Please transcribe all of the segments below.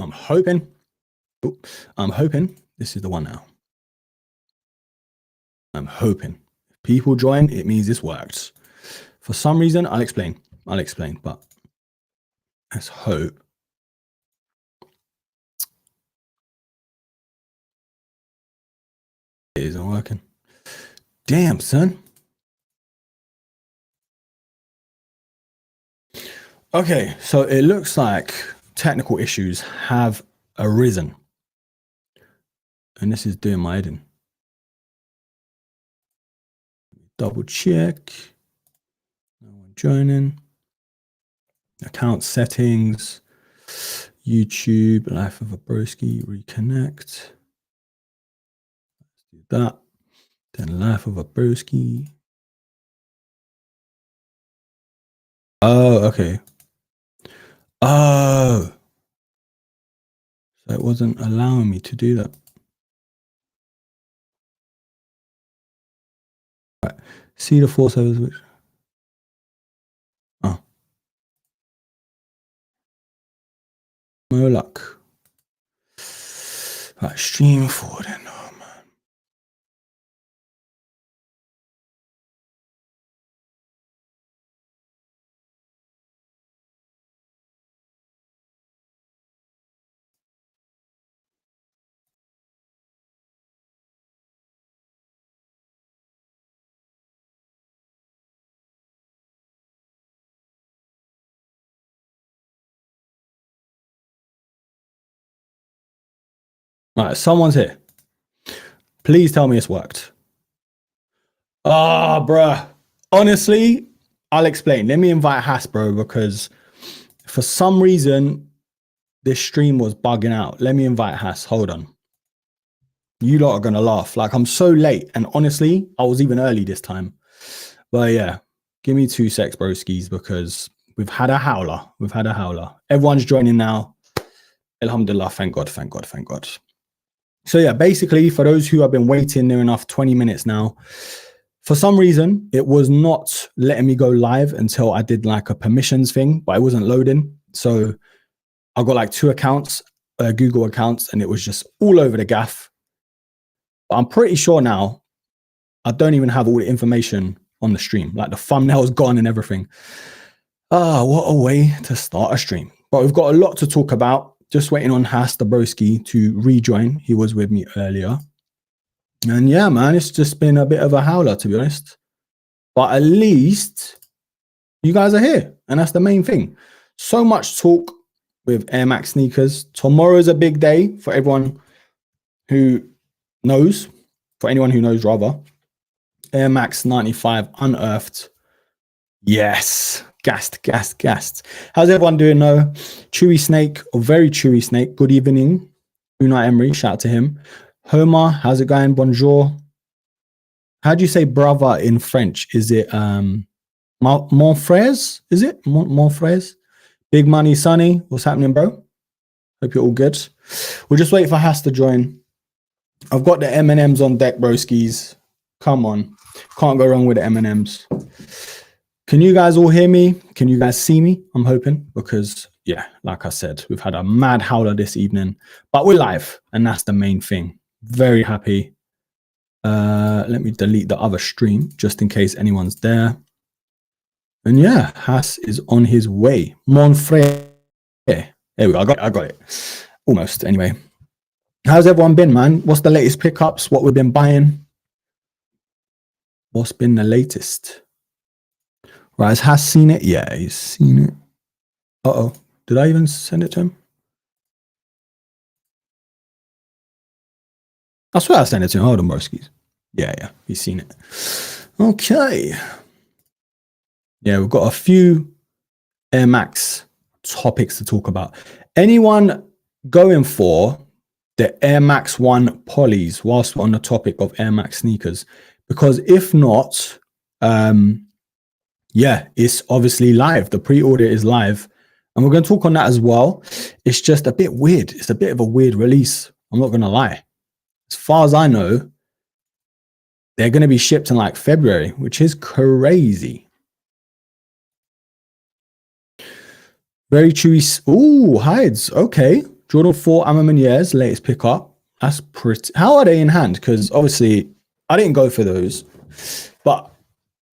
I'm hoping this is the one now. I'm hoping if people join, it means this worked. For some reason, I'll explain, but let's hope. It isn't working. Damn, son. Okay, so it looks like technical issues have arisen. And this is doing my head in. Double check. No one joining. Account settings. YouTube, Life of a Broski, reconnect. Let's do that. Then Life of a Broski. Oh, okay. Oh, so it wasn't allowing me to do that. Right. See the 4 servers which. Oh. No luck. Right, stream forward then. Oh man. Right, someone's here. Please tell me it's worked. Ah, bruh. Honestly, I'll explain. Let me invite Hasbro because for some reason this stream was bugging out. Let me invite Has. Hold on. You lot are gonna laugh. Like, I'm so late, and honestly, I was even early this time. But yeah, give me 2 secs, broskies, because we've had a howler. Everyone's joining now. Alhamdulillah. Thank God. So yeah, basically, for those who have been waiting near enough 20 minutes now, for some reason, it was not letting me go live until I did like a permissions thing, but it wasn't loading. So I got like 2 accounts, Google accounts, and it was just all over the gaff. But I'm pretty sure now I don't even have all the information on the stream. Like the thumbnail's gone and everything. Ah, what a way to start a stream. But we've got a lot to talk about. Just waiting on Has the Broski to rejoin. He was with me earlier. And yeah, man, it's just been a bit of a howler, to be honest. But at least you guys are here. And that's the main thing. So much talk with Air Max sneakers. Tomorrow's a big day for everyone who knows. For anyone who knows, rather. Air Max 95 Unearthed. Yes. Gassed. How's everyone doing though? Chewy Snake, or very Chewy Snake. Good evening. Unai Emery, shout out to him. Homer, how's it going? Bonjour. How do you say brother in French? Is it mon frères? Is it mon frères? Big Money Sunny, what's happening, bro? Hope you're all good. We'll just wait for Has to join. I've got the M&Ms on deck, broskies. Come on. Can't go wrong with the M&Ms. Can you guys all hear me? Can you guys see me? I'm hoping, because yeah, like I said, we've had a mad howler this evening, but we're live and that's the main thing. Very happy. Let me delete the other stream just in case anyone's there. And yeah, Has is on his way. Mon frère. There we go. I got it. Almost anyway. How's everyone been, man? What's the latest pickups? What we've been buying? What's been the latest? Right, has seen it? Yeah, he's seen it. Uh-oh. Did I even send it to him? I swear I sent it to him. Hold on, broskies. Yeah, he's seen it. Okay. Yeah, we've got a few Air Max topics to talk about. Anyone going for the Air Max 1 polys whilst we're on the topic of Air Max sneakers? Because if not, yeah, it's obviously live. The pre-order is live. And we're going to talk on that as well. It's just a bit weird. It's a bit of a weird release. I'm not going to lie. As far as I know, they're going to be shipped in like February, which is crazy. Very chewy. Ooh, hides. Okay. Jordan 4 A Ma Maniere's latest pickup. That's pretty. How are they in hand? Because obviously I didn't go for those, but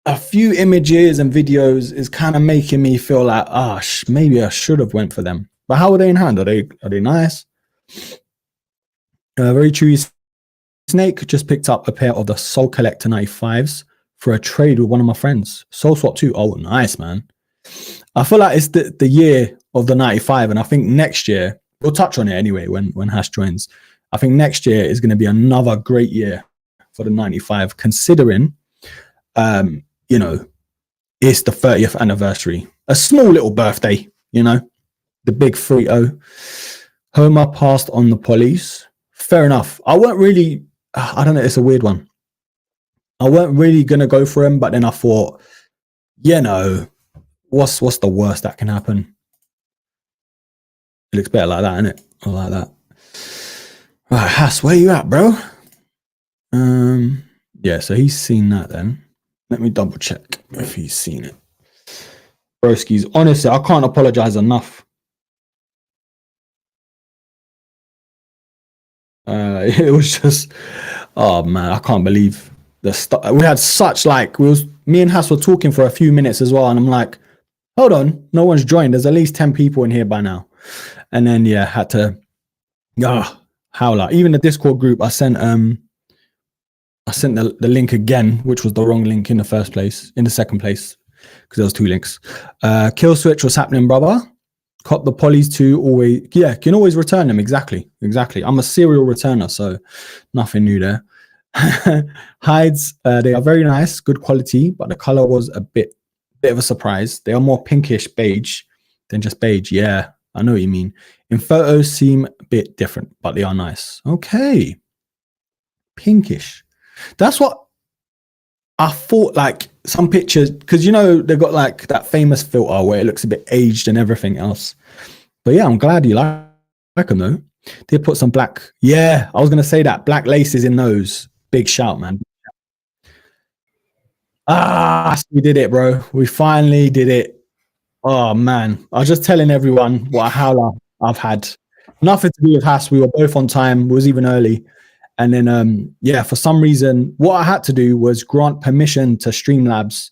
a few images and videos is kind of making me feel like, maybe I should have went for them. But how are they in hand? Are they nice? Very chewy. Snake just picked up a pair of the Soul Collector 95s for a trade with one of my friends. Soul Swap 2. Oh, nice, man. I feel like it's the year of the 95, and I think next year, we'll touch on it anyway when Hash joins. I think next year is going to be another great year for the 95, considering, you know, it's the 30th anniversary. A small little birthday, you know, the big 3-0. Homer passed on the police. Fair enough. I weren't really, I don't know, it's a weird one. I weren't really going to go for him, but then I thought, you know, what's the worst that can happen? It looks better like that, innit? I like that. Right, Hass, where you at, bro? Yeah, so he's seen that then. Let me double check if he's seen it. Broski's, honestly, I can't apologize enough. It was just, oh man, I can't believe the stuff. We had such me and Hass were talking for a few minutes as well, and I'm like, hold on, no one's joined. There's at least 10 people in here by now. And then yeah, had to howler. Even the Discord group, I sent the link again, which was the wrong link in the second place, because there was 2 links. Kill switch, what's happening, brother? Cop the polys too, always, yeah, can always return them. Exactly. I'm a serial returner, so nothing new there. Hides, they are very nice, good quality, but the color was a bit of a surprise. They are more pinkish beige than just beige. Yeah, I know what you mean. In photos seem a bit different, but they are nice. Okay. Pinkish. That's what I thought, like some pictures, because you know they've got like that famous filter where it looks a bit aged and everything else. But yeah, I'm glad you like them though. They put some black. Yeah, I was gonna say that black laces in those. Big shout, man. We did it, bro. We finally did it. Oh man, I was just telling everyone what a howler I've had. Nothing to do with Hass. We were both on time. It was even early. And then, yeah, for some reason, what I had to do was grant permission to Streamlabs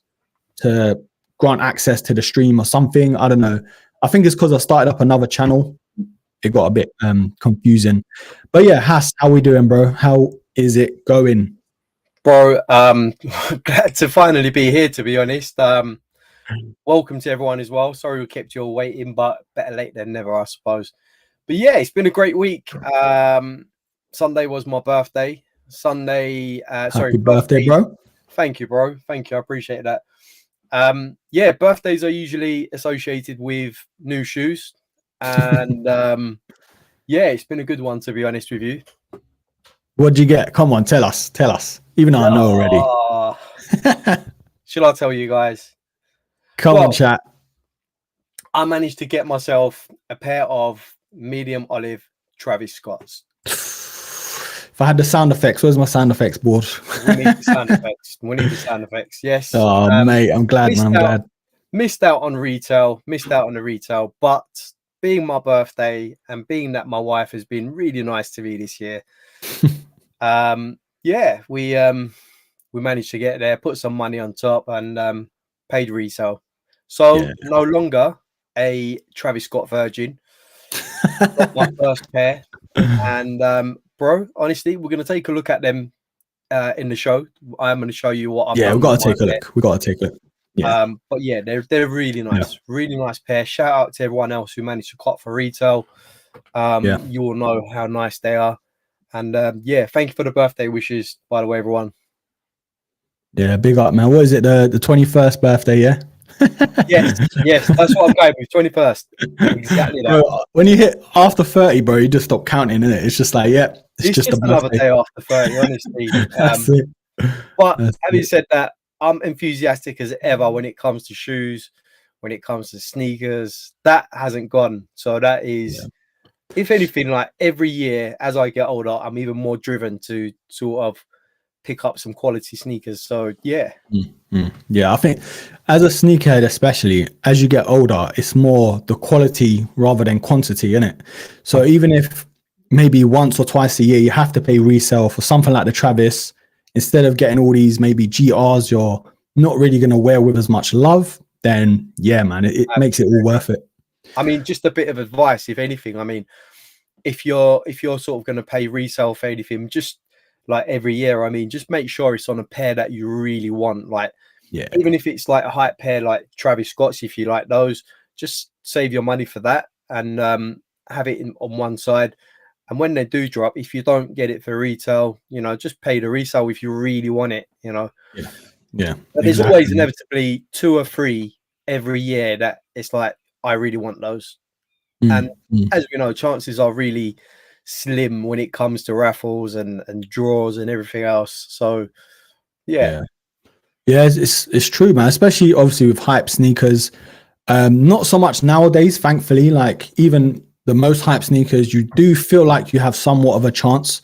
to grant access to the stream or something. I don't know. I think it's because I started up another channel. It got a bit confusing. But yeah, Hass, how we doing, bro? How is it going? Bro, glad to finally be here, to be honest. Welcome to everyone as well. Sorry we kept you all waiting, but better late than never, I suppose. But yeah, it's been a great week. Sunday was my birthday. Happy birthday, bro. Thank you, bro. Thank you. I appreciate that. Yeah, birthdays are usually associated with new shoes. And yeah, it's been a good one, to be honest with you. What'd you get? Come on, tell us. Even though I know already. Shall I tell you guys? Come on, chat. I managed to get myself a pair of medium olive Travis Scotts. If I had the sound effects, where's my sound effects board? We need the sound effects. We need the sound effects. Yes. Oh, mate, I'm glad, man. I'm glad. Missed out on the retail, but being my birthday and being that my wife has been really nice to me this year, yeah, we managed to get there, put some money on top, and paid retail. So yeah. No longer a Travis Scott virgin. Got my first pair, and bro, honestly, we're gonna take a look at them in the show. I'm gonna show you what I've done. We've got to take a look. We've got to take a look. Yeah. But yeah, they're really nice, really nice pair. Shout out to everyone else who managed to cop for retail. You all know how nice they are. And yeah, thank you for the birthday wishes, by the way, everyone. Yeah, big up, man. What is it? The 21st birthday, yeah? yes, that's what I'm going with. 21st. Exactly that. Bro, when you hit after 30, bro, you just stop counting, innit? It's just like, yeah, it's just another day after 30, honestly. That's it. But having said that, I'm enthusiastic as ever when it comes to shoes, when it comes to sneakers. That hasn't gone. So that is, if anything, like every year as I get older, I'm even more driven to sort of pick up some quality sneakers. So yeah. Yeah, I think as a sneakerhead, especially as you get older, it's more the quality rather than quantity, isn't it? So even if maybe once or twice a year you have to pay resale for something like the Travis, instead of getting all these maybe GRs you're not really going to wear with as much love, then yeah, man, it makes it all worth it. I mean, just a bit of advice, if anything. I mean, if you're sort of going to pay resale for anything, just like every year, I mean, just make sure it's on a pair that you really want. Like, Yeah, even if it's like a hype pair like Travis Scott's, if you like those, just save your money for that and have it on one side. And when they do drop, if you don't get it for retail, you know, just pay the resale if you really want it, you know. Yeah. But there's always inevitably 2 or 3 every year that it's like, I really want those. And as we know, chances are really slim when it comes to raffles and draws and everything else. So yeah, it's true, man, especially obviously with hype sneakers. Not so much nowadays, thankfully. Like even the most hype sneakers, you do feel like you have somewhat of a chance.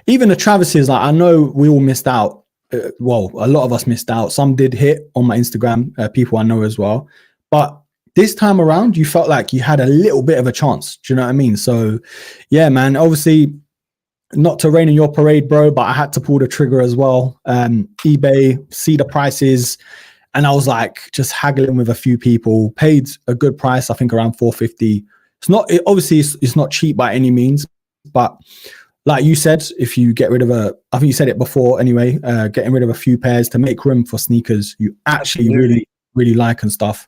Even the Travises, like I know we all missed out. Well, a lot of us missed out. Some did hit on my Instagram, people I know as well. But this time around, you felt like you had a little bit of a chance. Do you know what I mean? So yeah, man, obviously not to rain in your parade, bro, but I had to pull the trigger as well. eBay, see the prices, and I was like just haggling with a few people, paid a good price, I think around 450. Obviously it's not cheap by any means, but like you said, if you get rid of I think you said it before anyway, getting rid of a few pairs to make room for sneakers you actually really like and stuff.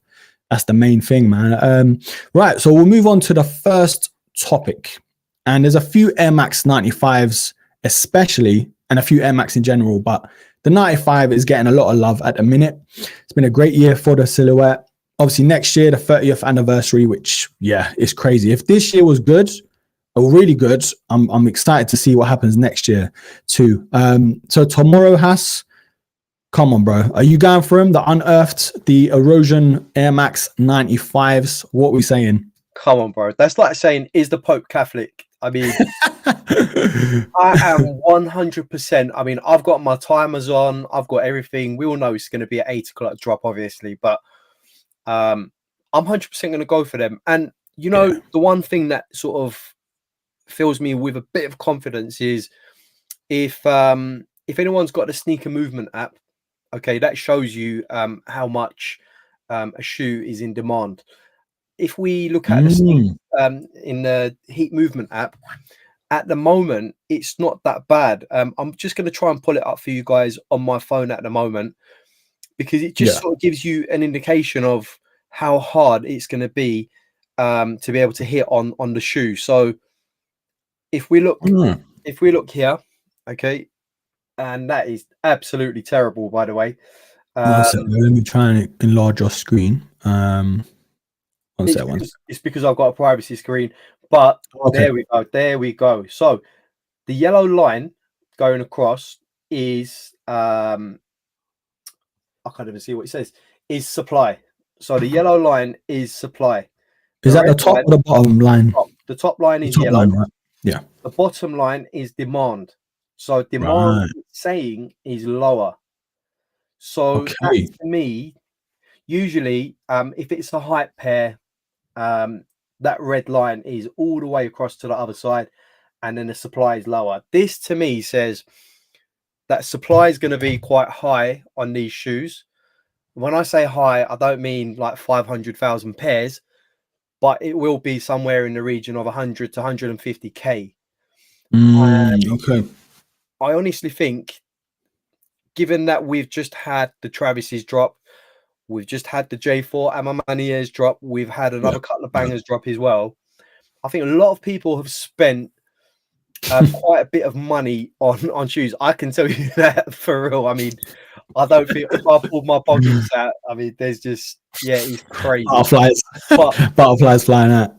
That's the main thing, man. Right, so we'll move on to the first topic. And there's a few Air Max 95s especially, and a few Air Max in general, but the 95 is getting a lot of love at the minute. It's been a great year for the silhouette. Obviously next year, the 30th anniversary, which yeah, is crazy. If this year was good, or really good, I'm excited to see what happens next year too. So tomorrow, Hass, come on, bro. Are you going for him? The Unearthed, the Erosion Air Max 95s. What are we saying? Come on, bro. That's like saying, is the Pope Catholic? I mean, I am 100%. I mean, I've got my timers on. I've got everything. We all know it's going to be an 8 o'clock drop, obviously, but I'm 100% going to go for them. And, you know, the one thing that sort of fills me with a bit of confidence is if anyone's got the Sneaker Movement app, okay, that shows you how much a shoe is in demand. If we look at the in the Heat Movement app, at the moment, it's not that bad. I'm just going to try and pull it up for you guys on my phone at the moment because it just sort of gives you an indication of how hard it's going to be able to hit on the shoe. So if we look here, okay, and that is absolutely terrible, by the way. Let me try and enlarge your screen. It's because I've got a privacy screen, but there we go. So the yellow line going across is I can't even see what it says, is supply. So the yellow line is supply. Is that the top or the bottom line? The top line is yellow. Right? Yeah. The bottom line is demand. So demand saying is lower. So that, to me, usually if it's a hype pair, that red line is all the way across to the other side, and then the supply is lower. This to me says that supply is going to be quite high on these shoes. When I say high, I don't mean like 500,000 pairs, but it will be somewhere in the region of 100 to 150k. Okay. I honestly think, given that we've just had the Travis's drop, we've just had the J4 A Ma Maniere's drop, we've had another couple of bangers drop as well. I think a lot of people have spent quite a bit of money on shoes. I can tell you that for real. I mean, I don't think if I pulled my pockets out, I mean, there's just, it's crazy. Butterflies flying out.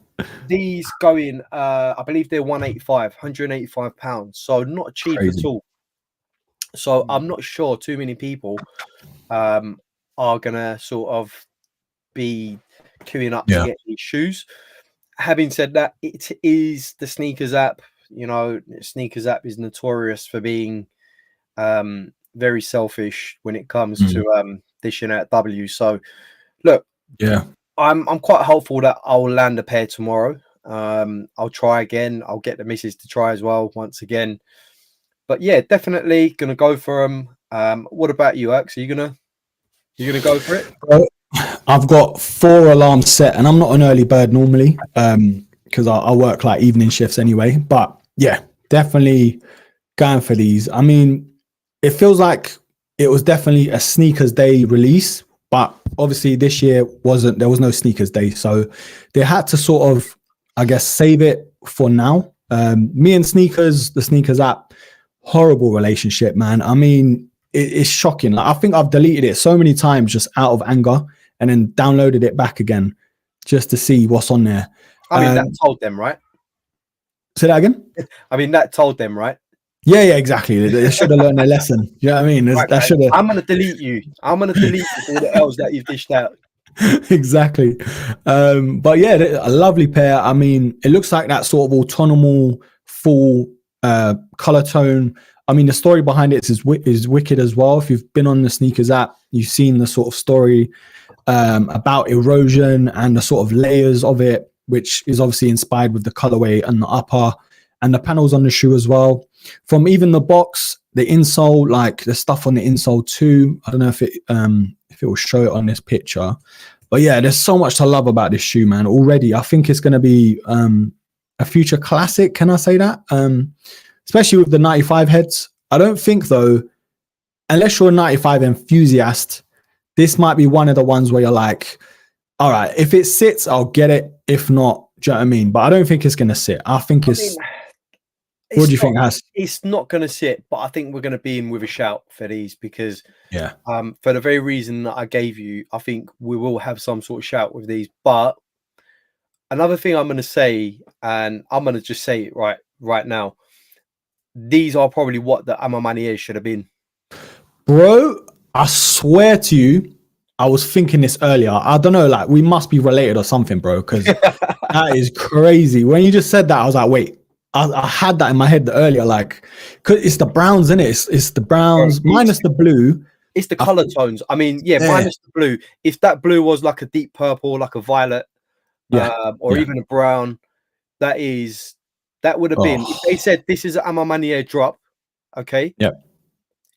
These going, I believe they're 185 pounds. So not cheap at all. So I'm not sure too many people are gonna sort of be queuing up to get these shoes. Having said that, it is the Sneakers app. You know, Sneakers app is notorious for being very selfish when it comes to dishing out W. So look, I'm quite hopeful that I'll land a pair tomorrow. I'll try again. I'll get the missus to try as well once again. But yeah, definitely gonna go for them. What about you, Ax? Are you gonna go for it? Well, I've got 4 alarms set, and I'm not an early bird normally, because I work like evening shifts anyway. But yeah, definitely going for these. I mean, it feels like it was definitely a sneakers day release, but obviously this year there was no sneakers day, so they had to sort of, I guess, save it for now. Me and the sneakers app, horrible relationship, man. I mean, it's shocking. Like, I think I've deleted it so many times just out of anger, and then downloaded it back again just to see what's on there. I mean, that told them, right? Say that again? I mean, that told them, right? Yeah, exactly. They should have learned their lesson. You know what I mean? Right, that should have. I'm going to delete you. I'm going to delete you for all the L's that you've dished out. Exactly. But yeah, a lovely pair. I mean, it looks like that sort of autonomous full color tone. I mean, the story behind it is wicked as well. If you've been on the sneakers app, you've seen the sort of story about erosion and the sort of layers of it, which is obviously inspired with the colorway and the upper and the panels on the shoe as well. From even the box, the insole, like the stuff on the insole too. I don't know if it will show it on this picture, but yeah, there's so much to love about this shoe, man. Already, I think it's going to be a future classic. Can I say that? Especially with the 95 heads. I don't think though, unless you're a 95 enthusiast, this might be one of the ones where you're like, all right, if it sits, I'll get it. If not, do you know what I mean? But I don't think it's going to sit. I think it's what do you think, Has? It's not going to sit, but I think we're going to be in with a shout for these because, for the very reason that I gave you, I think we will have some sort of shout with these. But another thing I'm going to say, and I'm going to just say it right now, these are probably what the A Ma Maniere should have been. Bro, I swear to you, I was thinking this earlier. I don't know, like we must be related or something, bro, because that is crazy. When you just said that, I was like, wait. I had that in my head earlier, like, cause it's the browns, isn't it? It's the browns minus the blue. It's the color tones. I mean, minus the blue. If that blue was like a deep purple, like a violet, or even a brown, that would have been. If they said this is an A Ma Maniere drop, okay,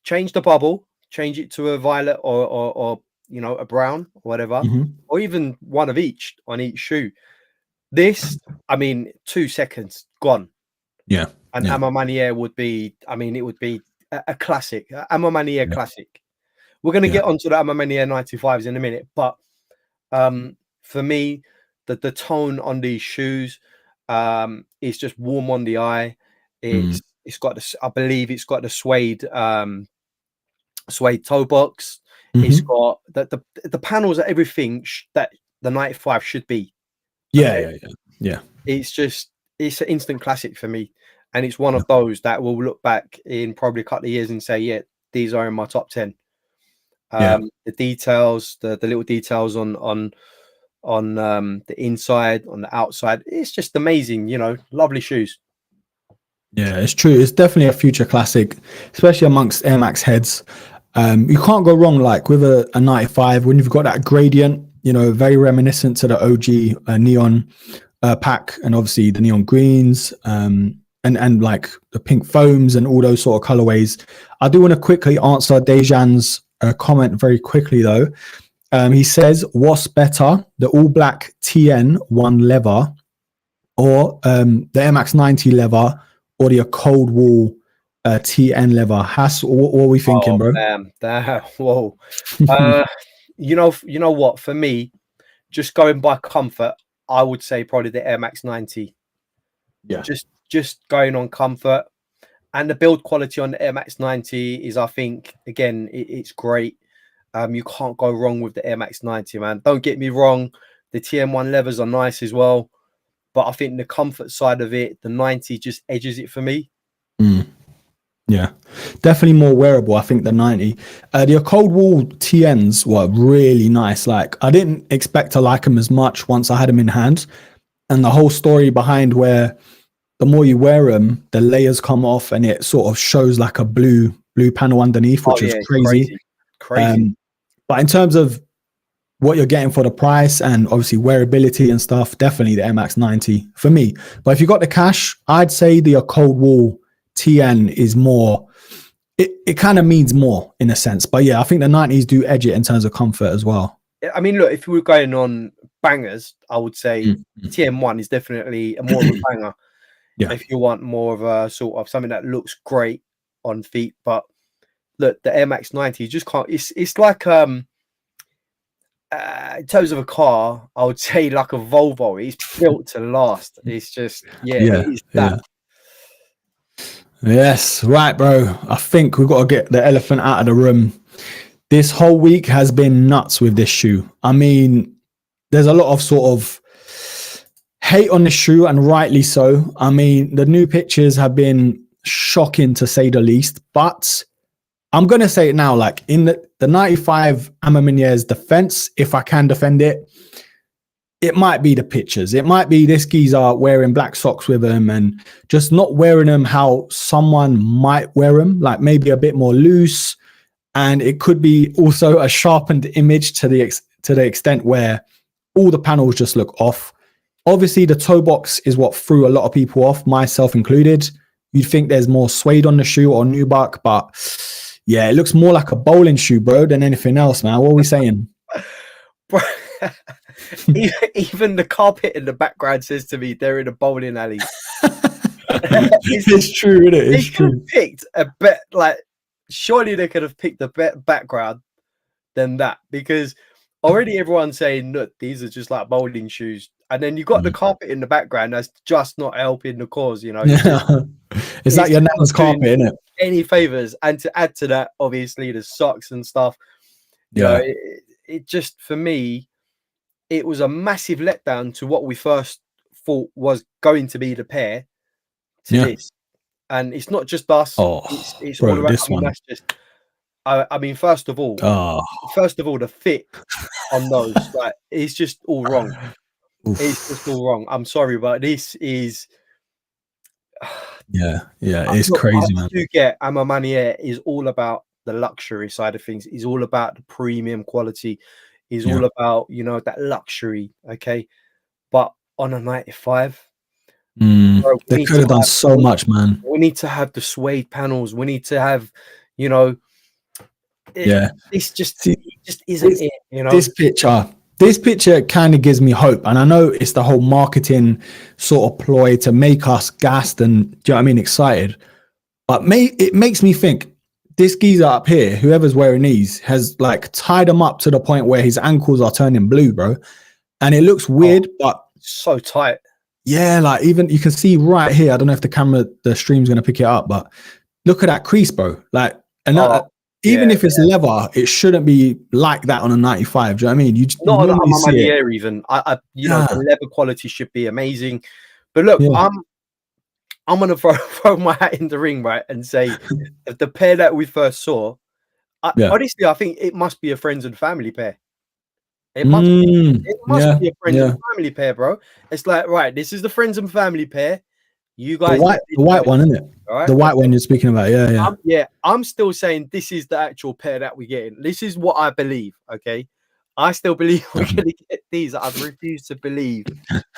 change the bubble, change it to a violet or you know, a brown or whatever, or even one of each on each shoe. This, I mean, 2 seconds gone. And A Ma Maniere would be, I mean, it would be a classic, A Ma Maniere classic. We're going to get onto the A Ma Maniere 95s in a minute, but for me, the tone on these shoes is just warm on the eye. It's got this, I believe it's got the suede toe box. It's got the panels are everything that the 95 should be. Yeah. It's an instant classic for me, and it's one of those that will look back in probably a couple of years and say, yeah, these are in my top 10. The details, the little details on the inside, on the outside, it's just amazing. You know, lovely shoes. Yeah, it's true. It's definitely a future classic, especially amongst Air Max heads. You can't go wrong, like with a 95 when you've got that gradient. You know, very reminiscent to the OG neon pack, and obviously the neon greens, and like the pink foams and all those sort of colorways. I do want to quickly answer Dejan's comment very quickly though. He says, "What's better, the all black TN 1 leather, or the Air Max 90 leather, or the cold wool TN leather?" Has what are we thinking, bro? Whoa. You know what? For me, just going by comfort, I would say probably the Air Max 90. Yeah. Just going on comfort, and the build quality on the Air Max 90 is, I think, again, it's great. You can't go wrong with the Air Max 90, man. Don't get me wrong, the TM1 leathers are nice as well, but I think the comfort side of it, the 90 just edges it for me. Yeah, definitely more wearable, I think, the 90. The cold wool TNs were really nice. Like, I didn't expect to like them as much once I had them in hand. And the whole story behind where the more you wear them, the layers come off and it sort of shows like a blue blue panel underneath, which was crazy. Crazy. But in terms of what you're getting for the price and obviously wearability and stuff, definitely the Air Max 90 for me. But if you got the cash, I'd say the Cold Wall TN is more, it kind of means more in a sense. But yeah, I think the 90s do edge it in terms of comfort as well. I mean, look, if we were going on bangers, I would say TN1 is definitely a more of a banger. Yeah. If you want more of a sort of something that looks great on feet. But look, the Air Max 90, you just can't, it's like, in terms of a car, I would say like a Volvo. It's built to last. It's just, it is that. Yes, right, bro. I think we've got to get the elephant out of the room. This whole week has been nuts with this shoe. I mean, there's a lot of sort of hate on the shoe, and rightly so. I mean, the new pictures have been shocking to say the least, but I'm going to say it now, like in the 95 A Ma Maniere's defense, if I can defend it, it might be the pictures. It might be this geezer wearing black socks with them and just not wearing them how someone might wear them, like maybe a bit more loose. And it could be also a sharpened image to the extent where all the panels just look off. Obviously, the toe box is what threw a lot of people off, myself included. You'd think there's more suede on the shoe or nubuck, but yeah, it looks more like a bowling shoe, bro, than anything else, man. What are we saying? Bro, even the carpet in the background says to me they're in a bowling alley. It's true, isn't it? It's true. Picked a bit like, surely they could have picked a better background than that, because already everyone's saying, look, these are just like bowling shoes. And then you got the carpet in the background that's just not helping the cause, you know. It's like your nan's carpet, isn't it? Any favors. And to add to that, obviously the socks and stuff. You know, it just, for me, it was a massive letdown to what we first thought was going to be the pair to this. And it's not just us. It's bro, all around. this one. That's just, I mean, first of all, the fit on those, like, it's just all wrong. It's just all wrong. I'm sorry, but this is it's crazy, man. You get A Ma Maniere is all about the luxury side of things. Is all about the premium quality. Is all about, you know, that luxury. Okay, but on a 95, bro, they could have done so much, man. We need to have the suede panels. We need to have, you know, it's just isn't it. You know, This picture kind of gives me hope. And I know it's the whole marketing sort of ploy to make us gassed and, do you know what I mean, excited. But it makes me think this geezer up here, whoever's wearing these, has like tied them up to the point where his ankles are turning blue, bro. And it looks weird, but so tight. Yeah, like even you can see right here. I don't know if the stream's going to pick it up, but look at that crease, bro. Like, and even if it's leather, it shouldn't be like that on a 95. Do you know what I mean? You not on a Ma Maniere even. You know, the leather quality should be amazing. But look, I'm gonna throw my hat in the ring, right, and say the pair that we first saw. Honestly, I think it must be a friends and family pair. It must be a friends and family pair, bro. It's like, right, this is the friends and family pair. You guys, the white one, isn't it? Right? The white one you're speaking about, I'm still saying this is the actual pair that we're getting. This is what I believe. Okay, I still believe we're gonna get these. I refuse to believe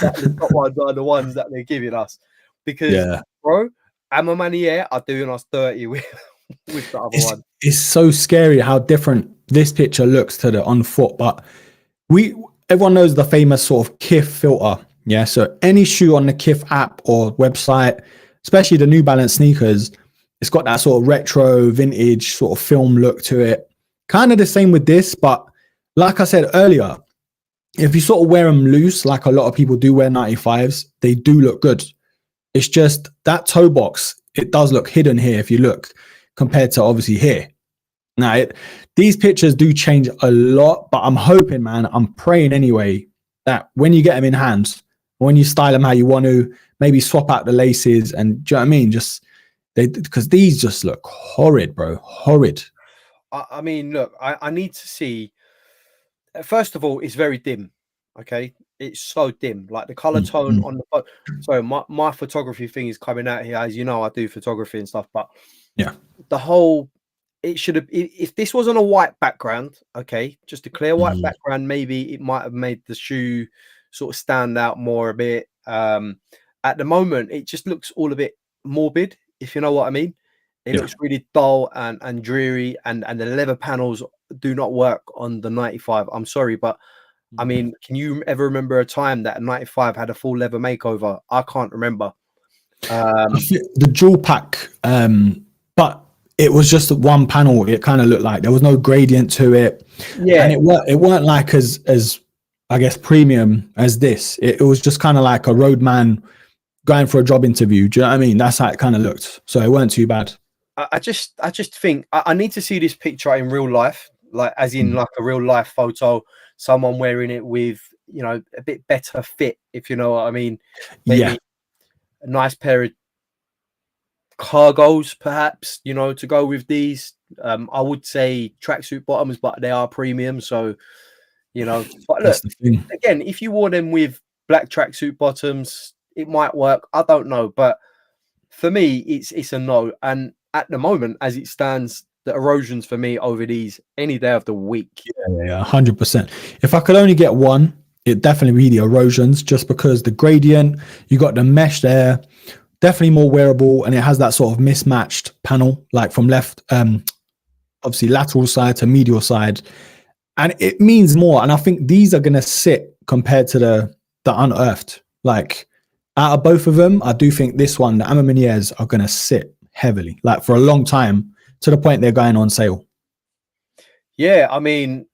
that the top ones are the ones that they're giving us, because, bro, A Ma Maniere are doing us dirty with the other one. It's so scary how different this picture looks to the on foot, but everyone knows the famous sort of KIF filter. Yeah, so any shoe on the KIF app or website, especially the New Balance sneakers, it's got that sort of retro, vintage sort of film look to it. Kind of the same with this, but like I said earlier, if you sort of wear them loose, like a lot of people do wear 95s, they do look good. It's just that toe box, it does look hidden here if you look, compared to obviously here. Now, these pictures do change a lot, but I'm hoping, man, I'm praying anyway, that when you get them in hand, when you style them how you want to, maybe swap out the laces, and do you know what I mean? Because these just look horrid, bro. Horrid. I mean, look, I need to see. First of all, it's very dim. Okay, it's so dim. Like the color tone on the. Sorry, my photography thing is coming out here. As you know, I do photography and stuff, but yeah, the whole it should have, if this wasn't a white background, okay, just a clear white background, maybe it might have made the shoe sort of stand out more a bit. At the moment, it just looks all a bit morbid, if you know what I mean. It looks really dull and dreary, and the leather panels do not work on the 95. I'm sorry, but I mean, can you ever remember a time that a 95 had a full leather makeover? I can't remember. The dual pack, but it was just one panel. It kind of looked like there was no gradient to it. Yeah, and it weren't like as I guess premium as this. It was just kind of like a roadman going for a job interview. Do you know what I mean? That's how it kind of looked. So it weren't too bad. I just think I need to see this picture in real life, like as in like a real life photo, someone wearing it with, you know, a bit better fit, if you know what I mean. Maybe a nice pair of cargos, perhaps, you know, to go with these. I would say tracksuit bottoms, but they are premium, so you know. But look, again, if you wore them with black tracksuit bottoms, it might work. I don't know, but for me, it's a no. And at the moment, as it stands, the erosions for me over these any day of the week. Yeah, 100%. If I could only get one, it'd definitely be the erosions, just because the gradient, you got the mesh there, definitely more wearable, and it has that sort of mismatched panel, like from left, obviously lateral side to medial side, and it means more. And I think these are going to sit compared to the Unearthed. Like out of both of them, I do think this one, the A Ma Manieres, are going to sit heavily, like for a long time, to the point they're going on sale. Yeah, I mean,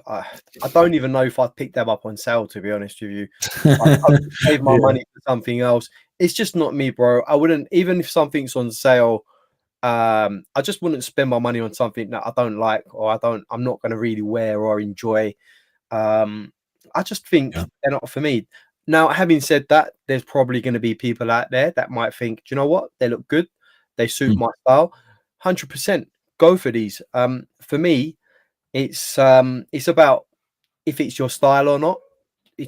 I don't even know if I'd pick them up on sale, to be honest with you. I'd save my money for something else. It's just not me, bro. I wouldn't, even if something's on sale, I just wouldn't spend my money on something that I don't like, or I'm not going to really wear or enjoy. I just think they're not for me. Now, having said that, there's probably going to be people out there that might think, do you know what? They look good. They suit my style. 100% go for these. For me, it's about if it's your style or not,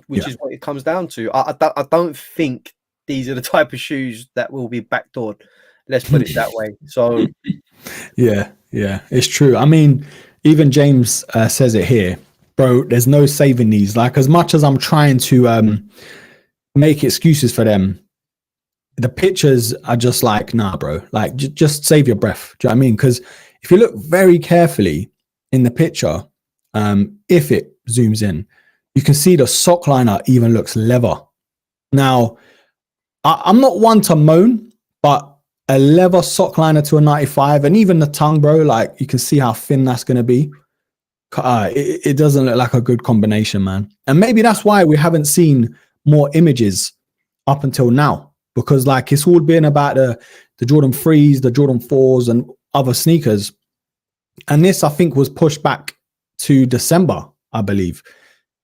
which is what it comes down to. I don't think these are the type of shoes that will be backdoored. Let's put it that way. So, yeah, it's true. I mean, even James says it here, bro. There's no saving these. Like, as much as I'm trying to make excuses for them, the pictures are just like, nah, bro. Like, just save your breath. Do you know what I mean? Because if you look very carefully in the picture, if it zooms in, you can see the sock liner even looks leather. Now, I'm not one to moan, but a leather sock liner to a 95, and even the tongue, bro, like you can see how thin that's going to be. It doesn't look like a good combination, man. And maybe that's why we haven't seen more images up until now, because like it's all been about the Jordan 3s, the Jordan 4s, and other sneakers. And this, I think, was pushed back to December, I believe.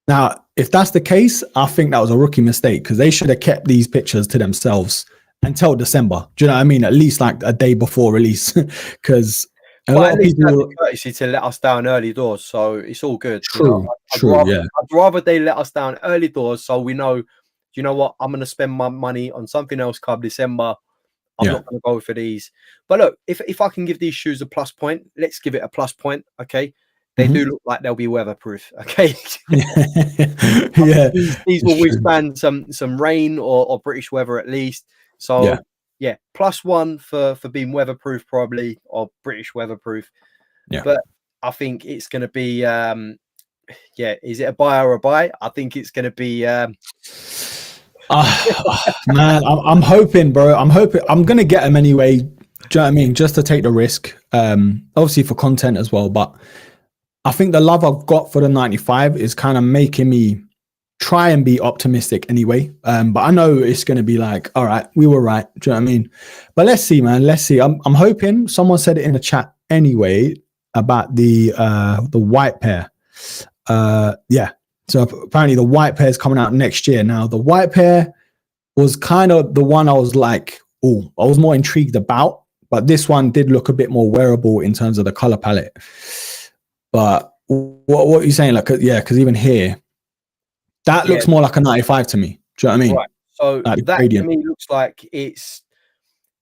Now, if that's the case, I think that was a rookie mistake, because they should have kept these pictures to themselves until December. Do you know what I mean? At least like a day before release, because a lot of people have the courtesy to let us down early doors, so it's all good. True, I'd rather they let us down early doors, so we know, you know what, I'm going to spend my money on something else come December. I'm not going to go for these. But look, if I can give these shoes a plus point, let's give it a plus point. Okay. They do look like they'll be weatherproof. Okay. These will withstand some rain or British weather at least. So +1 for being weatherproof, probably, or British weatherproof. Yeah. But I think it's going to be, is it a buy or a buy? I think it's going to be, man, I'm hoping, bro. I'm gonna get them anyway. Do you know what I mean? Just to take the risk, obviously for content as well. But I think the love I've got for the 95 is kind of making me try and be optimistic anyway. But I know it's gonna be like, all right, we were right. Do you know what I mean? But let's see, man. Let's see. I'm hoping. Someone said it in the chat anyway about the white pair. So apparently the white pair is coming out next year. Now, the white pair was kind of the one I was like, I was more intrigued about. But this one did look a bit more wearable in terms of the color palette. But what are you saying? Like, because even here, that looks more like a 95 to me. Do you know what I mean? Right. So like that to me looks like it's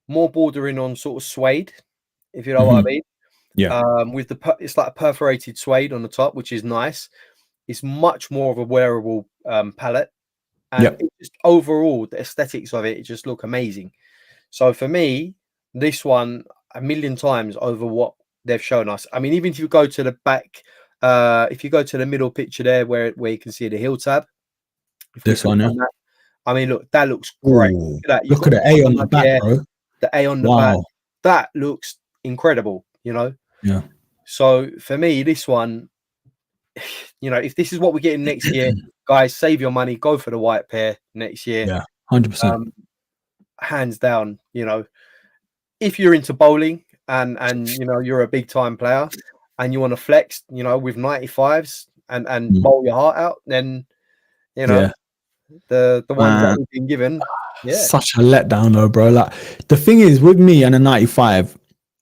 more bordering on sort of suede, if you know what I mean. Yeah. With it's like a perforated suede on the top, which is nice. It's much more of a wearable palette, and it just overall the aesthetics of it just look amazing. So for me, this one a million times over what they've shown us. I mean, even if you go to the back, if you go to the middle picture there where you can see the heel tab, if we This one, click yeah. on that, I mean, look, that looks great. Ooh, Look at that. look at the A on the back, bro. The A on the back. Wow. That looks incredible, you know? Yeah. So for me, this one, you know, if this is what we're getting next year, guys, save your money, go for the white pair next year. Yeah, 100%. Hands down, you know, if you're into bowling and you know you're a big time player and you want to flex, you know, with 95s and bowl your heart out, then you know the ones that we've been given. Yeah, such a letdown though, bro. Like the thing is with me and a 95,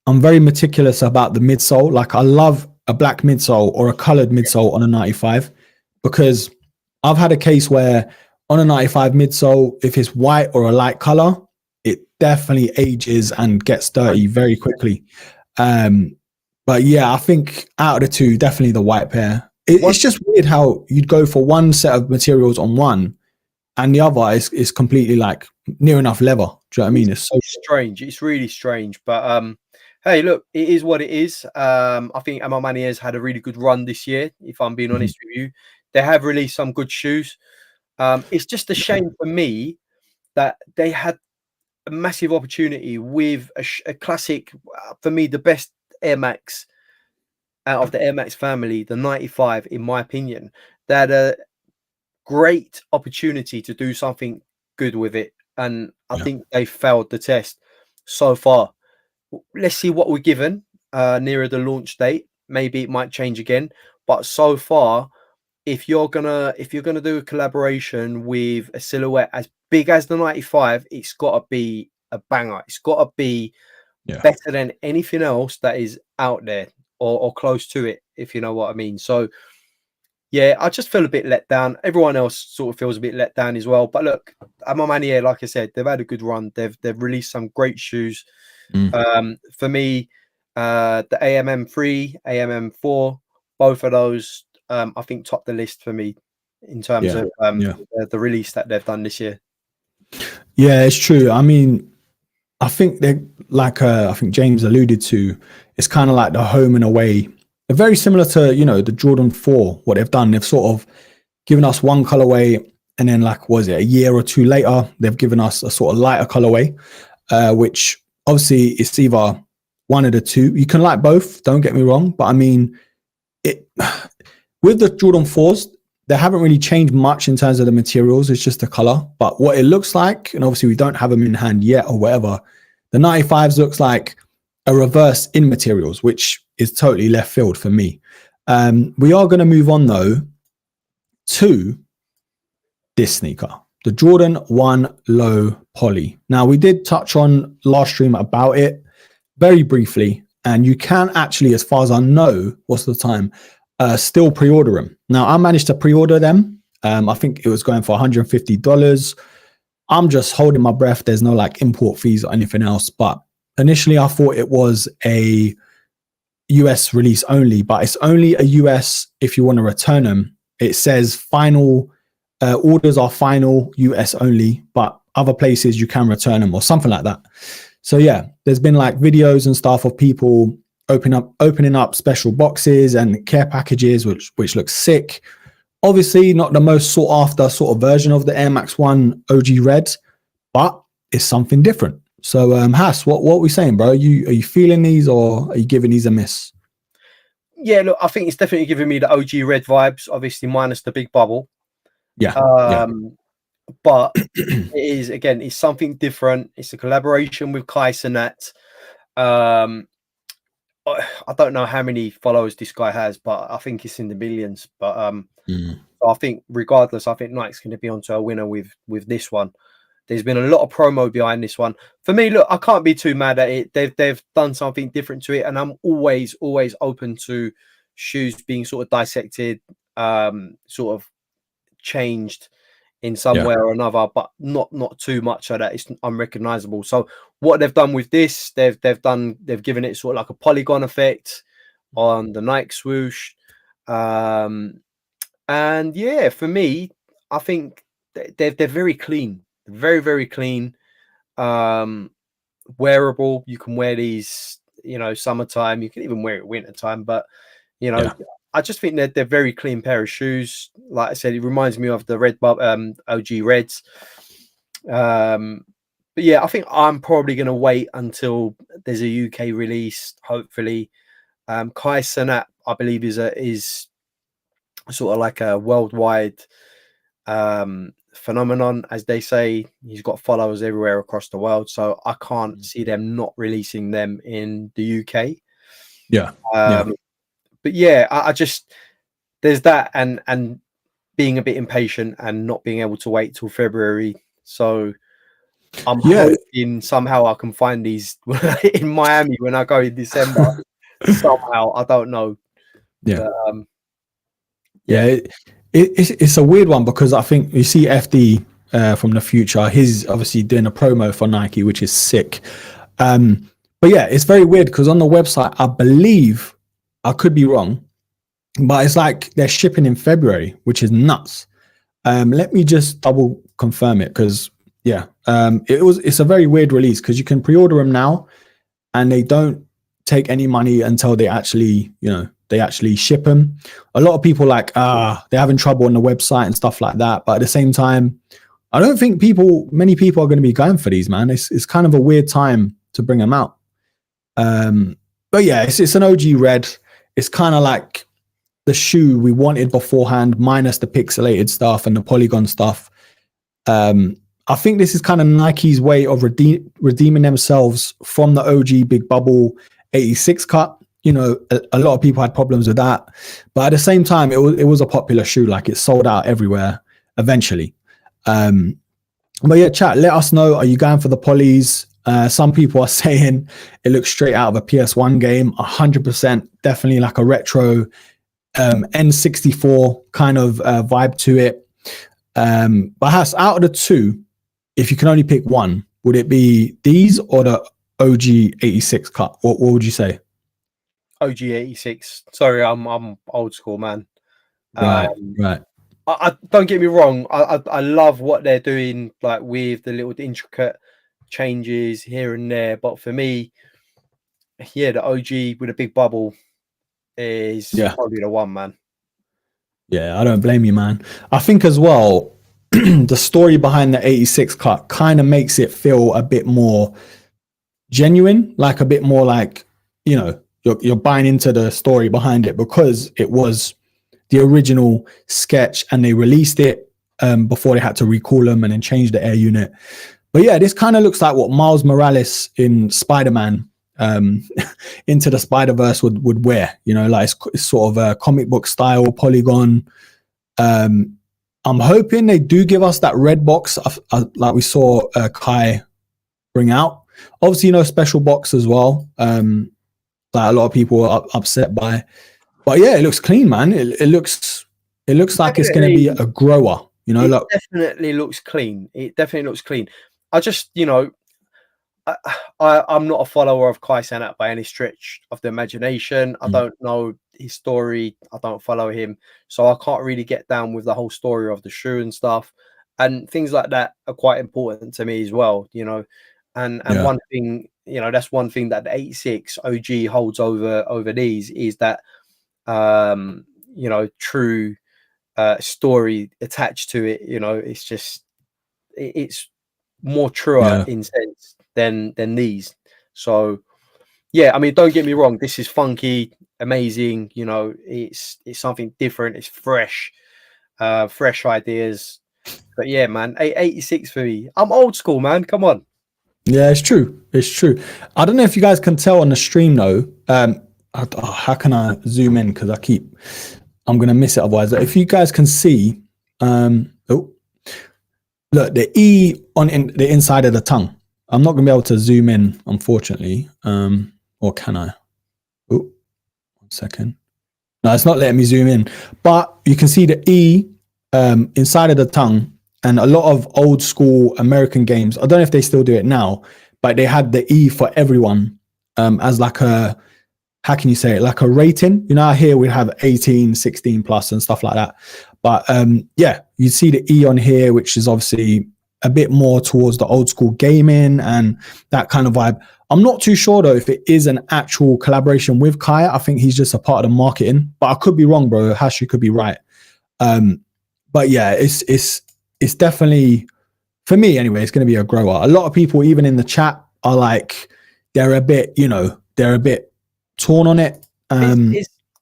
I'm very meticulous about the midsole. Like I love a black midsole or a colored midsole on a 95 because I've had a case where on a 95 midsole, if it's white or a light color, it definitely ages and gets dirty very quickly. But yeah, I think out of the two, definitely the white pair. It's just weird how you'd go for one set of materials on one and the other is completely like near enough leather. Do you know what I mean? It's so strange. It's really strange. But hey, look, it is what it is. I think A Ma Maniere's had a really good run this year, if I'm being honest with you. They have released some good shoes. It's just a shame for me that they had a massive opportunity with a classic, for me, the best Air Max out of the Air Max family, the 95, in my opinion. They had a great opportunity to do something good with it. And I think they failed the test so far. Let's see what we're given nearer the launch date. Maybe it might change again. But so far, if you're gonna do a collaboration with a silhouette as big as the 95, it's got to be a banger. It's got to be better than anything else that is out there or close to it, if you know what I mean. So yeah, I just feel a bit let down. Everyone else sort of feels a bit let down as well. But look, A Ma Maniere, like I said, they've had a good run. They've released some great shoes. For me, the AMM3, AMM4, both of those, I think top the list for me in terms of the release that they've done this year. Yeah, it's true. I mean, I think they like I think James alluded to, it's kind of like the home and away. They're very similar to, you know, the Jordan 4, what they've done. They've sort of given us one colorway and then like, was it a year or two later, they've given us a sort of lighter colorway, which obviously it's either one of the two. You can like both, don't get me wrong. But I mean, with the Jordan 4s, they haven't really changed much in terms of the materials. It's just the color. But what it looks like, and obviously we don't have them in hand yet or whatever, the 95s looks like a reverse in materials, which is totally left field for me. We are going to move on though to this sneaker, the Jordan 1 Low Poly. Now we did touch on last stream about it very briefly, and you can actually, as far as I know, what's the time, still pre-order them. Now I managed to pre-order them. I think it was going for $150. I'm just holding my breath. There's no like import fees or anything else, but initially I thought it was a US release only, but it's only a US if you want to return them. It says final orders are final US only, but other places you can return them or something like that. So yeah, there's been like videos and stuff of people opening up special boxes and care packages, which looks sick. Obviously not the most sought after sort of version of the Air Max 1 OG Red, but it's something different. So Hass, what are we saying, bro? Are you feeling these or are you giving these a miss? Yeah, look, I think it's definitely giving me the OG Red vibes, obviously minus the big bubble. Yeah. But it is, again, it's something different. It's a collaboration with Kai Cenat. I don't know how many followers this guy has, but I think it's in the millions. But I think regardless, I think Nike's going to be onto a winner with this one. There's been a lot of promo behind this one. For me, look, I can't be too mad at it. They've done something different to it, and I'm always open to shoes being sort of dissected, sort of changed in some way or another, but not too much so that it's unrecognizable. So what they've done with this, they've given it sort of like a polygon effect on the Nike swoosh. And yeah, for me, I think they're very clean, very clean. Wearable. You can wear these, you know, summertime. You can even wear it wintertime, but you know, I just think they're very clean pair of shoes. Like I said, it reminds me of the OG Reds. But yeah, I think I'm probably going to wait until there's a UK release, hopefully. Kai Cenat, I believe, is sort of like a worldwide phenomenon, as they say. He's got followers everywhere across the world, so I can't see them not releasing them in the UK. But yeah, I just, there's that, and being a bit impatient and not being able to wait till February. So I'm hoping somehow I can find these in Miami when I go in December. Somehow, I don't know. But, it's a weird one, because I think you see FD from the future. He's obviously doing a promo for Nike, which is sick. But yeah, it's very weird because on the website, I believe, I could be wrong, but it's like they're shipping in February, which is nuts. Let me just double confirm it, because it's a very weird release, because you can pre-order them now and they don't take any money until they actually, they actually ship them. A lot of people they're having trouble on the website and stuff like that. But at the same time, I don't think many people are going to be going for these, man. It's kind of a weird time to bring them out. But yeah, it's an OG red. It's kind of like the shoe we wanted beforehand, minus the pixelated stuff and the polygon stuff. I think this is kind of Nike's way of redeeming themselves from the OG Big Bubble 86 cut. A lot of people had problems with that, but at the same time, it was a popular shoe. Like, it sold out everywhere eventually. But yeah, chat, let us know. Are you going for the polys? Some people are saying it looks straight out of a PS1 game. 100%, definitely like a retro N64 kind of vibe to it. But out of the two, if you can only pick one, would it be these or the OG 86 cut? What would you say? OG 86. Sorry, I'm old school, man. Right. I don't get me wrong. I love what they're doing, like with the little intricate changes here and there. But for me, the OG with a big bubble is probably the one, man. Yeah, I don't blame you, man. I think as well, the story behind the 86 cut kind of makes it feel a bit more genuine, like a bit more like, you're buying into the story behind it, because it was the original sketch and they released it before they had to recall them and then change the air unit. But yeah, this kind of looks like what Miles Morales in Spider-Man Into the Spider-Verse would wear, like it's sort of a comic book style polygon. I'm hoping they do give us that red box like we saw Kai bring out. Obviously, special box as well. That a lot of people are upset by, but yeah, it looks clean, man. It looks like it's going to be a grower. Definitely looks clean. It definitely looks clean. I just, I'm not a follower of Kai Cenat by any stretch of the imagination. I don't know his story. I don't follow him, so I can't really get down with the whole story of the shoe and stuff. And things like that are quite important to me as well. And one thing, that's one thing that the 86 OG holds over these is that, true story attached to it. It's just, it's more truer in sense than these. So, yeah, I mean, don't get me wrong. This is funky, amazing. It's something different. It's fresh ideas. But yeah, man, 86 for me. I'm old school, man. Come on. Yeah, it's true. I don't know if you guys can tell on the stream though. How can I zoom in? Because I'm going to miss it otherwise. If you guys can see, look, the E on the inside of the tongue. I'm not going to be able to zoom in, unfortunately. Or can I? Oh, 1 second. No, it's not letting me zoom in. But you can see the E inside of the tongue and a lot of old school American games, I don't know if they still do it now, but they had the E for everyone as like a, how can you say it, like a rating. You know, here we have 18, 16 plus and stuff like that. But yeah, you see the E on here, which is obviously a bit more towards the old school gaming and that kind of vibe. I'm not too sure though if it is an actual collaboration with Kaya. I think he's just a part of the marketing, but I could be wrong, bro. Hash, you could be right. But yeah, it's definitely, for me anyway, it's going to be a grower. A lot of people, even in the chat, are like, they're a bit, you know, they're a bit torn on it.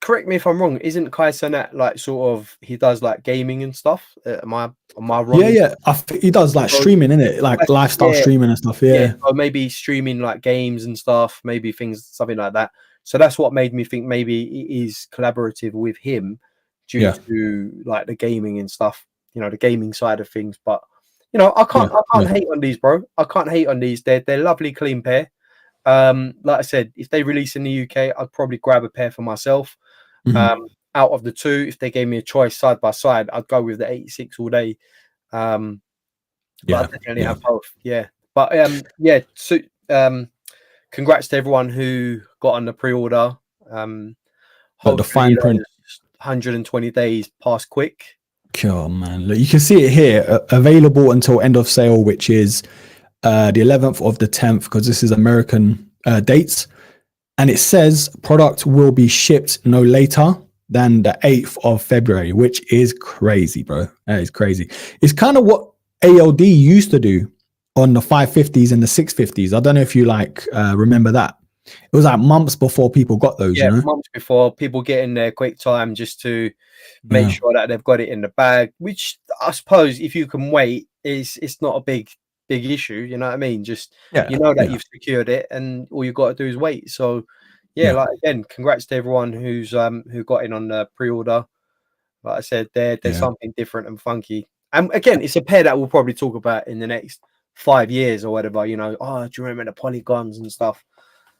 Correct me if I'm wrong. Isn't Kai Cenat like sort of, he does like gaming and stuff? Am I wrong? Yeah. He does like streaming, innit? Like lifestyle streaming and stuff. Yeah. Or maybe streaming like games and stuff, maybe things, something like that. So that's what made me think maybe it is collaborative with him due to like the gaming and stuff, you know, the gaming side of things. But you know, I can't hate on these, bro. I can't hate on these. They're lovely, clean pair. Like I said, if they release in the UK, I'd probably grab a pair for myself. Out of the two, if they gave me a choice side by side, I'd go with the 86 all day. But I definitely have both. Yeah. But so congrats to everyone who got on the pre-order. The fine print, 120 days passed quick. Oh man, look, you can see it here, available until end of sale, which is the 11th of the 10th, because this is American dates. And it says product will be shipped no later than the 8th of February, which is crazy, bro. That is crazy. It's kind of what ALD used to do on the 550s and the 650s. I don't know if you like remember that. It was like months before people got those. Yeah, you know? Months before people get in there quick time just to make sure that they've got it in the bag, which I suppose if you can wait, it's not a big issue, you know what I mean? Just you know that you've secured it and all you got to do is wait. So like again, congrats to everyone who's who got in on the pre-order. Like I said, there's something different and funky. And again, it's a pair that we'll probably talk about in the next 5 years or whatever, you know. Oh, do you remember the polygons and stuff?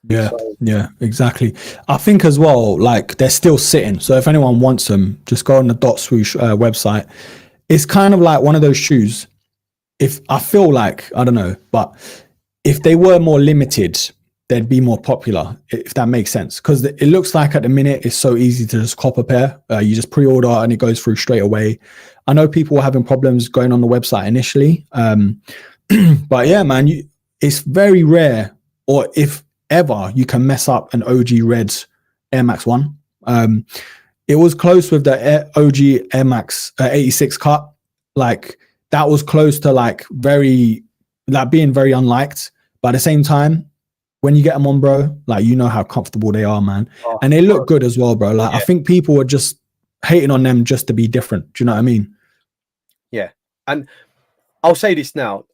Yeah, exactly. I think as well, like they're still sitting. So if anyone wants them, just go on the Dot Swoosh website. It's kind of like one of those shoes. If I feel like, I don't know, but if they were more limited, they'd be more popular, if that makes sense. Because it looks like at the minute, it's so easy to just cop a pair. You just pre-order and it goes through straight away. I know people were having problems going on the website initially. But yeah, man, it's very rare, or if ever, you can mess up an OG Red Air Max 1. It was close with the OG Air Max 86 cut. Like, that was close to like being very unliked, but at the same time, when you get them on, bro, like, you know how comfortable they are, man. And they look good as well, bro. Like, I think people were just hating on them just to be different. Do you know what I mean? Yeah. And I'll say this now.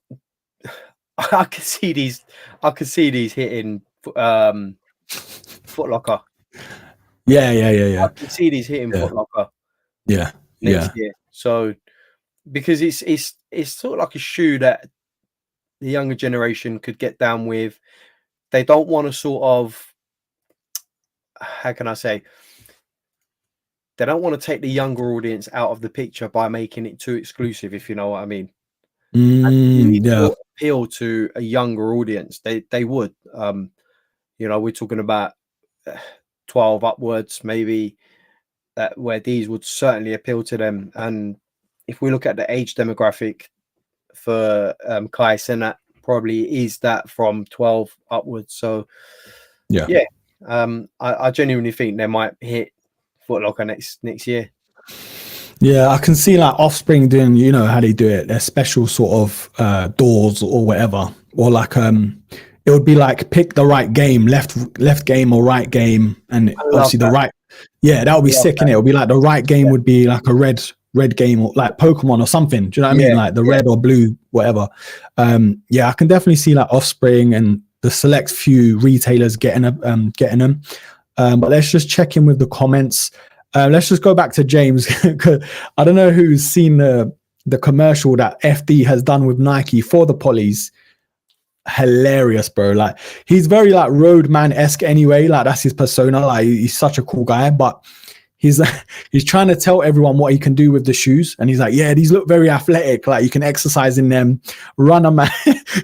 I can see these hitting Foot Locker. Yeah. I can see these hitting Foot Locker. Yeah. Next year. So, because it's sort of like a shoe that the younger generation could get down with. They don't want to sort of, how can I say, they don't want to take the younger audience out of the picture by making it too exclusive, if you know what I mean. You need to appeal to a younger audience. They would, you know, we're talking about 12 upwards, maybe, where these would certainly appeal to them. And if we look at the age demographic for Kai Cenat, probably is that from 12 upwards. So I genuinely think they might hit Foot Locker next year. Yeah, I can see like Offspring doing, you know how they do it, their special sort of doors or whatever, or like it would be like pick the right game, left game or right game, and obviously the right. Yeah, that would be sick, innit? It would be like the right game would be like a red game, or like Pokemon or something. Do you know what I mean? Like the red or blue, whatever. I can definitely see like Offspring and the select few retailers getting them. But let's just check in with the comments. Let's just go back to James. I don't know who's seen the commercial that FD has done with Nike for the polys. Hilarious, bro. Like, he's very like roadman-esque anyway. Like, that's his persona. Like, he's such a cool guy, but he's he's trying to tell everyone what he can do with the shoes, and he's like, yeah, these look very athletic, like you can exercise in them, run a man.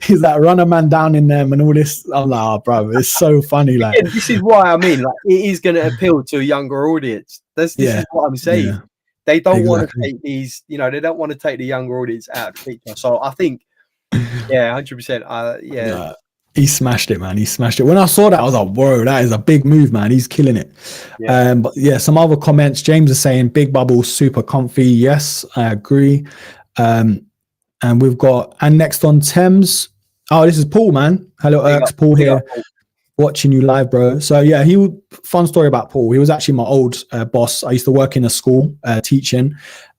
He's like, run a man down in them, and all this. I'm like, oh, bro, it's so funny. Like, again, this is why I mean, like, it is going to appeal to a younger audience. This is what I'm saying. Yeah, they don't want to take these, you know, they don't want to take the younger audience out of the picture. So I think, yeah, 100%. Yeah. He smashed it, man. He smashed it. When I saw that, I was like, whoa, that is a big move, man. He's killing it. Yeah. But yeah, some other comments. James is saying big bubbles, super comfy. Yes, I agree. And we've got, and next on Thames. Oh, this is Paul, man. Hello, Erks. Paul here. Watching you live, bro. So yeah, fun story about Paul. He was actually my old boss. I used to work in a school teaching,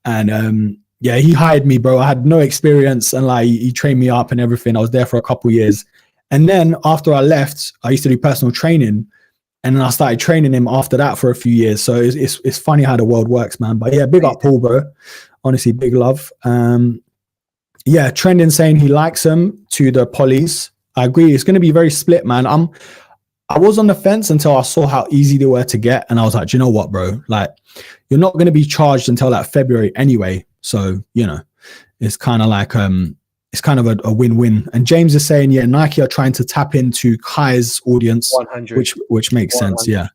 and yeah, he hired me, bro. I had no experience, and like he trained me up and everything. I was there for a couple of years. And then after I left, I used to do personal training, and then I started training him after that for a few years. So it's funny how the world works, man. But yeah, big up Paul, bro. Honestly, big love. Yeah, trending saying he likes them to the polys. I agree. It's going to be very split, man. I was on the fence until I saw how easy they were to get, and I was like, do you know what, bro? Like, you're not going to be charged until like February anyway. So you know, it's kind of like it's kind of a win-win. And James is saying, yeah, Nike are trying to tap into Kai's audience, 100. which makes 100. Sense. Yeah.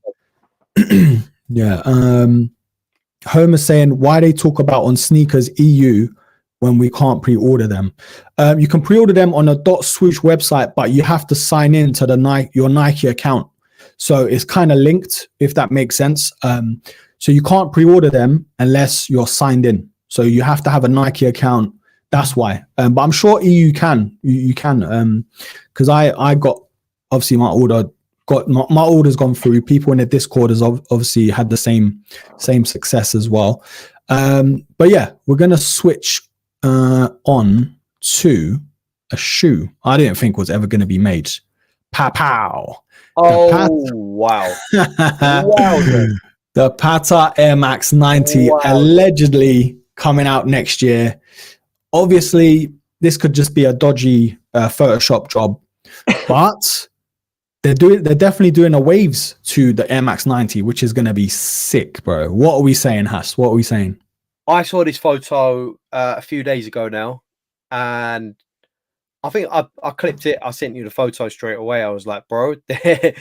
Yeah. Homer's saying, why they talk about on Sneakers EU when we can't pre-order them? You can pre-order them on a .swoosh website, but you have to sign in to your Nike account. So it's kind of linked, if that makes sense. So you can't pre-order them unless you're signed in. So you have to have a Nike account. That's why. But I'm sure EU can. You can. Because I got, obviously my order's gone through. People in the Discord has obviously had the same success as well. But yeah, we're gonna switch on to a shoe I didn't think was ever going to be made. Pow. Oh, wow. Wow. The Patta Air Max 90 allegedly coming out next year. Obviously, this could just be a dodgy Photoshop job, but they're definitely doing a waves to the Air Max 90, which is going to be sick, bro. What are we saying, Hass? What are we saying? I saw this photo a few days ago now, and I think I clipped it. I sent you the photo straight away. I was like, bro, Patta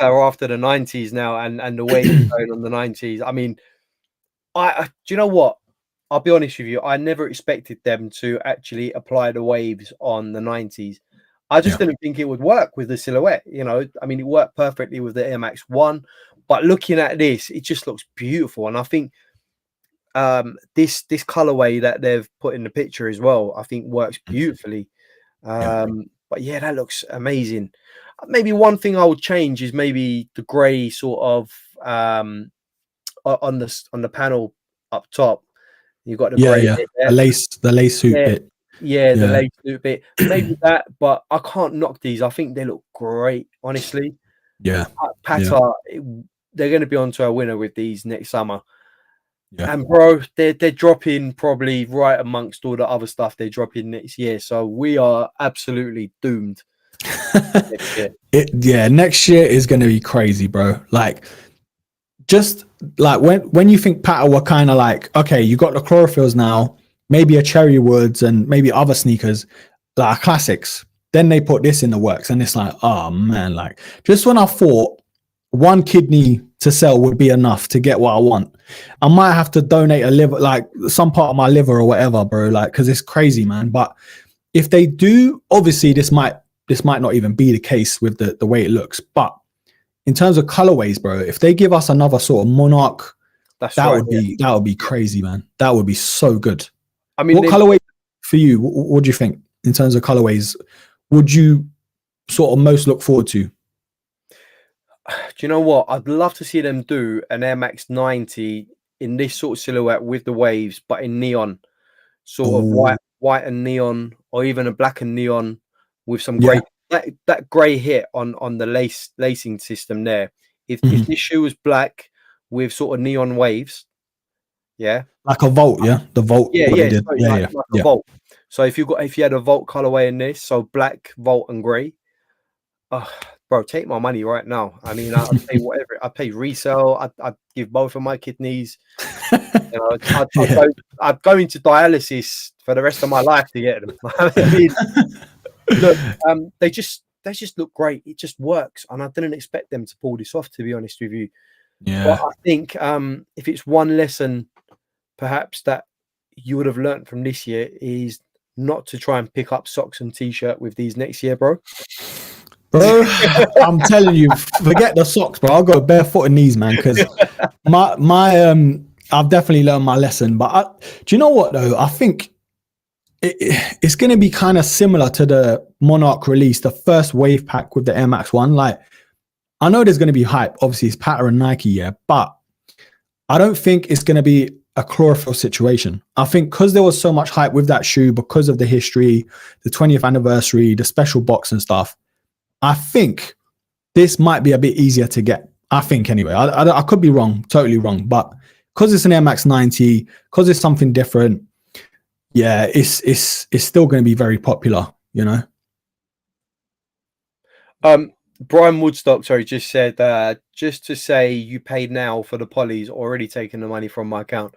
are after the 90s now, and the way it's going on the 90s. I mean, do you know what? I'll be honest with you. I never expected them to actually apply the waves on the 90s. I just didn't think it would work with the silhouette. You know, I mean, it worked perfectly with the Air Max 1, but looking at this, it just looks beautiful. And I think this colorway that they've put in the picture as well, I think works beautifully. But yeah, that looks amazing. Maybe one thing I would change is maybe the gray sort of on the panel up top. You've got the gray bit there. the lace suit bit. Yeah, the lace suit bit. Maybe that, but I can't knock these. I think they look great, honestly. Yeah. Patta, they're going to be onto a winner with these next summer. Yeah. And bro, they're dropping probably right amongst all the other stuff they're dropping next year. So we are absolutely doomed. Next year is going to be crazy, bro. Like, just like when you think Patta were kind of like, okay, you got the chlorophylls now, maybe a Cherry Woods and maybe other sneakers, like classics. Then they put this in the works, and it's like, oh man, like just when I thought one kidney to sell would be enough to get what I want, I might have to donate a liver, like some part of my liver or whatever, bro. Like, because it's crazy, man. But if they do, obviously this might not even be the case with the way it looks. But in terms of colorways, bro, if they give us another sort of Monarch, that would be crazy, man. That would be so good. I mean, what colorway for you? What do you think in terms of colorways? Would you sort of most look forward to? Do you know what? I'd love to see them do an Air Max 90 in this sort of silhouette with the waves, but in neon, sort of white and neon, or even a black and neon with some gray. That grey hit on the lacing system there. If this shoe was black with sort of neon waves, like a Volt, the Volt, like a Volt. So if you had a Volt colorway in this, so black, Volt, and grey, bro, take my money right now. I mean, I'd pay whatever. I'd pay resale. I'd give both of my kidneys. You know, I'd go into dialysis for the rest of my life to get them. I mean, look, they just look great. It just works, and I didn't expect them to pull this off, to be honest with you. Yeah. But I think if it's one lesson, perhaps that you would have learned from this year is not to try and pick up socks and t-shirt with these next year, bro. Bro, I'm telling you, forget the socks, bro. I'll go barefoot in these, man, because I've definitely learned my lesson. But do you know what though? I think it's going to be kind of similar to the Monarch release, the first wave pack with the Air Max 1. Like, I know there's going to be hype. Obviously, it's Patta and Nike, yeah, but I don't think it's going to be a chlorophyll situation. I think because there was so much hype with that shoe, because of the history, the 20th anniversary, the special box and stuff, I think this might be a bit easier to get. I think anyway. I could be wrong, totally wrong, but because it's an Air Max 90, because it's something different, yeah, it's still going to be very popular, you know. Brian Woodstock, sorry, just said just to say you paid now for the polys, already taken the money from my account.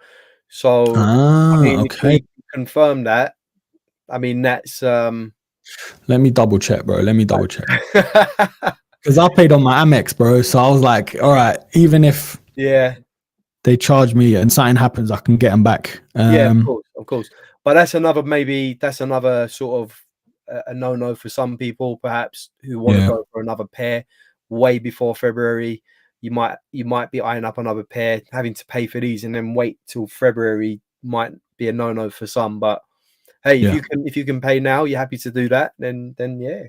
So I mean, okay, if we confirm that. I mean, that's let me double check, bro. Let me double check. Because I paid on my Amex, bro. So I was like, all right, even if they charge me and something happens, I can get them back. Yeah, of course. But that's another sort of a no-no for some people, perhaps, who want to go for another pair way before February. You might be eyeing up another pair, having to pay for these and then wait till February might be a no-no for some. But hey, if you can pay now, you're happy to do that, then yeah,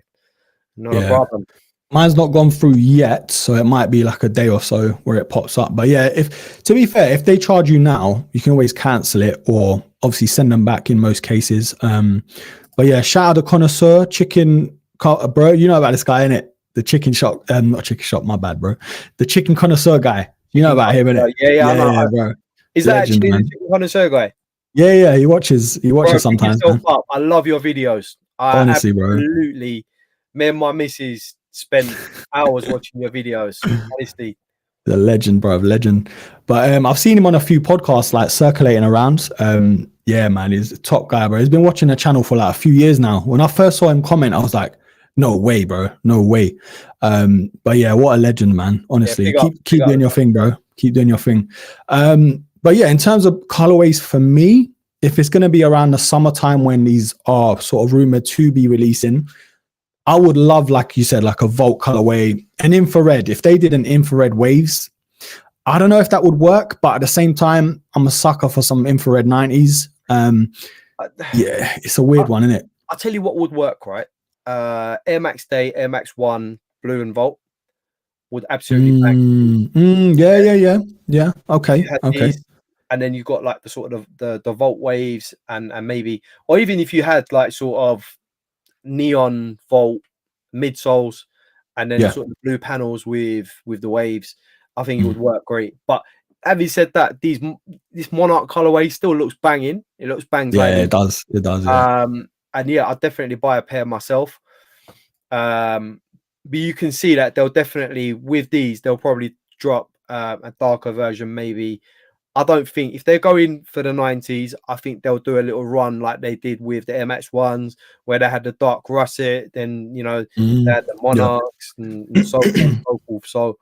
not a problem. Mine's not gone through yet, so it might be like a day or so where it pops up. But yeah, to be fair, if they charge you now, you can always cancel it or obviously send them back in most cases. But yeah, shout out to Connoisseur Chicken, bro. You know about this guy, innit? The chicken shop, not chicken shop, my bad, bro. The chicken connoisseur guy. You know about him, innit? Yeah, bro. Is that actually the chicken connoisseur guy? Yeah, he watches sometimes. I love your videos. Honestly, bro. Absolutely. Me and my missus spend hours watching your videos. Honestly. The legend, bro, legend. But I've seen him on a few podcasts, like circulating around. Yeah, man, he's a top guy, bro. He's been watching the channel for like a few years now. When I first saw him comment, I was like, no way, bro, no way. But yeah, what a legend, man. Honestly, keep doing your thing, bro. Keep doing your thing. But yeah, in terms of colorways for me, if it's going to be around the summertime when these are sort of rumored to be releasing, I would love, like you said, like a Volt colorway, an infrared. If they did an infrared waves, I don't know if that would work, but at the same time, I'm a sucker for some infrared 90s. Yeah, it's a weird one, isn't it? I'll tell you what would work, right? Air Max Day, Air Max 1, Blue and Volt would absolutely Yeah. Okay. These, and then you've got like the sort of the Volt waves and maybe, or even if you had like sort of neon Volt midsoles and then sort of blue panels with the waves, I think it would work great. But having said that, this Monarch colorway still looks banging. It looks bang. Yeah, it does. Yeah. And yeah, I'd definitely buy a pair myself. But you can see that they'll definitely, with these, they'll probably drop a darker version maybe. I don't think, if they're going for the 90s, I think they'll do a little run like they did with the Air Max 1s, where they had the dark russet, then, you know, they had the Monarchs and so on and so forth. So,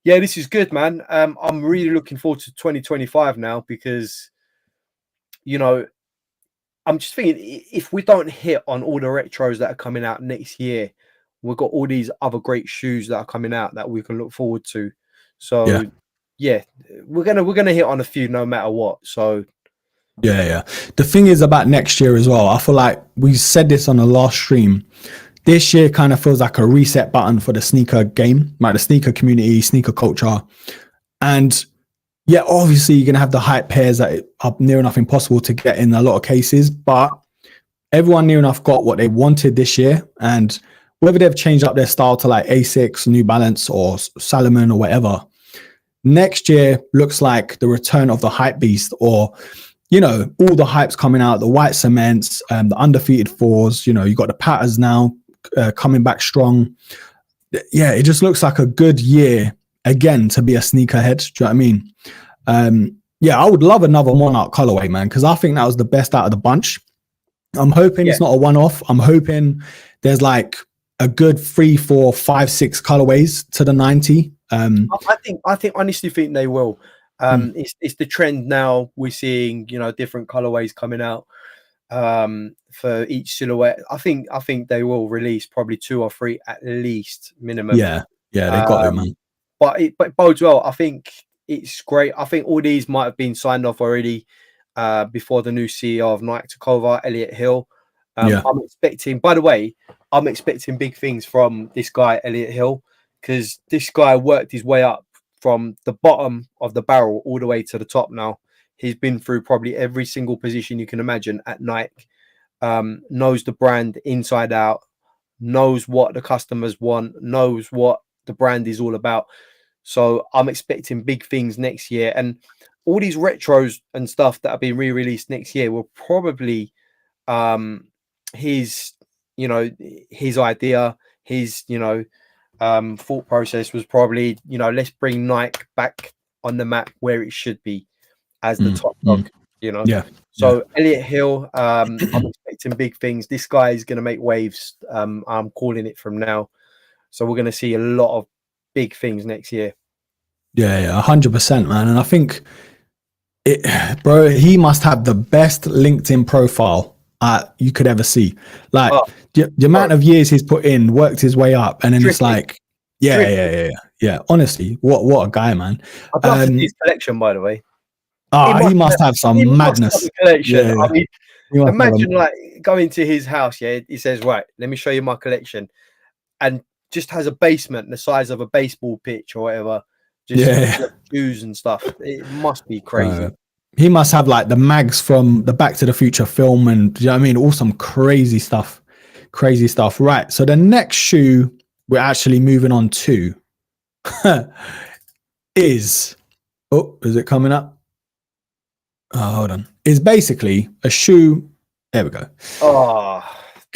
yeah, this is good, man. I'm really looking forward to 2025 now because, you know, I'm just thinking if we don't hit on all the retros that are coming out next year, we've got all these other great shoes that are coming out that we can look forward to. So, yeah, we're gonna hit on a few no matter what. So yeah. The thing is about next year as well, I feel like we said this on the last stream. This year kind of feels like a reset button for the sneaker game, like the sneaker community, sneaker culture. And yeah, obviously you're gonna have the hype pairs that are near enough impossible to get in a lot of cases, but everyone near enough got what they wanted this year. And whether they've changed up their style to like Asics, New Balance or Salomon or whatever, next year looks like the return of the hype beast, or, you know, all the hype's coming out, the white cements, the undefeated fours, you know, you got the Pattas now coming back strong. yeah, it just looks like a good year again to be a sneakerhead. Do you know what I mean? Yeah, I would love another Monarch colorway, man, because I think that was the best out of the bunch. I'm hoping it's not a one-off. I'm hoping there's like a good 3, 4, 5, 6 colorways to the 90. I honestly think they will. It's the trend now. We're seeing, you know, different colorways coming out for each silhouette. I think they will release probably 2 or 3 at least minimum. Yeah, they got it, man. But it bodes well. I think it's great. I think all these might have been signed off already before the new CEO of Nike took over, Elliot Hill. I'm expecting, by the way, I'm expecting big things from this guy, Elliot Hill, because this guy worked his way up from the bottom of the barrel all the way to the top now. He's been through probably every single position you can imagine at Nike, knows the brand inside out, knows what the customers want, knows what the brand is all about. So I'm expecting big things next year. And all these retros and stuff that are being re-released next year will probably his idea, his thought process was probably, let's bring Nike back on the map where it should be as the top dog, So Elliot Hill, I'm expecting big things. This guy is going to make waves. I'm calling it from now. So we're going to see a lot of big things next year. Yeah, 100%, man. And I think he must have the best LinkedIn profile you could ever see. Like the amount of years he's put in, worked his way up, and then it's like, yeah. Honestly, what a guy, man. I'd love to see his collection, by the way. He must have some madness. Collection. Yeah. I mean, imagine like going to his house. Yeah, he says, "Right, let me show you my collection," and just has a basement the size of a baseball pitch or whatever. Just shoes and stuff. It must be crazy. He must have like the mags from the Back to the Future film, and you know what I mean, all some crazy stuff. Right. So the next shoe we're actually moving on to is it coming up? Oh, hold on. Is basically a shoe. There we go. Oh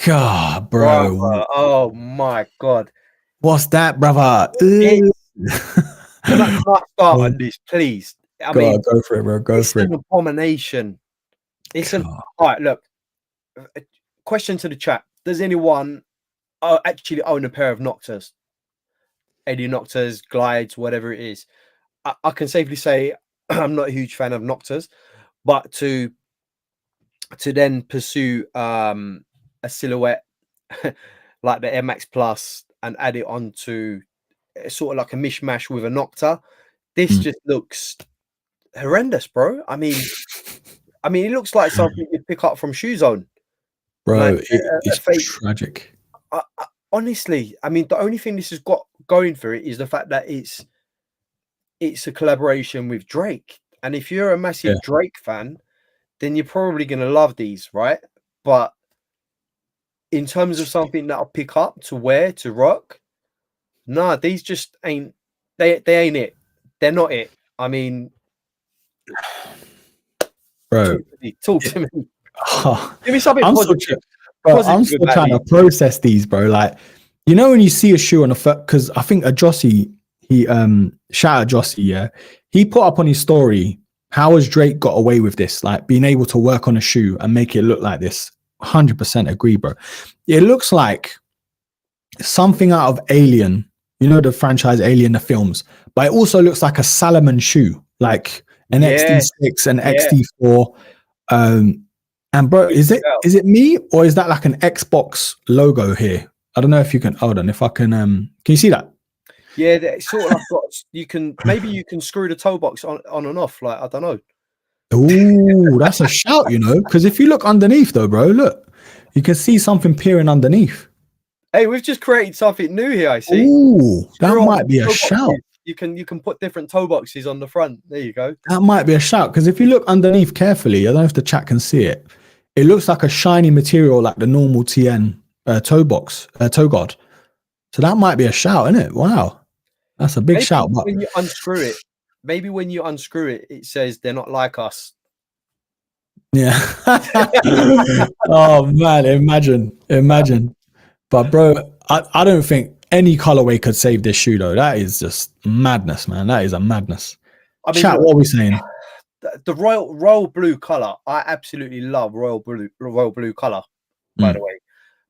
God, bro. Brother. Oh my God. What's that, brother? Can I start on this, please? I mean, go for it, bro. Go for it. It's an abomination. All right, look. Question to the chat. Does anyone actually own a pair of NOCTAs? Any NOCTAs, glides, whatever it is? I can safely say I'm not a huge fan of NOCTAs, but to then pursue a silhouette like the Air Max Plus and add it onto sort of like a mishmash with a NOCTA, this just looks horrendous, bro. I mean, it looks like something you'd pick up from Shoe Zone, bro. Like, it's tragic. Honestly, I mean, the only thing this has got going for it is the fact that it's a collaboration with Drake, and if you're a massive Drake fan, then you're probably gonna love these, right? But in terms of something that I'll pick up to wear to rock, nah, these just ain't. They ain't it. They're not it. I mean, bro, talk to me. Give me something positive. I'm still trying to process these, bro. Like, when you see a shoe on a foot, because I think Jossie, shout out Jossie, yeah, he put up on his story, how has Drake got away with this? Like, being able to work on a shoe and make it look like this. 100% agree, bro. It looks like something out of Alien, the franchise Alien, the films, but it also looks like a Salomon shoe, like an XD6 and XD4. And bro, is it me, or is that like an Xbox logo here? I don't know if you can. Hold on, if I can you see that? Yeah, it's sort of like you can screw the toe box on and off. Like, I don't know. Ooh, that's a shout, because if you look underneath though, bro, look, you can see something peering underneath. Hey, we've just created something new here. I see. Ooh, that might be a shout. You can put different toe boxes on the front. There you go. That might be a shout, because if you look underneath carefully, I don't know if the chat can see it. It looks like a shiny material, like the normal TN toe guard. So that might be a shout, isn't it? Wow, that's a big shout. But when you unscrew it, it says they're not like us. Yeah. Oh man, imagine. But bro, I don't think any colorway could save this shoe though. That is just madness, man. That is a madness. I mean, Chat, what are we saying? The royal blue color, I absolutely love royal blue color, by the way.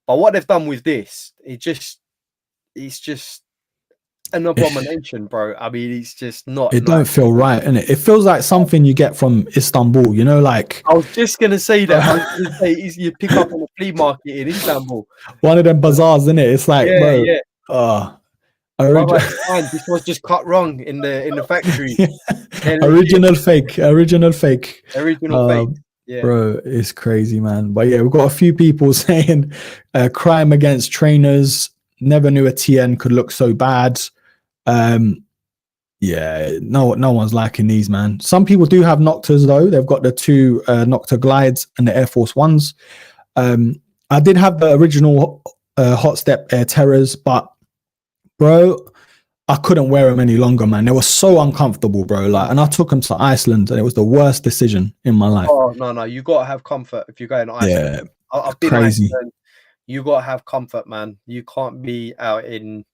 But what they've done with this, it's just an abomination, bro. I mean, it's just not. It don't feel right, innit? It feels like something you get from Istanbul, you know, like. I was just gonna say that. I was gonna say you pick up on a flea market in Istanbul. One of them bazaars, innit? It's like, bro. Yeah. This was just cut wrong in the factory. Original fake. Yeah, bro, it's crazy, man. But yeah, we've got a few people saying crime against trainers. Never knew a TN could look so bad. Yeah, no one's liking these, man. Some people do have NOCTAs though. They've got the two NOCTA glides and the Air Force Ones. I did have the original Hot Step Air Terrors, but bro, I couldn't wear them any longer, man. They were so uncomfortable, bro. Like, and I took them to Iceland, and it was the worst decision in my life. Oh no, you gotta have comfort if you're going to Iceland. Yeah, I've been crazy. Iceland. You gotta have comfort, man. You can't be out in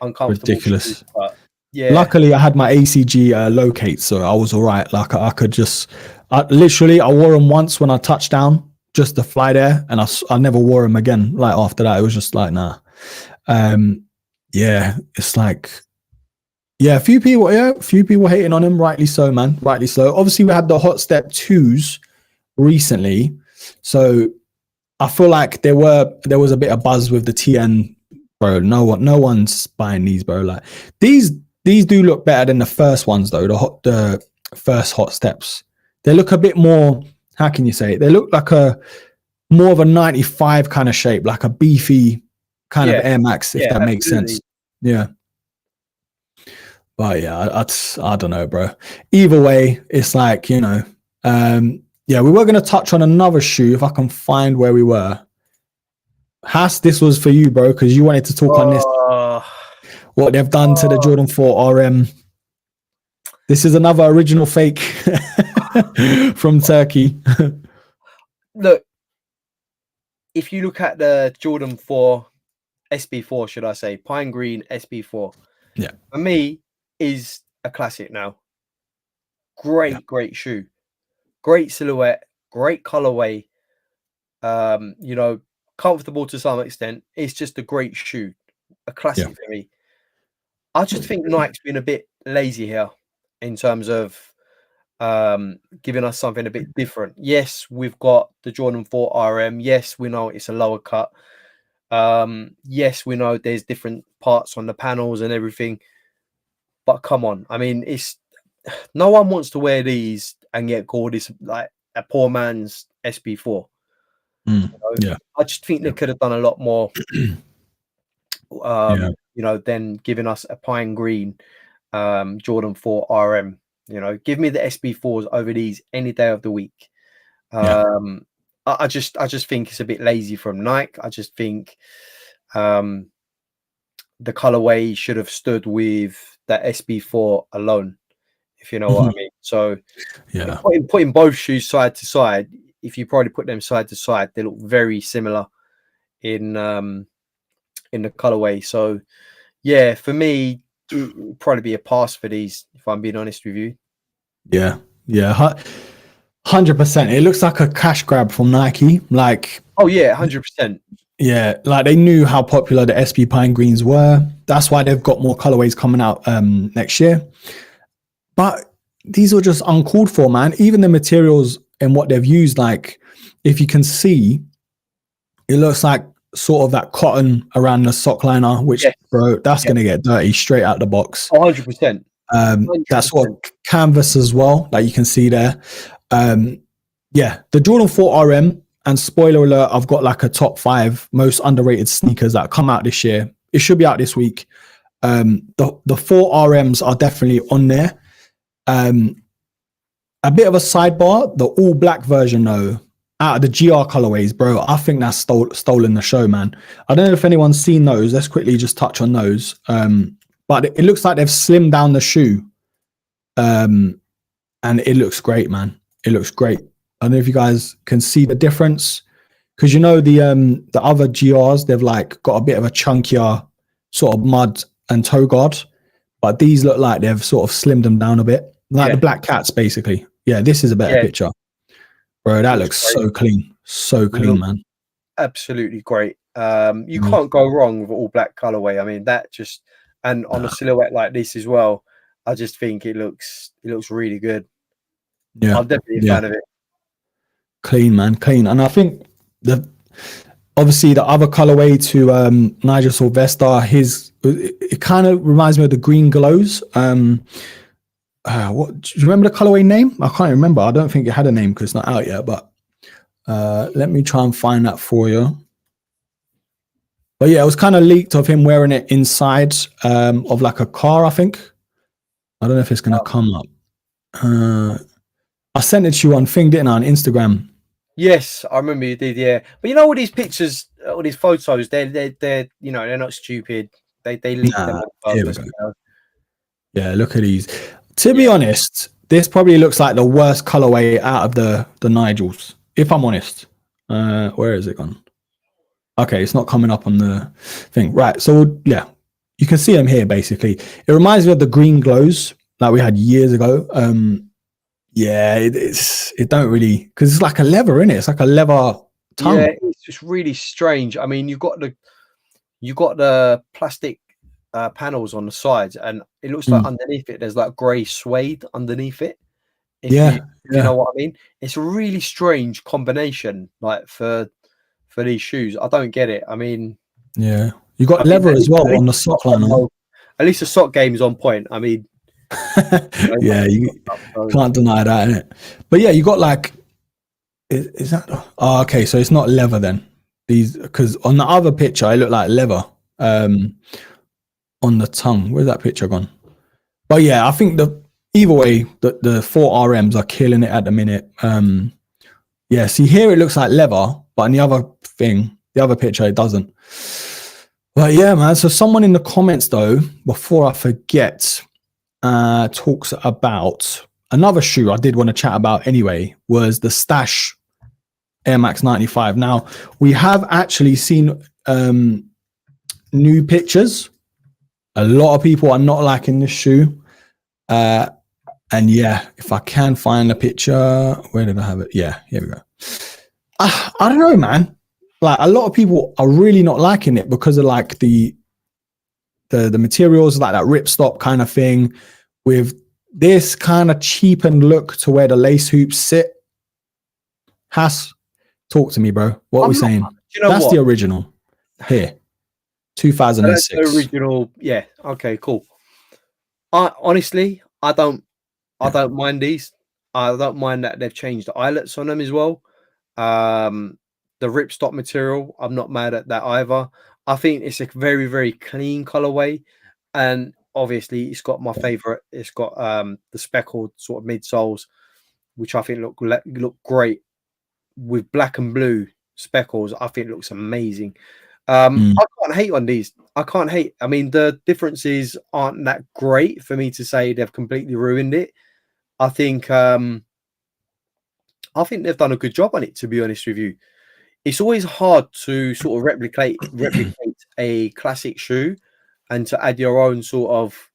uncomfortable. Ridiculous. Shoes, but yeah. Luckily, I had my ACG locate, so I was all right. Like I could just, I wore them once when I touched down, just to fly there, and I never wore them again. Like after that, it was just like nah. Yeah, it's like, a few people hating on him, rightly so, man, rightly so. Obviously, we had the Hot Step 2s recently, so I feel like there was a bit of buzz with the TN, bro. No one's buying these, bro. Like these do look better than the first ones, though. The first Hot Steps, they look a bit more. How can you say it? They look like more of a 95 kind of shape, like a beefy kind of Air Max, if that makes sense. Yeah. But yeah, I don't know, bro. Either way, it's like, we were going to touch on another shoe if I can find where we were. Hass, this was for you, bro, because you wanted to talk on this. What they've done to the Jordan 4 RM. This is another original fake from Turkey. Look, if you look at the Jordan 4 SB4, should I say, Pine Green SB4. Yeah. For me, is a classic now. Great shoe. Great silhouette, great colorway. Comfortable to some extent. It's just a great shoe. A classic for me. I just think Nike's been a bit lazy here in terms of giving us something a bit different. Yes, we've got the Jordan 4 RM. Yes, we know it's a lower cut. Yes, we know there's different parts on the panels and everything, but come on, I mean, it's no one wants to wear these and get called this like a poor man's SB4. I just think they could have done a lot more than giving us a Pine Green Jordan 4 RM. Give me the SB4s over these any day of the week. I just think it's a bit lazy from Nike. I just think the colorway should have stood with that SB4 alone, if you know what I mean. So putting both shoes side to side, if you probably put them side to side, they look very similar in the colorway. So yeah, for me, it would probably be a pass for these, if I'm being honest with you. Yeah. 100%. It looks like a cash grab from Nike. Like, oh yeah, 100%. Yeah, like they knew how popular the SB Pine Greens were. That's why they've got more colorways coming out next year. But these are just uncalled for, man. Even the materials and what they've used, like if you can see, it looks like sort of that cotton around the sock liner, which bro, that's gonna get dirty straight out the box. 100%. That sort of canvas as well, like you can see there. The Jordan 4 RM, and spoiler alert, I've got like a top 5 most underrated sneakers that come out this year. It should be out this week. The 4 RMs are definitely on there. A bit of a sidebar, the all black version though, out of the GR colorways, bro, I think that's stolen the show, man. I don't know if anyone's seen those. Let's quickly just touch on those. But it looks like they've slimmed down the shoe. And it looks great, man. It looks great. I don't know if you guys can see the difference, because the other GRs, they've like got a bit of a chunkier sort of mud and toe guard, but these look like they've sort of slimmed them down a bit, like the black cats, basically. Yeah, this is a better picture, bro. That looks so clean, man. Absolutely great. You can't go wrong with all black colorway. I mean, that just, and on a silhouette like this as well, I just think it looks really good. Yeah, I'm definitely a fan of it. Clean, man, clean. And I think obviously the other colorway to Nigel Sylvester, it kind of reminds me of the green glows. What do you remember the colorway name? I can't remember. I don't think it had a name because it's not out yet, but let me try and find that for you. But yeah, it was kind of leaked of him wearing it inside of like a car, I think. I don't know if it's going to come up. I sent it to you on thing, didn't I, on Instagram? Yes, I remember you did, yeah. But you know, all these pictures, all these photos, they're you know, they're not stupid. They leak them on purpose. Yeah, look at these. To be honest, this probably looks like the worst colorway out of the Nigels, if I'm honest. Where is it gone? Okay, it's not coming up on the thing. Right, so yeah, you can see them here, basically. It reminds me of the green glows that we had years ago. Yeah, it don't really, because it's like a leather, isn't it? It's like a leather tongue. Yeah, it's just really strange. I mean, you got the plastic panels on the sides, and it looks like underneath it there's like grey suede underneath it. If you know what I mean. It's a really strange combination, like for these shoes. I don't get it. I mean, yeah, you got leather as well on the sock liner. At least the sock game is on point. I mean, yeah, you can't deny that, innit? But yeah, you got like, is that? Oh, okay, so it's not leather then. These, because on the other picture it looked like leather on the tongue. Where's that picture gone? But yeah, I think either way, the 4 RMs are killing it at the minute. Yeah, see here it looks like leather, but in the other picture it doesn't. But yeah, man. So someone in the comments though, before I forget, talks about another shoe I did want to chat about anyway, was the Stash Air Max 95. Now we have actually seen new pictures. A lot of people are not liking this shoe. And yeah, if I can find a picture, where did I have it? Yeah, here we go. I don't know, man. Like a lot of people are really not liking it because of like the materials, like that ripstop kind of thing, with this kind of cheapened look to where the lace hoops sit. Talk to me, bro. What are we saying? You know that's what? The original here, 2006. That's the original. Yeah. Okay. Cool. Honestly, I don't mind these. I don't mind that they've changed the eyelets on them as well. The ripstop material, I'm not mad at that either. I think it's a very, very clean colorway, and obviously it's got my favorite. It's got the speckled sort of midsoles, which I think look great with black and blue speckles. I think it looks amazing. I can't hate on these. I can't hate. I mean, the differences aren't that great for me to say they've completely ruined it. I think they've done a good job on it, to be honest with you. It's always hard to sort of replicate a classic shoe and to add your own sort of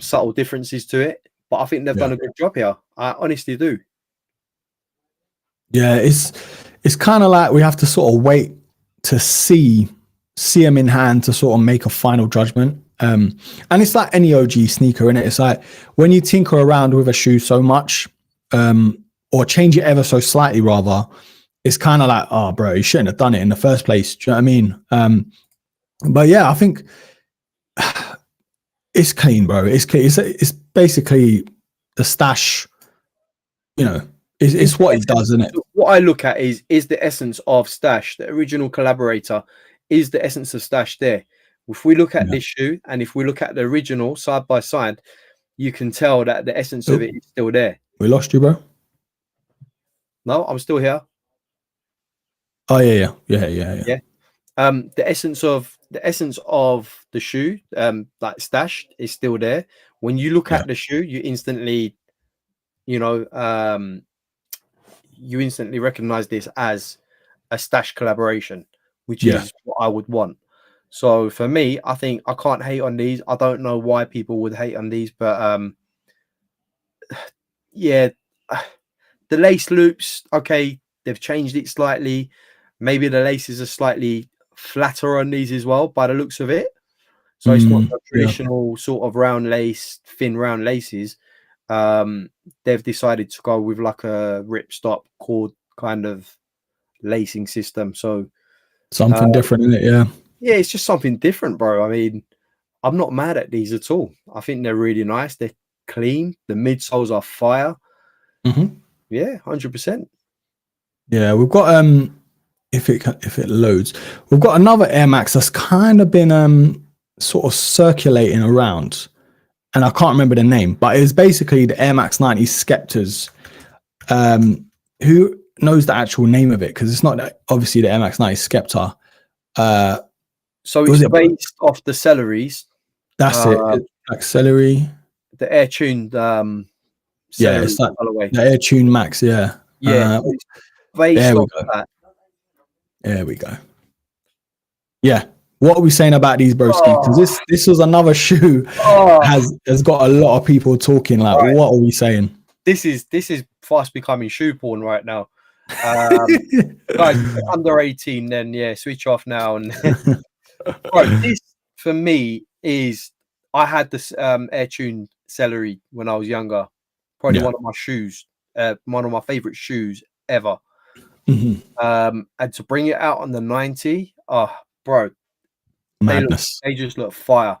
subtle differences to it. But I think they've done a good job here. I honestly do. Yeah, it's kind of like we have to sort of wait to see them in hand to sort of make a final judgment. And it's like any OG sneaker, innit? It's like when you tinker around with a shoe so much, or change it ever so slightly, rather, it's kind of like, oh, bro, you shouldn't have done it in the first place. Do you know what I mean? But yeah, I think it's clean, bro. It's clean. It's basically the Stash, you know, it's what it does, isn't it? What I look at is the essence of Stash, the original collaborator, is the essence of Stash there. If we look at this shoe and if we look at the original side by side, you can tell that the essence of it is still there. We lost you, bro. No, I'm still here. Oh yeah. The essence of the shoe, like Stash, is still there. When you look at the shoe, you instantly, you recognize this as a Stash collaboration, which is what I would want. So for me, I think I can't hate on these. I don't know why people would hate on these, but yeah, the lace loops, okay, they've changed it slightly. Maybe the laces are slightly flatter on these as well, by the looks of it. So it's not the traditional sort of round lace, thin round laces. They've decided to go with like a ripstop cord kind of lacing system. So something different, isn't it? Yeah. Yeah, it's just something different, bro. I mean, I'm not mad at these at all. I think they're really nice. They're clean. The midsoles are fire. Yeah, 100%. Yeah, we've got if it loads, we've got another Air Max that's kind of been sort of circulating around, and I can't remember the name, but it's basically the Air Max 90 Skeptas. Who knows the actual name of it? Because it's not obviously the Air Max 90 Skepta. So it's based off the celeries. That's it. Like celery. The air tuned yeah, it's like colorway. The air tuned max, yeah. Yeah. There we go. That. There we go. Yeah. What are we saying about these broski? Because this was another shoe has got a lot of people talking. Like, what are we saying? This is fast becoming shoe porn right now. Guys, under 18, then yeah, switch off now. And right, this for me is I had this air tuned celery when I was younger. Probably one of my shoes, one of my favorite shoes ever. And to bring it out on the 90, bro, madness. They just look fire.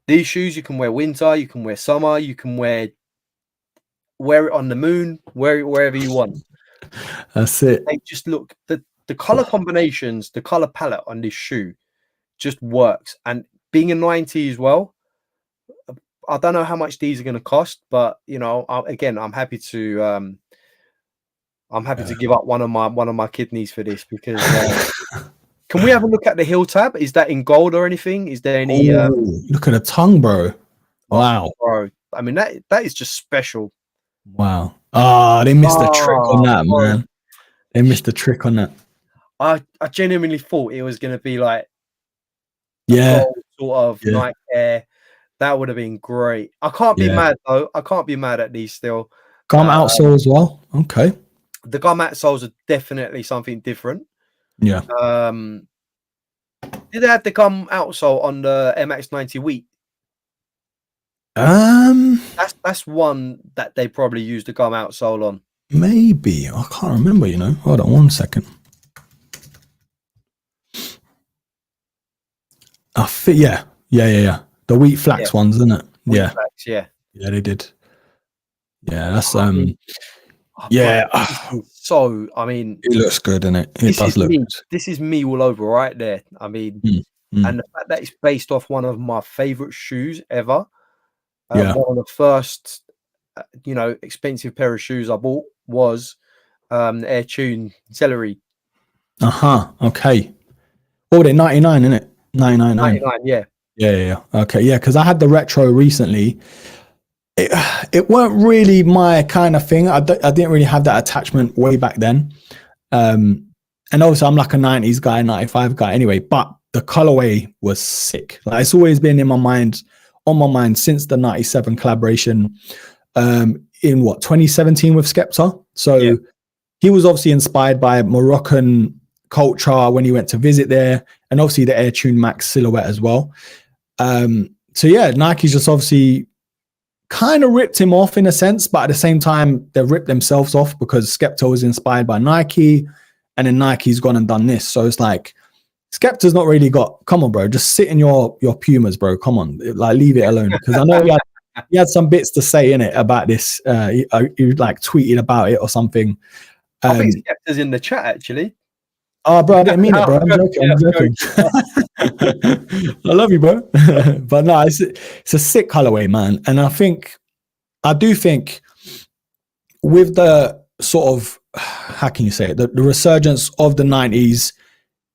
These shoes you can wear winter, you can wear summer, you can wear it on the moon, wear it wherever you want. That's it. They just look, the color combinations, the color palette on this shoe just works. And being a 90 as well, I don't know how much these are going to cost, but you know, I'm happy to give up one of my kidneys for this because can we have a look at the heel tab? Is that in gold or anything? Is there any look at the tongue, bro. Wow. Bro. I mean that is just special. Wow. They missed a trick on that, man. They missed a trick on that. I genuinely thought it was going to be like sort of Nike Air. That would have been great. I can't be mad though. I can't be mad at these still. Gum outsole as well. Okay. The gum outsoles are definitely something different. Yeah. Did they have the gum outsole on the MX90 Wheat? That's one that they probably used the gum outsole on. Maybe. I can't remember, you know. Hold on 1 second. Yeah. The Wheat Flax ones, isn't it? Wheat Flax, yeah. Yeah, they did. Yeah, that's so I mean it looks good, doesn't it? It does look good. This is me all over right there. I mean and the fact that it's based off one of my favorite shoes ever. One of the first expensive pair of shoes I bought was Air Tune Celery. Okay. Oh, they're 99, isn't it? 99, yeah. Yeah. Okay, yeah, because I had the retro recently. It weren't really my kind of thing. I didn't really have that attachment way back then. And also I'm like a 90s guy, 95 guy anyway, but the colorway was sick. Like it's always been on my mind since the 97 collaboration in 2017 with Skepta. So he was obviously inspired by Moroccan culture when he went to visit there, and obviously the Air Tune Max silhouette as well. So yeah, Nike's just obviously kind of ripped him off in a sense, but at the same time they've ripped themselves off because Skepta was inspired by Nike, and then Nike's gone and done this. So it's like Skepta's not really got, come on bro, just sit in your Pumas, bro, come on, like leave it alone. Because I know he had some bits to say in it about this. He like tweeted about it or something. I think Skepta's in the chat actually. Oh, bro, I didn't mean it, bro. I'm joking. I love you, bro. But no, it's a sick colorway, man. And I do think with the sort of, how can you say it, the resurgence of the 90s,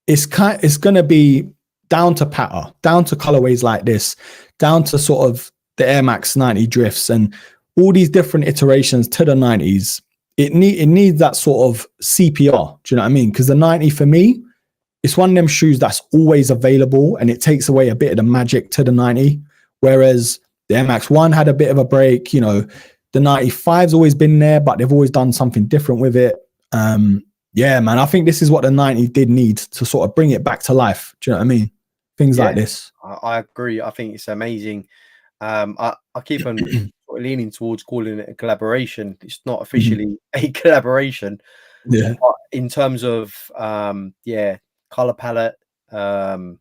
it's going to be down to Patta, down to colorways like this, down to sort of the Air Max 90 drifts and all these different iterations to the 90s. It needs that sort of CPR. Do you know what I mean? Because the 90 for me, it's one of them shoes that's always available, and it takes away a bit of the magic to the 90. Whereas the Air Max 1 had a bit of a break. You know, the 95's always been there, but they've always done something different with it. Yeah, man, I think this is what the 90 did need to sort of bring it back to life. Do you know what I mean? Things like this. I agree. I think it's amazing. I keep on leaning towards calling it a collaboration. It's not officially a collaboration. Yeah. But in terms of color palette, the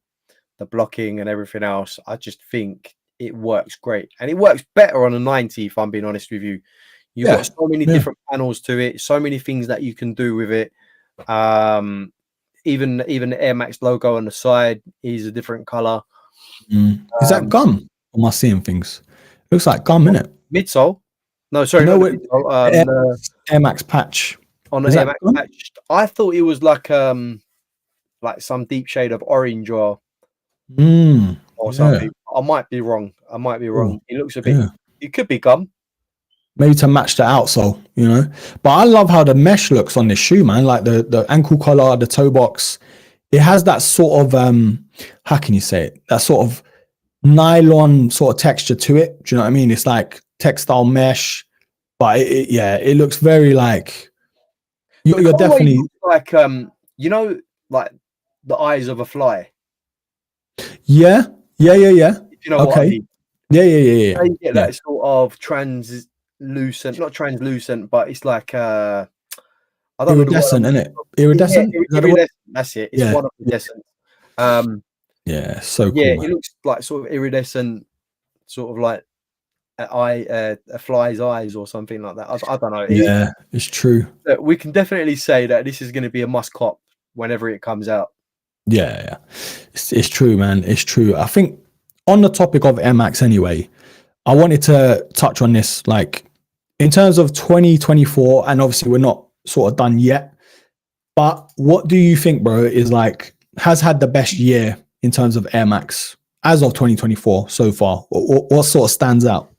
blocking and everything else, I just think it works great, and it works better on a 90. If I'm being honest with you, you've got so many different panels to it, so many things that you can do with it. Even the Air Max logo on the side is a different color. Is that gum? Am I seeing things? Looks like gum, innit? Midsole? No, sorry, no, Air Max patch. On the Air Max patch, I thought it was like some deep shade of orange or something. I might be wrong. It looks a bit. It could be gum. Maybe to match the outsole, you know. But I love how the mesh looks on this shoe, man. Like the ankle collar, the toe box. It has that sort of how can you say it? That sort of nylon sort of texture to it. Do you know what I mean? It's like textile mesh, but it looks very like you're definitely like you know, like the eyes of a fly. Yeah. You know what I mean? Yeah. You get that sort of translucent, not translucent, but it's like I don't iridescent, know. Isn't it? Iridescent? Iridescent. That's it. It's one of the iridescent. Yeah, so cool. Yeah, Man. It looks like sort of iridescent, sort of like a fly's eyes or something like that. I don't know. It's true. We can definitely say that this is going to be a must cop whenever it comes out. Yeah. It's true, man. It's true. I think on the topic of Air Max anyway, I wanted to touch on this, like in terms of 2024, and obviously we're not sort of done yet, but what do you think, bro, is like has had the best year in terms of Air Max as of 2024 so far? What sort of stands out?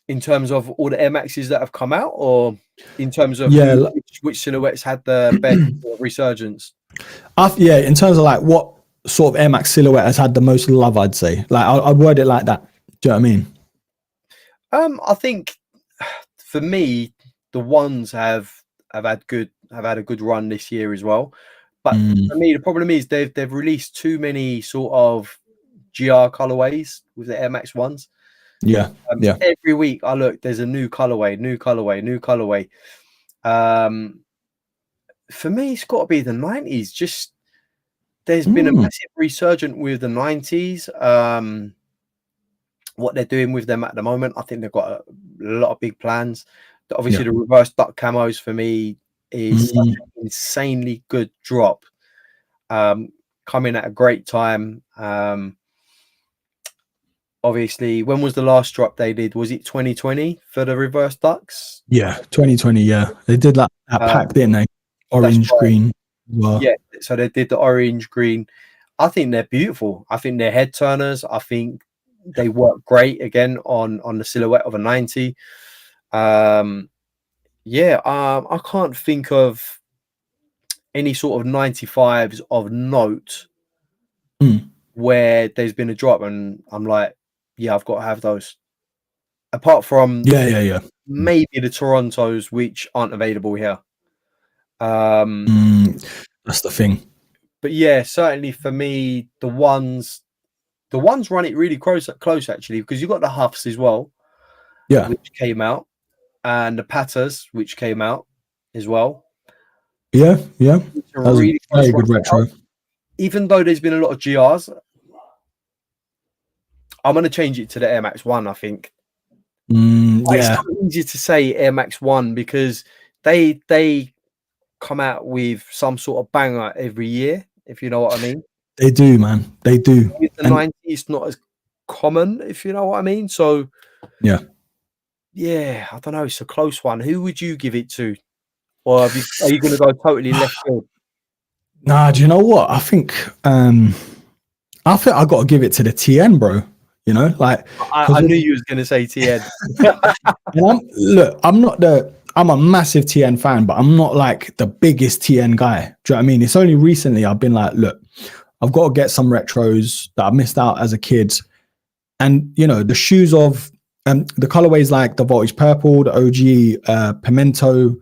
In terms of all the Air Maxes that have come out, or in terms of which silhouettes had the best resurgence? In terms of like what sort of Air Max silhouette has had the most love, I'd say. Like I'd word it like that. Do you know what I mean? I think for me, the ones have had a good run this year as well. But for me, the problem is they've released too many sort of GR colorways with the Air Max ones. Every week I look, there's a new colorway. For me, it's got to be the 90s. Just there's been a massive resurgence with the 90s. What they're doing with them at the moment, I think they've got a lot of big plans. Obviously, the reverse duck camos for me is such an insanely good drop. Coming at a great time. Obviously, when was the last drop they did? Was it 2020 for the reverse ducks? Yeah, 2020. Yeah, they did that pack, didn't they? Orange, green. Well. Yeah, so they did the orange, green. I think they're beautiful. I think they're head turners. I think they work great again on the silhouette of a 90. I can't think of any sort of 95s of note where there's been a drop and I'm like, yeah, I've got to have those. Apart from maybe the Torontos, which aren't available here. That's the thing. But yeah, certainly for me, the ones run it really close actually, because you've got the Huffs as well, which came out, and the Pattas, which came out as well. Yeah. That was really a very good retro. Even though there's been a lot of GRs, I'm going to change it to the Air Max 1, I think. It's easier to say Air Max 1 because they come out with some sort of banger every year, if you know what I mean. They do, man. They do. With the 90s, it's not as common, if you know what I mean. So, yeah, I don't know. It's a close one. Who would you give it to? Or are you going to go totally left field? Nah, do you know what? I think I got to give it to the TN, bro. You know, like I knew you was going to say TN. I'm not I'm a massive TN fan, but I'm not like the biggest TN guy. Do you know what I mean? It's only recently I've been like, look, I've got to get some retros that I missed out as a kid. And, you know, the shoes of the colorways like the Voltage Purple, the OG Pimento.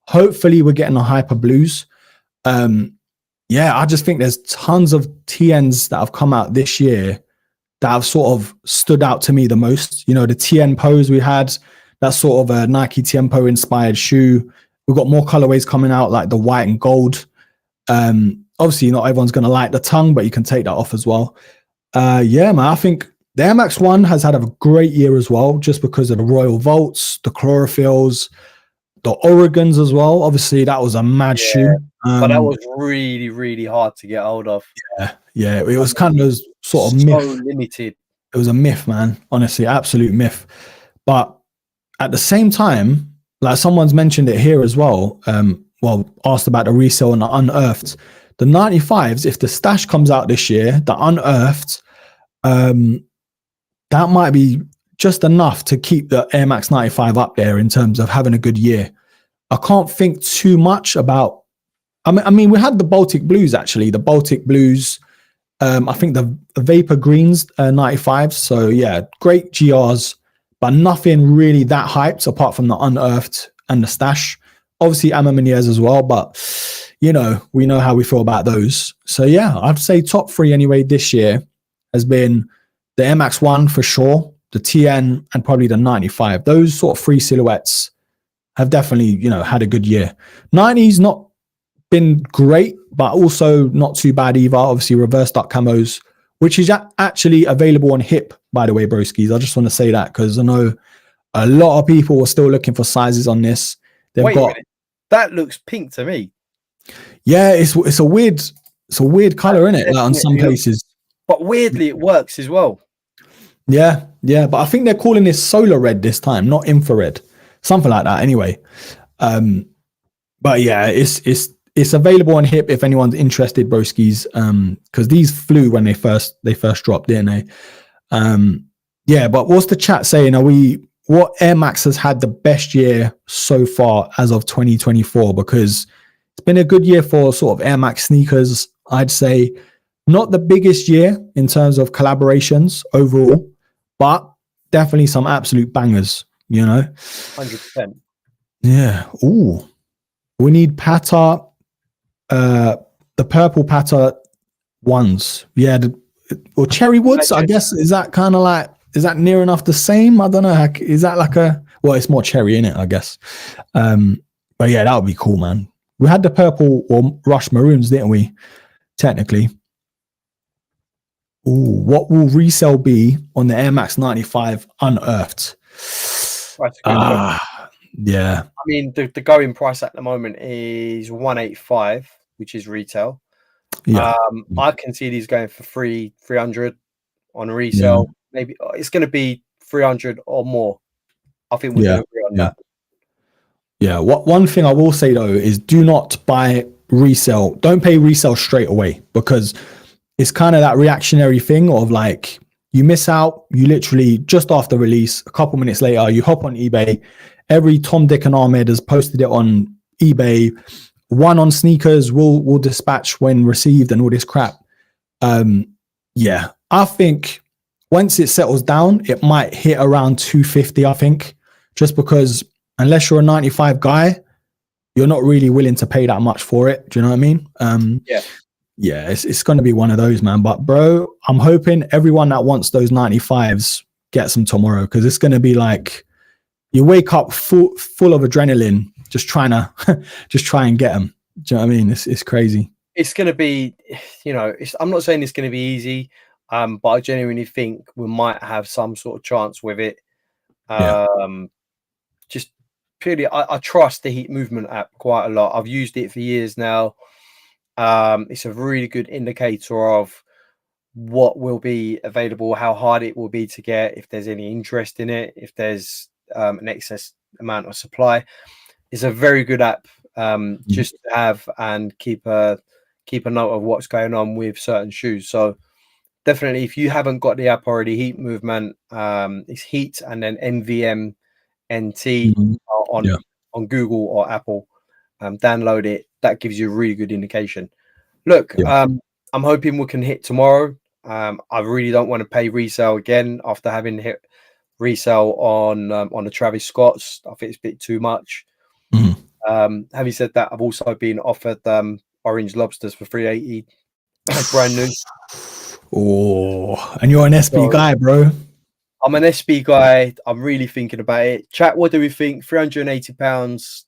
Hopefully we're getting the Hyper Blues. Yeah, I just think there's tons of TNs that have come out this year that have sort of stood out to me the most. You know, the TN Pose we had, that's sort of a Nike Tiempo inspired shoe. We've got more colorways coming out like the white and gold. Obviously not everyone's going to like the tongue, but you can take that off as well. Yeah, man, I think the Air Max 1 has had a great year as well, just because of the Royal Volts, the Chlorophylls, the Oregons as well. Obviously that was a mad shoe. But that was really, really hard to get hold of. Yeah, it was kind of sort of so myth. limited. It was a myth, man. Honestly, absolute myth. But at the same time, like someone's mentioned it here as well. Well, asked about the resale and the Unearthed. The 95s, if the stash comes out this year, the Unearthed, that might be just enough to keep the Air Max 95 up there in terms of having a good year. I can't think too much about. I mean, we had the Baltic Blues actually. The Baltic Blues. I think the Vapor Greens 95s. So yeah, great GRs, but nothing really that hyped apart from the Unearthed and the stash. Obviously, A Ma Manières as well, but you know, we know how we feel about those. So yeah, I'd say top three anyway this year has been the Air Max 1 for sure, the TN, and probably the 95. Those sort of three silhouettes have definitely, you know, had a good year. 90s not been great, but also not too bad either. Obviously, reverse duck camos, which is actually available on Hip, by the way, broskies. I just want to say that because I know a lot of people are still looking for sizes on this. Wait a minute. That looks pink to me. Yeah, it's a weird color, isn't it? Like on some places. But weirdly, it works as well. Yeah. But I think they're calling this solar red this time, not infrared. Something like that anyway. But yeah, it's available on Hip if anyone's interested, broskies. Because these flew when they first dropped, didn't they? Yeah, but what's the chat saying? What Air Max has had the best year so far as of 2024? Because it's been a good year for sort of Air Max sneakers, I'd say. Not the biggest year in terms of collaborations overall, but definitely some absolute bangers, you know? 100%. Yeah. Ooh. We need Patta, the purple Patta ones. Yeah. Or Cherry Woods, I guess. Is that kind of like, is that near enough the same? I don't know. Is that like well, it's more cherry in it, I guess. But yeah, that would be cool, man. We had the purple or Rush Maroons, didn't we? Technically. Ooh, what will resale be on the Air Max 95 Unearthed? Yeah. I mean, the going price at the moment is 185, which is retail. Yeah. I can see these going for 300 on resale. Yeah. Maybe it's going to be 300 or more. I think we're going to agree on that. Yeah. One thing I will say though is do not buy resale. Don't pay resale straight away, because it's kind of that reactionary thing of like, you miss out, you literally just after release, a couple minutes later, you hop on eBay. Every Tom, Dick and Ahmed has posted it on eBay. One on sneakers will dispatch when received and all this crap. Yeah, I think once it settles down, it might hit around 250, I think, just because unless you're a 95 guy, you're not really willing to pay that much for it. Do you know what I mean? Yeah, it's going to be one of those, man. But bro, I'm hoping everyone that wants those 95s gets them tomorrow, because it's going to be like you wake up full of adrenaline, just try and get them. Do you know what I mean? It's crazy. It's going to be, you know, I'm not saying it's going to be easy, but I genuinely think we might have some sort of chance with it. Just purely, I trust the Heat Movement app quite a lot. I've used it for years now. It's a really good indicator of what will be available, how hard it will be to get, if there's any interest in it, if there's an excess amount of supply. It's a very good app just to have and keep a note of what's going on with certain shoes. So definitely, if you haven't got the app already, Heat Movement, it's Heat and then NVM NT on on Google or Apple. Download it. That gives you a really good indication. Look, I'm hoping we can hit tomorrow. I really don't want to pay resale again after having hit resale on the Travis Scotts. I think it's a bit too much. Having said that, I've also been offered orange lobsters for 380, brand new. Oh, and you're an SB guy, bro. I'm an SB guy. I'm really thinking about it. Chat, what do we think? £380,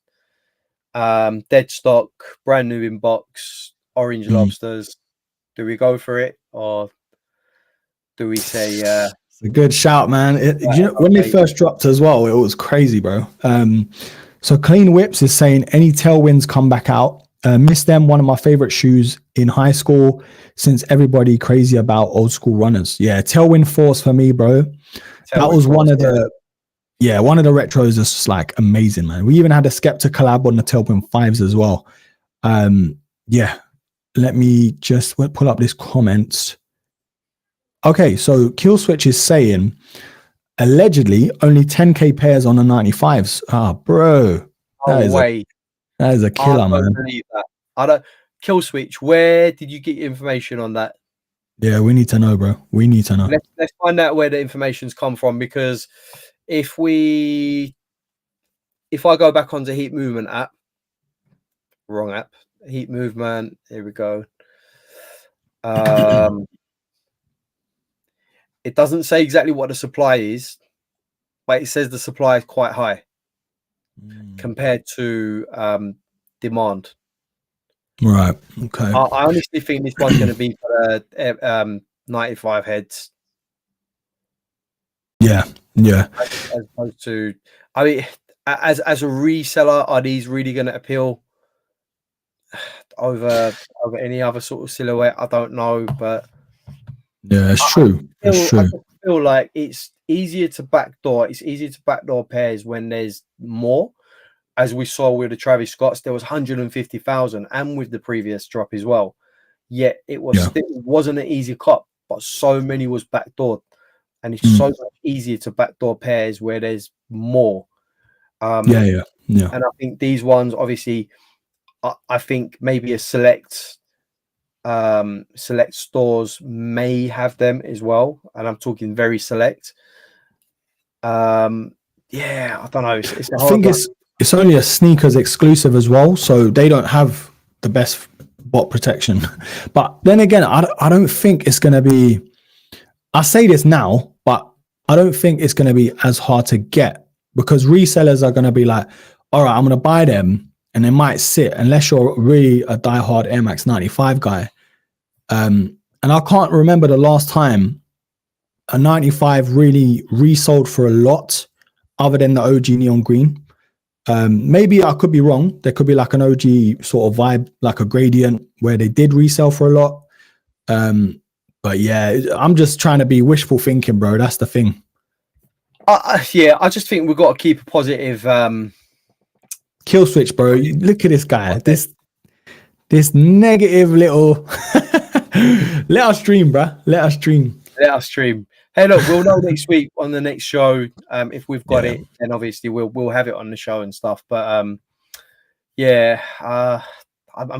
dead stock, brand new in box, orange lobsters. Do we go for it, or do we say it's a good shout, man. You know, when they first dropped as well, it was crazy, bro. So Clean Whips is saying any tailwinds come back out. Miss them, one of my favorite shoes in high school, since everybody crazy about old school runners. Yeah, Tailwind Force for me, bro. That was one of the retros is just like amazing, man. We even had a Skepta collab on the Tailwind 5s as well. Yeah, let me just pull up this comment. Okay, so Killswitch is saying allegedly only 10k pairs on the 95s. Ah, bro. That is a killer, man. That. I don't. Killswitch, where did you get your information on that? Yeah, we need to know, bro. We need to know. Let's find out where the information's come from, because if I go back onto Heat Movement app, wrong app, Heat Movement, here we go. It doesn't say exactly what the supply is, but it says the supply is quite high compared to demand. Right. Okay. I honestly think this one's going to be for 95 heads. Yeah. As opposed to, I mean, as a reseller, are these really going to appeal over any other sort of silhouette? I don't know, but yeah, it's true. I feel like it's easier to backdoor. It's easier to backdoor pairs when there's more. As we saw with the Travis Scotts, there was 150,000, and with the previous drop as well. Yet it wasn't an easy cut, but so many was backdoored, and it's so much easier to backdoor pairs where there's more. Yeah. And I think these ones, obviously, I think maybe a select stores may have them as well, and I'm talking very select. Yeah, I don't know. I think it's only a sneakers exclusive as well, so they don't have the best bot protection. But then again, I don't think it's going to be, I say this now, but I don't think it's going to be as hard to get, because resellers are going to be like, all right, I'm going to buy them, and they might sit, unless you're really a diehard Air Max 95 guy. And I can't remember the last time a 95 really resold for a lot other than the OG neon green. Maybe I could be wrong. There could be like an OG sort of vibe, like a gradient, where they did resell for a lot. But yeah, I'm just trying to be wishful thinking, bro. That's the thing. Yeah, I just think we've got to keep a positive kill switch, bro. Look at this guy. This negative little let us stream, bro. Let us stream. Hey, look, we'll know next week on the next show if we've got it, and obviously we'll have it on the show and stuff. But I'm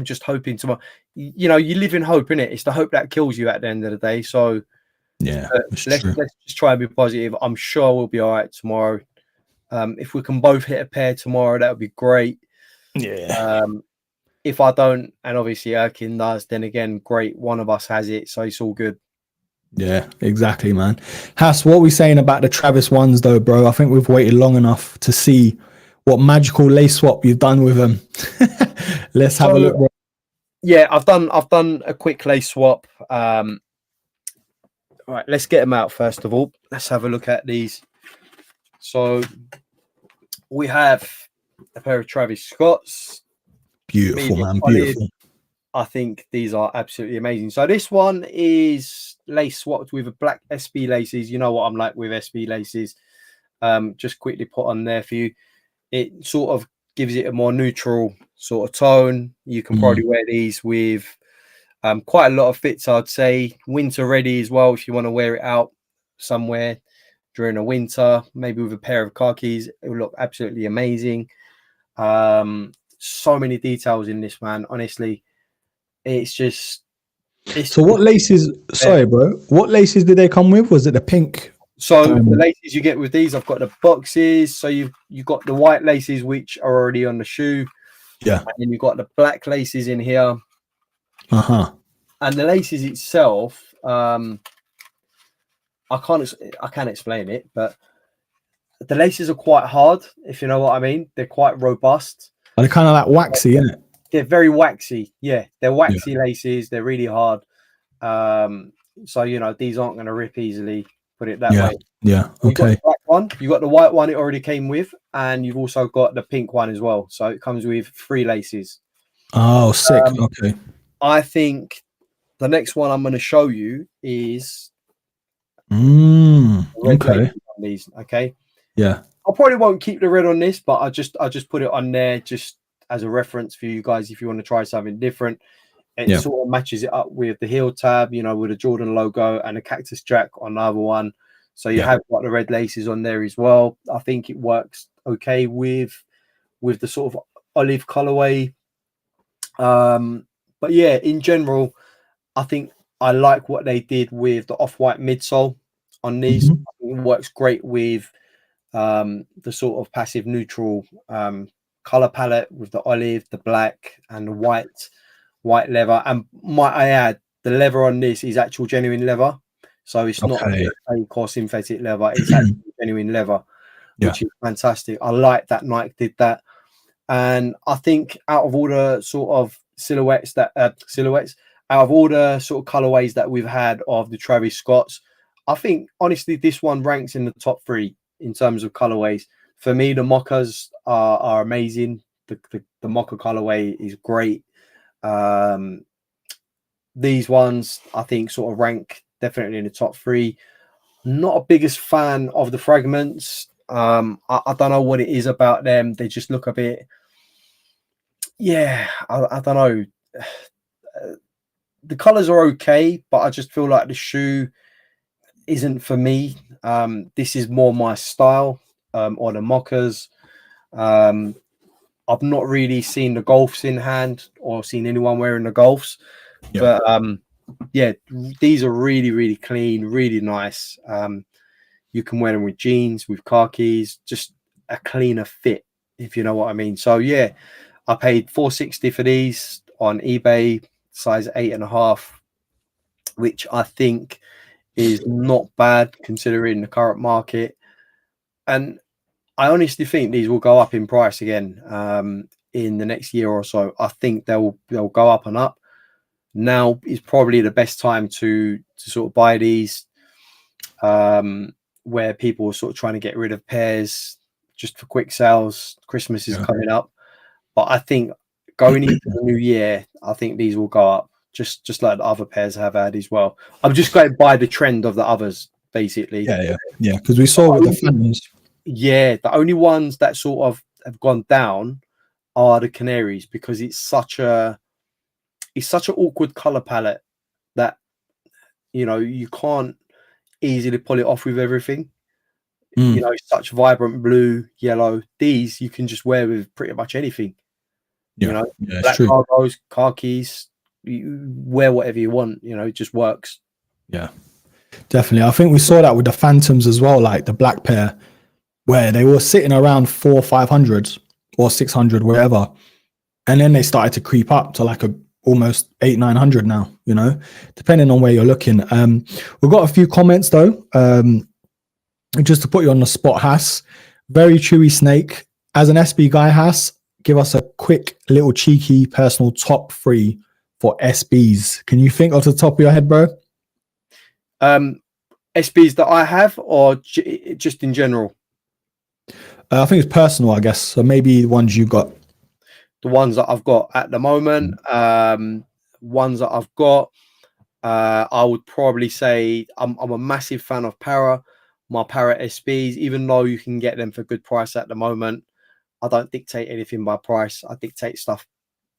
just hoping tomorrow. You know, you live in hope, innit? It's the hope that kills you at the end of the day. So yeah, let's just try and be positive. I'm sure we'll be all right tomorrow. If we can both hit a pair tomorrow, that would be great. Yeah. If I don't, and obviously Erkin does, then again, great. One of us has it, so it's all good. Yeah, exactly, man. Hass, what are we saying about the Travis ones, though, bro? I think we've waited long enough to see what magical lace swap you've done with them. Let's have a look, bro. Yeah, I've done a quick lace swap. All right, let's get them out first of all. Let's have a look at these. So we have a pair of Travis Scotts. Beautiful, man. Beautiful. I think these are absolutely amazing. So this one is lace swapped with a black SB laces. You know what I'm like with SB laces. Just quickly put on there for you. It sort of gives it a more neutral sort of tone. You can probably wear these with quite a lot of fits, I'd say. Winter ready as well if you want to wear it out somewhere during the winter, maybe with a pair of khakis. It will look absolutely amazing. So many details in this, man. Honestly, it's just. So what laces? Sorry, bro. What laces did they come with? Was it the pink? So the laces you get with these, I've got the boxes. So you got the white laces which are already on the shoe. Yeah. And then you've got the black laces in here. And the laces itself, I can't explain it, but the laces are quite hard, if you know what I mean. They're quite robust. Are they kind of like waxy, isn't it? They're very waxy. Yeah, they're waxy laces. They're really hard. So you know these aren't going to rip easily. Put it that way. Yeah. You got Okay. the black one. You got the white one. It already came with, and you've also got the pink one as well. So it comes with 3 laces. Oh, sick. Okay. I think the next one I'm going to show you is okay. On these. Okay. Yeah. I probably won't keep the red on this, but I just put it on there just as a reference for you guys if you want to try something different. It sort of matches it up with the heel tab, you know, with the Jordan logo and the Cactus Jack on the other one. So you have got the red laces on there as well. I think it works okay with the sort of olive colorway. But yeah, in general, I think I like what they did with the off-white midsole on these. I think it works great with the sort of passive neutral color palette with the olive, the black, and the white leather. And might I add, the leather on this is actual genuine leather, so it's not fake or synthetic leather. It's actually genuine leather, which is fantastic. I like that Nike did that, and I think out of all the sort of silhouettes, out of all the sort of colorways that we've had of the Travis Scotts, I think honestly this one ranks in the top 3 in terms of colorways. For me, the mochas are amazing. The mocha colorway is great. These ones I think sort of rank definitely in the top 3. Not a biggest fan of the fragments. I don't know what it is about them. They just look a bit, I don't know. The colors are okay, but I just feel like the shoe isn't for me. This is more my style, or the mochas. I've not really seen the golfs in hand or seen anyone wearing the golfs, but these are really, really clean, really nice. You can wear them with jeans, with khakis, just a cleaner fit, if you know what I mean. So yeah, I paid $460 for these on eBay, size 8.5, which I think is not bad considering the current market. And I honestly think these will go up in price again in the next year or so. I think they'll go up and up. Now is probably the best time to sort of buy these, where people are sort of trying to get rid of pairs just for quick sales. Christmas is coming up, but I think going into the new year, I think these will go up just like the other pairs have had as well. I'm just going by the trend of the others, basically. Yeah. Because we saw with the Phantoms. Yeah, the only ones that sort of have gone down are the Canaries, because it's such an awkward color palette that, you know, you can't easily pull it off with everything. You know, it's such vibrant blue, yellow. These you can just wear with pretty much anything. You know, black cargos, khakis, you wear whatever you want. You know, it just works. Yeah, definitely. I think we saw that with the Phantoms as well, like the black pair, where they were sitting around 400 or 500 or 600, wherever, and then they started to creep up to like almost 800-900 now. You know, depending on where you're looking. We've got a few comments though. Just to put you on the spot, Hass, very chewy snake. As an SB guy, Hass, give us a quick little cheeky personal top 3 for SBs. Can you think off the top of your head, bro? SBs that I have, or just in general? I think it's personal, I guess. So maybe the ones you got. The ones that I've got at the moment. Ones that I've got, I would probably say I'm a massive fan of my Para SBs, even though you can get them for good price at the moment. I don't dictate anything by price. I dictate stuff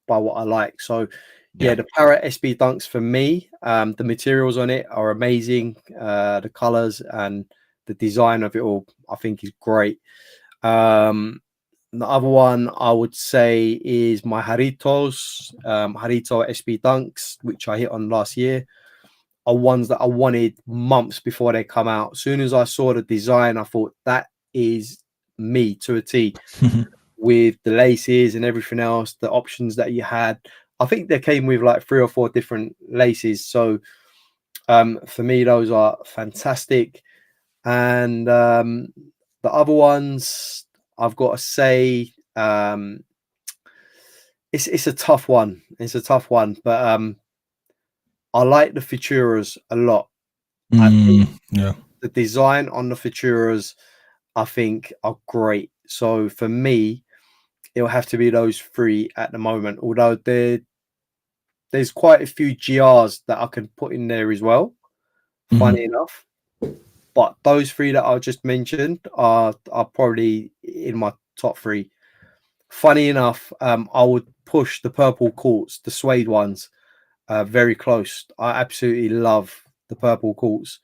by what I like. So yeah, the Para SB Dunks for me, the materials on it are amazing. The colors and the design of it all, I think, is great. The other one I would say is my Haritos, Harito SB Dunks, which I hit on last year, are ones that I wanted months before they come out. As soon as I saw the design, I thought that is me to a T with the laces and everything else, the options that you had. I think they came with like 3 or 4 different laces. So for me, those are fantastic. And the other ones, I've got to say, it's a tough one. It's a tough one, but I like the Futuras a lot. I think the design on the Futuras, I think, are great. So for me, it'll have to be those 3 at the moment. Although there's quite a few GRs that I can put in there as well. Funny enough. But those 3 that I just mentioned are probably in my top 3. Funny enough, I would push the purple quartz, the suede ones, very close. I absolutely love the purple quartz,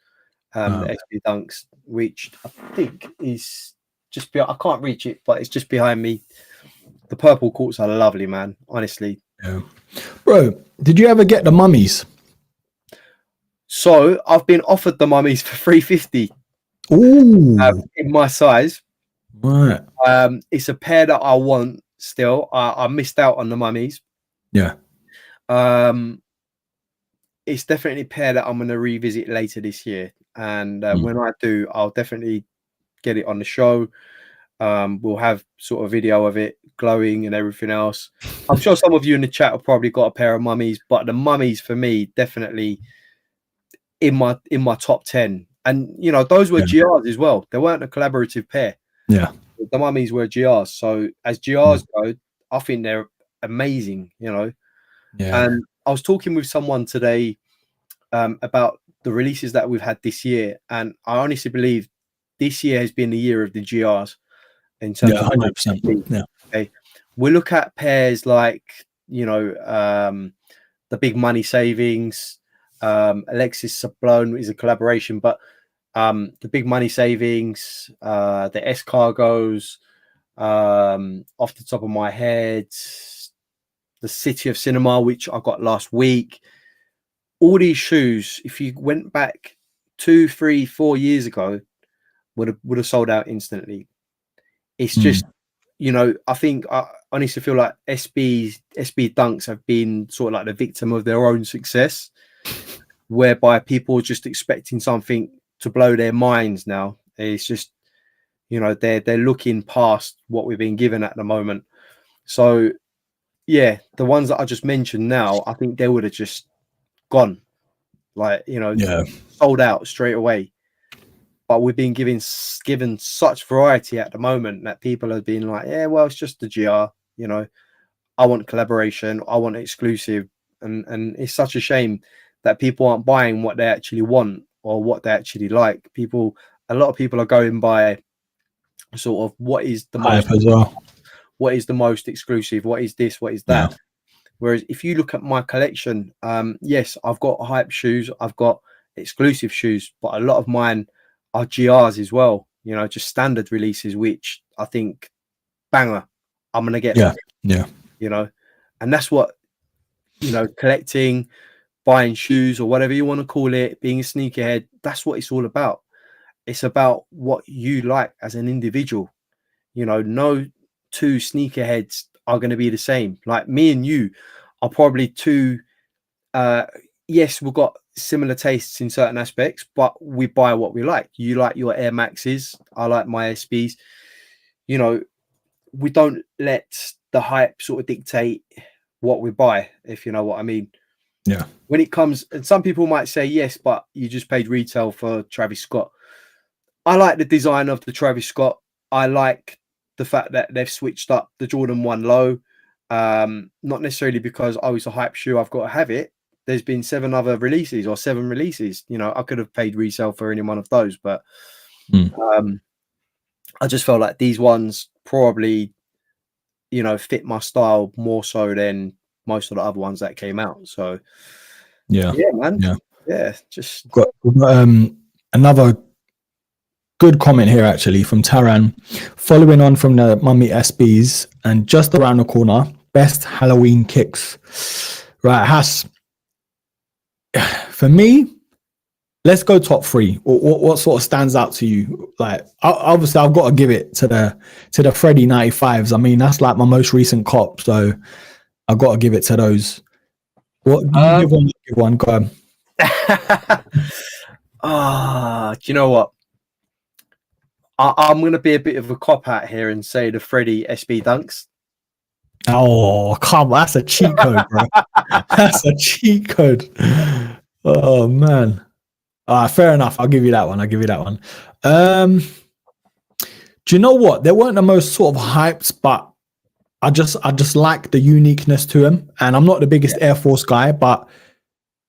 the SB Dunks, which I think is just I can't reach it, but it's just behind me. The purple quartz are lovely, man. Honestly. Yeah. Bro, did you ever get the mummies? So I've been offered the mummies for $350. Ooh. In my size. Right. It's a pair that I want still. I missed out on the mummies. Yeah. It's definitely a pair that I'm going to revisit later this year. And when I do, I'll definitely get it on the show. We'll have sort of video of it glowing and everything else. I'm sure some of you in the chat have probably got a pair of mummies, but the mummies for me definitely in my top 10. And you know, those were GRs as well. They weren't a collaborative pair. Yeah. The mummies were GRs. So as GRs go, I think they're amazing, you know. Yeah. And I was talking with someone today about the releases that we've had this year, and I honestly believe this year has been the year of the GRs in terms of 100%. Yeah. Okay. We look at pairs like, you know, the Big Money Savings, Alexis Sablone is a collaboration, but the Big Money Savings, the S Cargos, off the top of my head, the City of Cinema, which I got last week. All these shoes, if you went back 2, 3, 4 years ago, would have sold out instantly. It's just, you know, I think I honestly feel like SB Dunks have been sort of like the victim of their own success, whereby people are just expecting something to blow their minds now. It's just, you know, they're looking past what we've been given at the moment. So yeah, the ones that I just mentioned now, I think they would have just gone, like, you know, sold out straight away. But we've been given such variety at the moment that people have been like, yeah, well, it's just the GR, you know, I want collaboration, I want exclusive. And it's such a shame that people aren't buying what they actually want or what they actually like. A lot of people are going by sort of what is the most as well. What is the most exclusive, what is this, what is that. Whereas if you look at my collection, yes, I've got hype shoes, I've got exclusive shoes, but a lot of mine are GRs as well, you know, just standard releases, which I think banger, I'm gonna get them, you know. And that's what, you know, collecting, buying shoes or whatever you want to call it, being a sneakerhead, that's what it's all about. It's about what you like as an individual. You know, no 2 sneakerheads are going to be the same. Like me and you are probably 2 yes, we've got similar tastes in certain aspects, but we buy what we like. You like your Air Maxes, I like my SBs. You know, we don't let the hype sort of dictate what we buy, if you know what I mean. Yeah. When it comes, and some people might say, yes, but you just paid retail for Travis Scott. I like the design of the Travis Scott. I like the fact that they've switched up the Jordan 1 low. Not necessarily because, oh, it's a hype shoe, I've got to have it. There's been 7 other releases or 7 releases. You know, I could have paid resale for any one of those, but I just felt like these ones probably, you know, fit my style more so than most of the other ones that came out. So yeah, man. Yeah, just got another Good comment here actually from Taran. Following on from the Mummy SBs and just around the corner, best Halloween kicks. Right, Has. For me, let's go top three. What sort of stands out to you? Like, obviously, I've got to give it to the Freddy 95s. I mean, that's like my most recent cop, so I've got to give it to those. What you give one? Go on. Do you know what? I'm going to be a bit of a cop out here and say the Freddy SB Dunks. Oh, come on. That's a cheat code, bro. That's a cheat code. Oh, man. Fair enough. I'll give you that one. Do you know what? They weren't the most sort of hyped, but I just like the uniqueness to them. And I'm not the biggest Air Force guy, but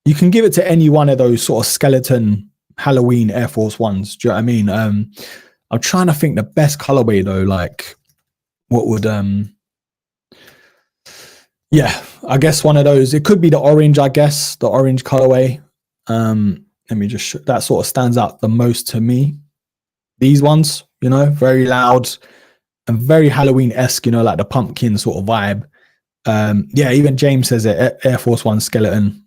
you can give it to any one of those sort of skeleton Halloween Air Force ones. Do you know what I mean? I'm trying to think the best colorway though. Like, what would yeah, I guess one of those. It could be the orange. I guess the orange colorway. Let me just that sort of stands out the most to me. These ones, you know, very loud and very Halloween-esque. You know, like the pumpkin sort of vibe. Yeah, even James says it. Air Force One skeleton.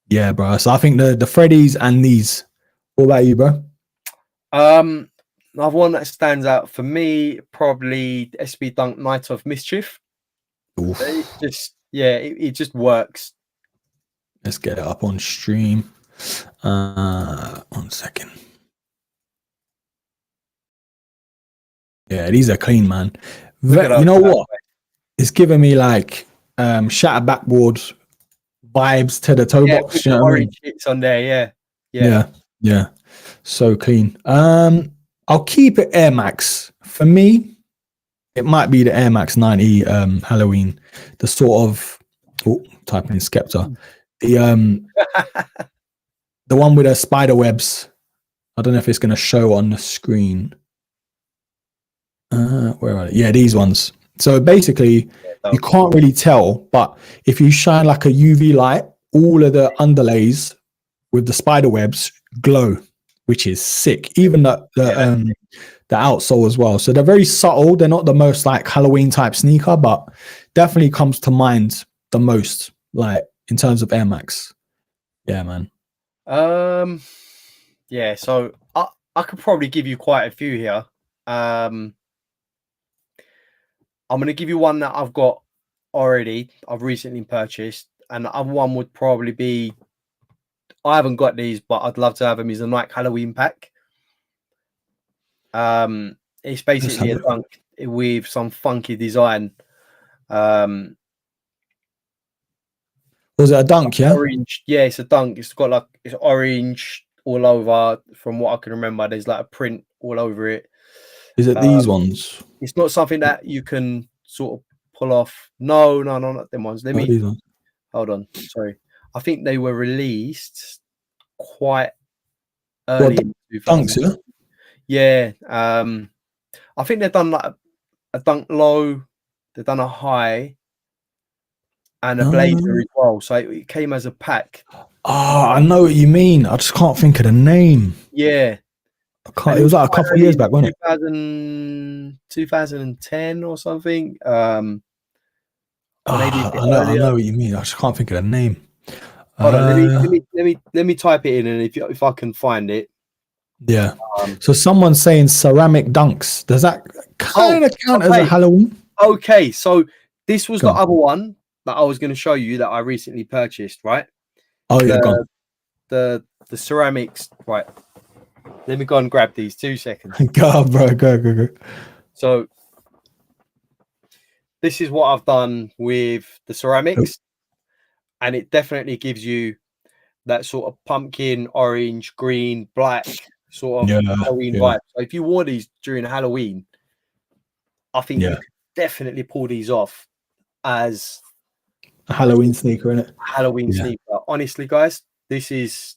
Yeah, bro. So I think the Freddies and these. What about you, bro? Another one that stands out for me, probably SB Dunk Night of Mischief. It just works. Let's get it up on stream. 1 second. Yeah, these are clean, man. You know what? It's giving me like shatter backboard vibes to the toe box. You know orange hits on there, yeah. So clean. I'll keep it Air Max. For me, it might be the Air Max 90 Halloween. The sort of type in Skepta. The one with the spider webs. I don't know if it's going to show on the screen. Where are they? Yeah, these ones. So basically, you can't really tell, but if you shine like a UV light, all of the underlays with the spider webs glow, which is sick. Even the outsole as well. So they're very subtle. They're not the most like Halloween type sneaker, but definitely comes to mind the most, like in terms of Air Max. Yeah, man. Yeah. So I could probably give you quite a few here. I'm going to give you one that I've got already. I've recently purchased, and the other one would probably be. I haven't got these, but I'd love to have them. Is a Nike Halloween pack. It's basically a dunk with some funky design. Was it a dunk? Yeah, orange. Yeah, it's a dunk. It's got like it's orange all over. From what I can remember, there's like a print all over it. Is it these ones? It's not something that you can sort of pull off. No, not them ones. Let me hold on. Sorry, I think they were released quite early. Dunks, yeah. Yeah. I think they've done like a dunk low. They've done a high and a blazer as well. So it came as a pack. Oh, I know what you mean. I just can't think of the name. Yeah. It was like a couple of years back, wasn't it? 2010 or something. I know what you mean. I just can't think of the name. Hold on, let me type it in, and if I can find it. Yeah. So someone's saying ceramic dunks. Does that kind of count as a Halloween? Okay, so this was the other one that I was going to show you that I recently purchased, right? Oh yeah, the ceramics, right? Let me go and grab these 2 seconds. Go, bro. Go. So this is what I've done with the ceramics, and it definitely gives you that sort of pumpkin, orange, green, black sort of Halloween vibe. So if you wore these during Halloween, I think you could definitely pull these off as a Halloween sneaker, innit? Halloween sneaker. Honestly, guys, this is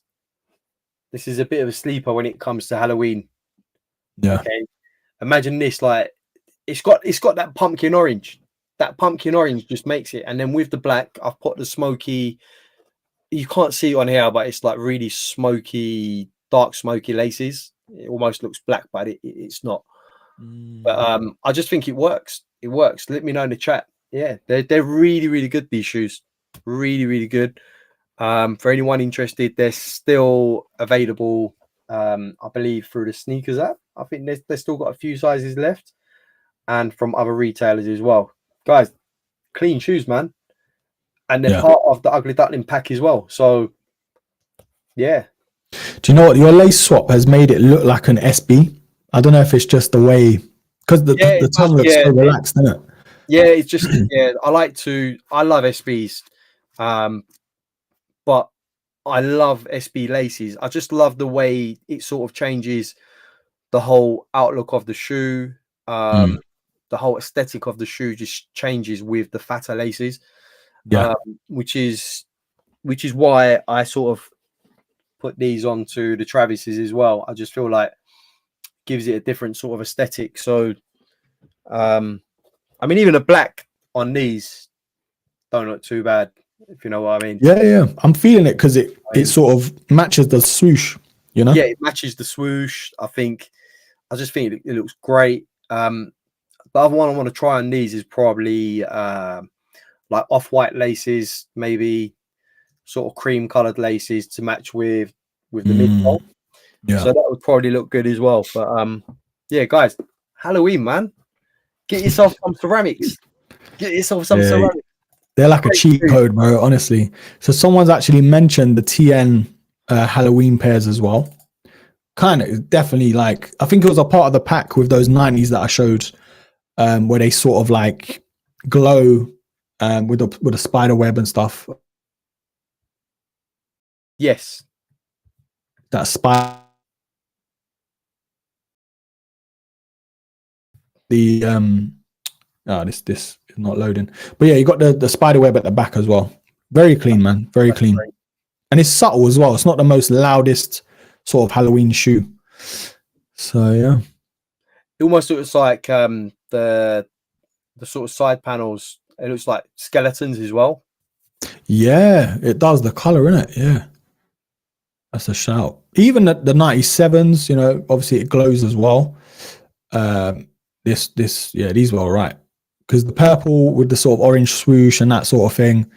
a bit of a sleeper when it comes to Halloween. Yeah. Okay. Imagine this, like it's got that pumpkin orange. That pumpkin orange just makes it. And then with the black, I've put the smoky. You can't see it on here, but it's like really smoky, dark smoky laces It almost looks black, but it's not. Mm. But I just think it works. It works. Let me know in the chat. Yeah, they're really, really good, these shoes. Really, really good. For anyone interested, they're still available, I believe, through the sneakers app. I think they've still got a few sizes left, and from other retailers as well. Guys, clean shoes, man. And they're part of the Ugly Duckling pack as well. So, yeah. Do you know what? Your lace swap has made it look like an SB. I don't know if it's just the way, because the tongue looks so relaxed, isn't it? Yeah, it's just, I love SBs. But I love SB laces. I just love the way it sort of changes the whole outlook of the shoe. The whole aesthetic of the shoe just changes with the fatter laces. Which is why I sort of put these onto the Travises as well. I just feel like it gives it a different sort of aesthetic. So, I mean, even the black on these don't look too bad, if you know what I mean. Yeah. I'm feeling it because it sort of matches the swoosh, you know? Yeah, it matches the swoosh. I just think it looks great. The other one I want to try on these is probably like off-white laces, maybe sort of cream-colored laces to match with the midsole. Yeah. So that would probably look good as well. But yeah, guys, Halloween, man. Get yourself some ceramics. Get yourself some ceramics. They're like a cheat code, bro, honestly. So someone's actually mentioned the TN Halloween pairs as well. Kind of, definitely, like, I think it was a part of the pack with those 90s that I showed, where they sort of like glow with a spider web and stuff. Yes. That spider. The this is not loading, but yeah, you got the spider web at the back as well. Very clean, man. Very clean. Great. And it's subtle as well. It's not the most loudest sort of Halloween shoe. So yeah, it almost looks like the sort of side panels. It looks like skeletons as well. Yeah, it does. The color in it, yeah, that's a shout. Even the 97s, you know, obviously it glows as well. These were all right, because the purple with the sort of orange swoosh and that sort of thing.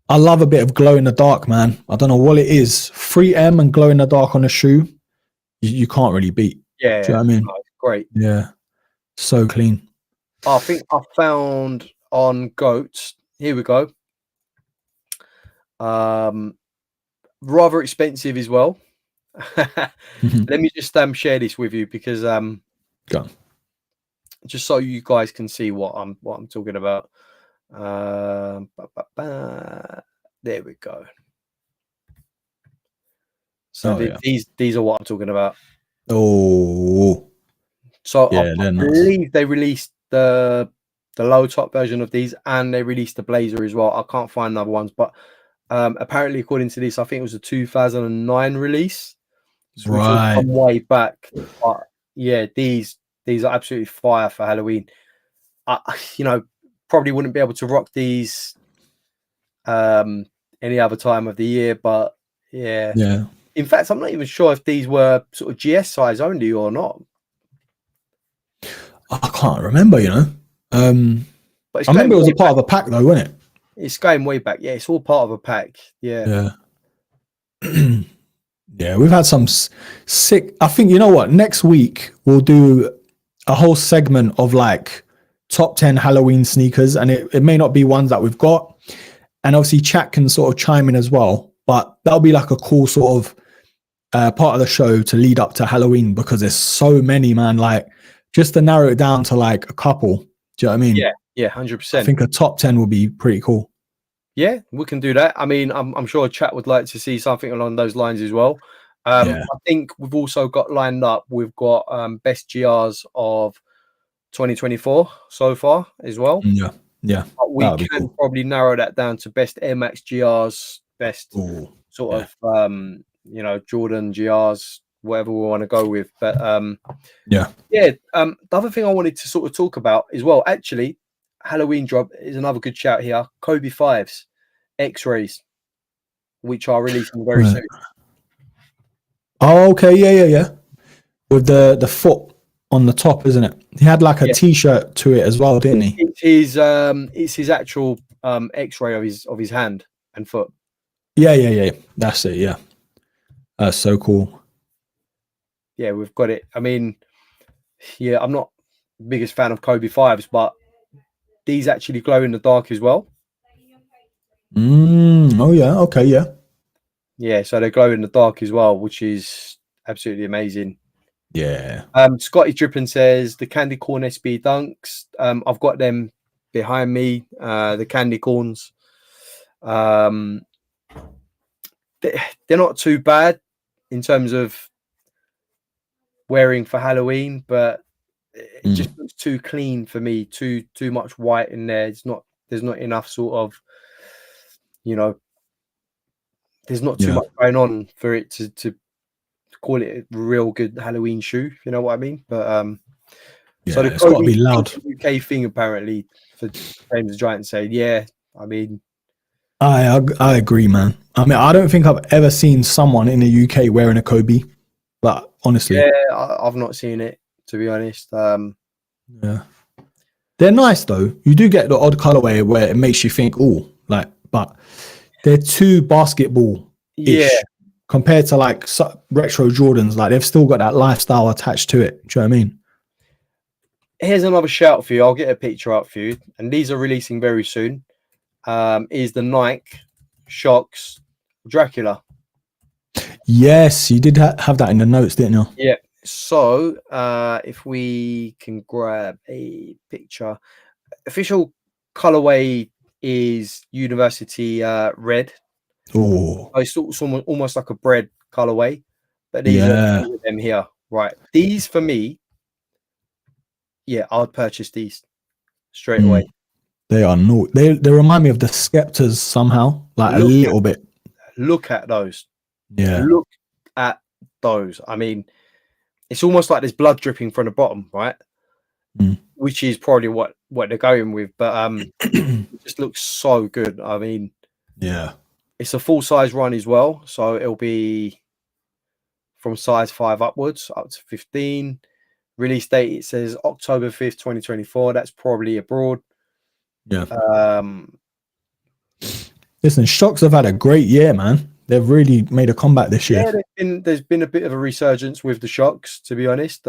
I love a bit of glow in the dark, man. I don't know what it is. 3M and glow in the dark on a shoe, you can't really beat. Yeah, do you know what I mean? Great. Yeah, so clean. I think I found on Goats. Here we go. Rather expensive as well. Let me just share this with you, because Go. Just so you guys can see what I'm talking about. There we go. So these are what I'm talking about. Oh, so yeah, I believe they released the low top version of these, and they released the blazer as well. I can't find other ones, but apparently, according to this, I think it was a 2009 release. So right, come way back. But yeah, these are absolutely fire for Halloween. You know, probably wouldn't be able to rock these any other time of the year, but yeah. In fact, I'm not even sure if these were sort of GS size only or not. I can't remember, you know. But I remember it was a part of a pack, though, wasn't it? It's going way back. Yeah, it's all part of a pack. Yeah. Yeah, we've had some sick. I think, you know what? Next week we'll do a whole segment of like top 10 Halloween sneakers, and it may not be ones that we've got. And obviously, chat can sort of chime in as well. But that'll be like a cool sort of part of the show to lead up to Halloween, because there's so many, man. Like, just to narrow it down to like a couple. Do you know what I mean? Yeah, 100%. I think a top 10 will be pretty cool. Yeah, we can do that. I mean, I'm sure chat would like to see something along those lines as well. I think we've also got lined up. We've got best GRs of 2024 so far as well. Yeah. But we can probably narrow that down to best Air Max GRs, best sort of you know, Jordan GRs, whatever we want to go with. But the other thing I wanted to sort of talk about as well, actually, Halloween drop is another good shout here. Kobe 5s X-rays, which are releasing very soon. Oh, okay, yeah. with the foot on the top, isn't it? He had like a t-shirt to it as well, didn't he? It's his actual X-ray of his hand and foot. Yeah. That's it. Yeah, that's so cool. Yeah, we've got it. I mean, yeah, I'm not the biggest fan of Kobe 5s, but these actually glow in the dark as well. Oh yeah. Okay. Yeah. Yeah, so they glow in the dark as well, which is absolutely amazing. Yeah. Scotty Drippin says the candy corn SB dunks. I've got them behind me. The candy corns. They're not too bad in terms of wearing for Halloween, but it just looks too clean for me. Too much white in there. There's not enough sort of, there's not too much going on for it to call it a real good Halloween shoe. You know what I mean? But so it's got to be loud. UK thing apparently for James the Giant saying, yeah. I mean, I agree, man. I mean, I don't think I've ever seen someone in the UK wearing a Kobe, but honestly, I've not seen it, to be honest. Yeah, they're nice though. You do get the odd colorway where it makes you think, oh, like, but they're too basketball-ish compared to like retro Jordans. Like they've still got that lifestyle attached to it. Do you know what I mean? Here's another shout for you. I'll get a picture up for you, and these are releasing very soon. Is the Nike Shox Dracula? Yes, you did have that in the notes, didn't you? Yeah. So if we can grab a picture, official colorway is University Red. Oh, it's almost like a bread colorway, but these are them here, right? These for me, I'd purchase these straight away. They are no. They remind me of the Skeptas somehow, like a little bit. Look at those. Yeah. Look at those. I mean, it's almost like there's blood dripping from the bottom, right? Which is probably what they're going with, but it just looks so good. I mean, it's a full size run as well, so it'll be from size 5 upwards up to 15. Release date, it says October 5th, 2024. That's probably abroad. Yeah. Listen, Shox have had a great year, man. They've really made a comeback this year. Yeah, there's been a bit of a resurgence with the Shox, to be honest.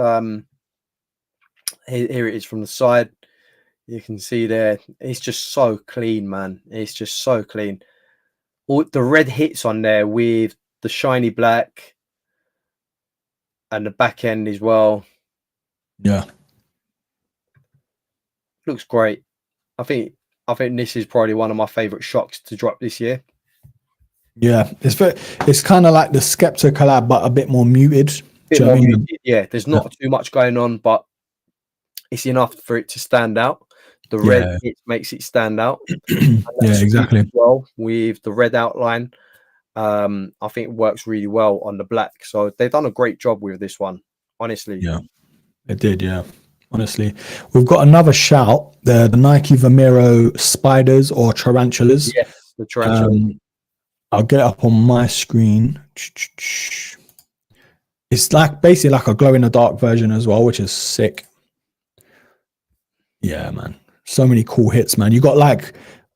Here it is from the side. You can see there. It's just so clean, man. It's just so clean. All the red hits on there with the shiny black and the back end as well. Yeah. Looks great. I think this is probably one of my favorite Shox to drop this year. Yeah, it's kind of like the Skepta collab, but a bit more muted. Yeah, there's not too much going on, but it's enough for it to stand out. The red it makes it stand out. Yeah, exactly. Well, with the red outline, I think it works really well on the black. So they've done a great job with this one, honestly. Yeah, it did. Yeah. Honestly, we've got another shout. The Nike Vomero spiders or tarantulas. Yes, the tarantulas. I'll get it up on my screen. It's like basically like a glow in the dark version as well, which is sick. Yeah, man. So many cool hits, man. You got like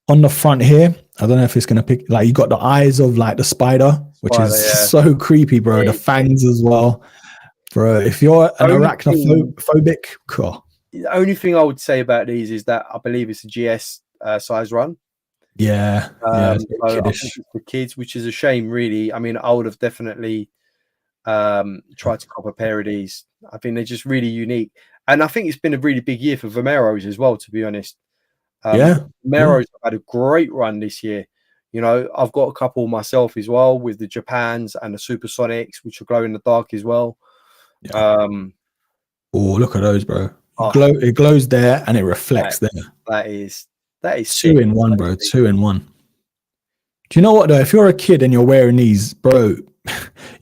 on the front here. I don't know if it's gonna pick. Like you got the eyes of like the spider, which is so creepy, bro. The fangs as well. Bro, if you're an arachnophobic, cool. The only thing I would say about these is that I believe it's a GS size run. Yeah, for kids, which is a shame, really. I mean, I would have definitely tried to cop a pair of these. I think they're just really unique, and I think it's been a really big year for Vomeros as well. To be honest, Vomeros have had a great run this year. You know, I've got a couple myself as well with the Japans and the Supersonics, which are glow in the dark as well. Oh, look at those, bro. It glows there and it reflects there. That is 2 in 1, bro. 2 in 1. Do you know what though? If you're a kid and you're wearing these, bro,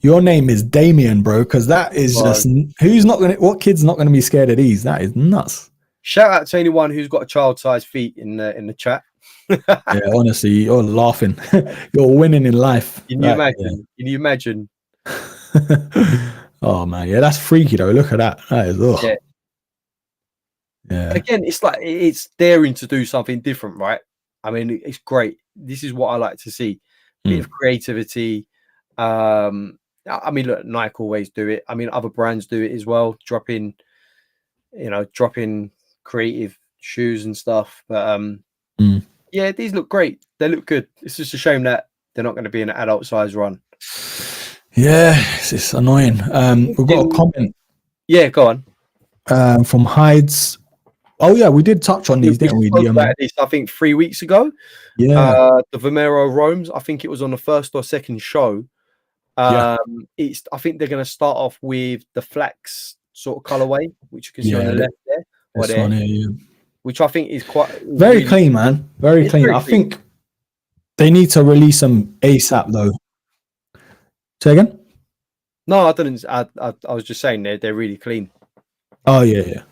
your name is Damien, bro, because that is just what kid's not gonna be scared of these? That is nuts. Shout out to anyone who's got a child-sized feet in the chat. Yeah, honestly, you're laughing. You're winning in life. Can you imagine? Can you imagine? Oh man, yeah, that's freaky though. Look at that. That is, ugh. Yeah. Yeah. Again, it's like it's daring to do something different, right? I mean, it's great. This is what I like to see. Bit of creativity. I mean, look, Nike always do it. I mean, other brands do it as well, dropping creative shoes and stuff. But yeah, these look great. They look good. It's just a shame that they're not going to be an adult size run. Yeah, it's annoying. We've got a comment. Yeah, go on. From Hides. Oh yeah, we did touch on these, didn't we? Spoke about this, I think 3 weeks ago. Yeah. The Vomero Roams. I think it was on the first or second show. I think they're going to start off with the flax sort of colorway, which you can see on the left there, or there, which I think is quite very really clean, man. Very clean. I think they need to release them ASAP though. Say again? No, I didn't. I was just saying they're really clean. Oh yeah.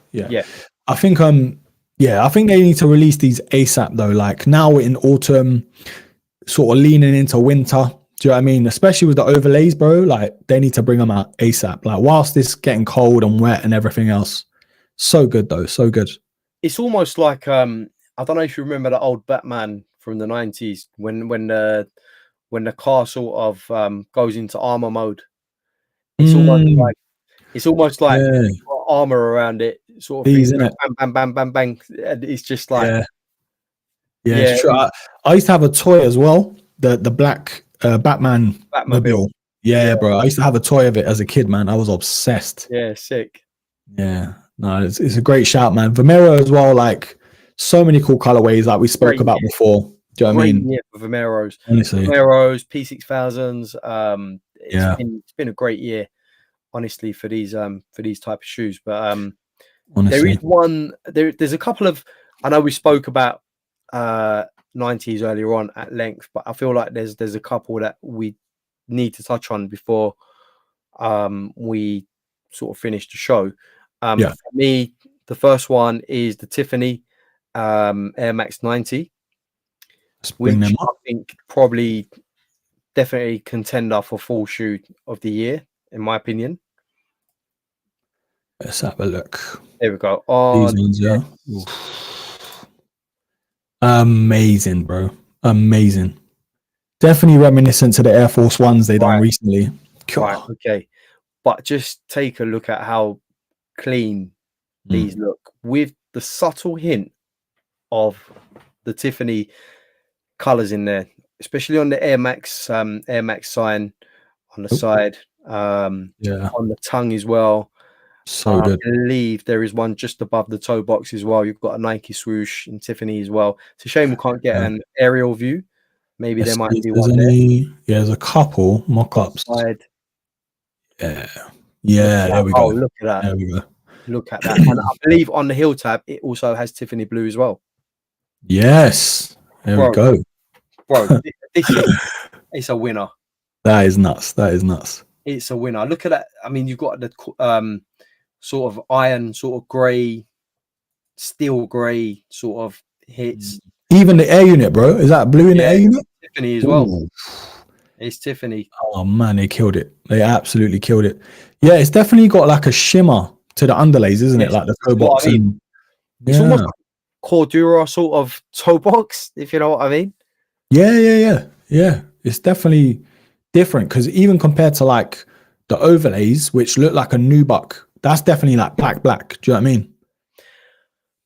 I think I think they need to release these ASAP though. Like now we're in autumn, sort of leaning into winter. Do you know what I mean? Especially with the overlays, bro. Like they need to bring them out ASAP. Like whilst it's getting cold and wet and everything else. So good though. So good. It's almost like I don't know if you remember the old Batman from the 90s when the car sort of goes into armor mode. It's almost like armor around it, sort of thing. Bang, bang, bang, bang. It's just like it's true. I used to have a toy as well, the black Batman mobile. Yeah, bro. I used to have a toy of it as a kid, man. I was obsessed. Yeah, sick. Yeah, no, it's a great shout, man. Vomero as well, like so many cool colorways, like we spoke about before. Do you know what I mean? Yeah, for Vomeros. Honestly. Vomeros, P6000s. It's been a great year, honestly, for these type of shoes. But there is one. There's a couple of. I know we spoke about 90s earlier on at length, but I feel like there's a couple that we need to touch on before we sort of finish the show. For me, the first one is the Tiffany Air Max 90, which I think probably definitely contender for fall shoe of the year, in my opinion. Let's have a look. There we go. These ones, amazing, bro. Amazing. Definitely reminiscent to the Air Force Ones they done recently. Right, okay. But just take a look at how clean these look, with the subtle hint of the Tiffany colors in there, especially on the Air Max sign on the side, on the tongue as well. So good. I believe there is one just above the toe box as well. You've got a Nike swoosh in Tiffany as well. It's a shame we can't get an aerial view. Maybe there might be one there. Yeah, there's a couple mock-ups. Yeah, there we go. Oh, look at that. There we go. Look at that. And I believe on the heel tab, it also has Tiffany blue as well. Yes. There we go. Bro, it's a winner. That is nuts. It's a winner. Look at that. I mean, you've got the sort of iron, sort of grey, steel grey sort of hits. Even the air unit, bro. Is that blue in the air unit? Tiffany as well. It's Tiffany. Oh man, they killed it. They absolutely killed it. Yeah, it's definitely got like a shimmer to the underlays, isn't it? Like the toe box. It's almost like Cordura sort of toe box, if you know what I mean. Yeah. It's definitely different because even compared to like the overlays, which look like a nubuck, that's definitely like black. Do you know what I mean?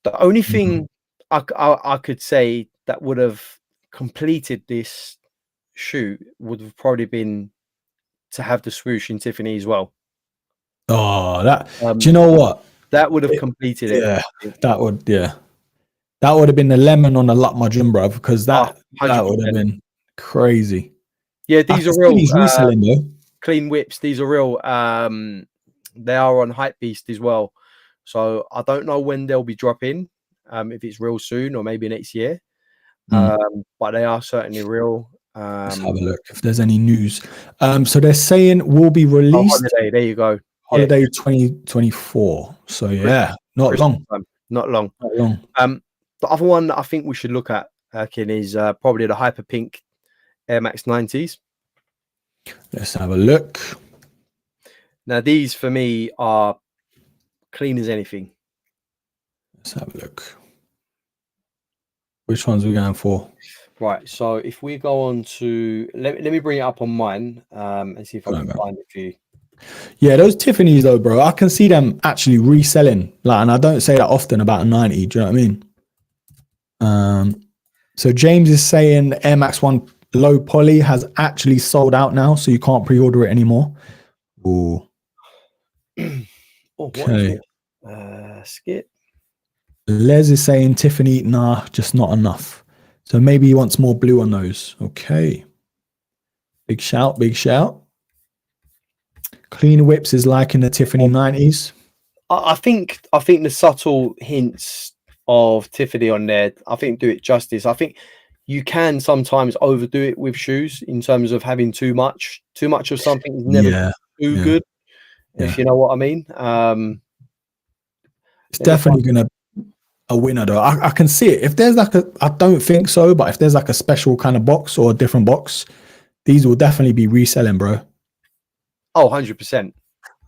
The only thing I could say that would have completed this shoe would have probably been to have the swoosh in Tiffany as well. Oh, that do you know what? That would have completed it. Yeah, that would have been the lemon on the luck margin, bro, because that would have been crazy. Yeah, these are real clean whips. These are real. They are on Hypebeast as well. So I don't know when they'll be dropping, if it's real soon or maybe next year. But they are certainly real. Let's have a look if there's any news. So they're saying will be released. Holiday, there you go. Holiday 2024. So not long. Not long. The other one that I think we should look at, Kin, is probably the Hyper Pink Air Max 90s. Let's have a look. Now, these for me are clean as anything. Let's have a look. Which ones are we going for? Right. So if we go on to let me bring it up on mine and see if I can find it for you. Yeah, those Tiffany's though, bro. I can see them actually reselling. Like, and I don't say that often about a 90. Do you know what I mean? So James is saying Air Max 1 low poly has actually sold out now, so you can't pre-order it anymore. Ooh. Okay. Skip. Les is saying Tiffany, nah, just not enough. So maybe he wants more blue on those. Okay. Big shout, big shout. Clean Whips is liking the Tiffany 90s. I think the subtle hints of Tiffany on there, I think do it justice. I think you can sometimes overdo it with shoes in terms of having too much of something is never too good. If you know what I mean. It's definitely gonna a winner though. I can see it. If there's like I don't think so, but if there's like a special kind of box or a different box, these will definitely be reselling, bro. Oh, 100%.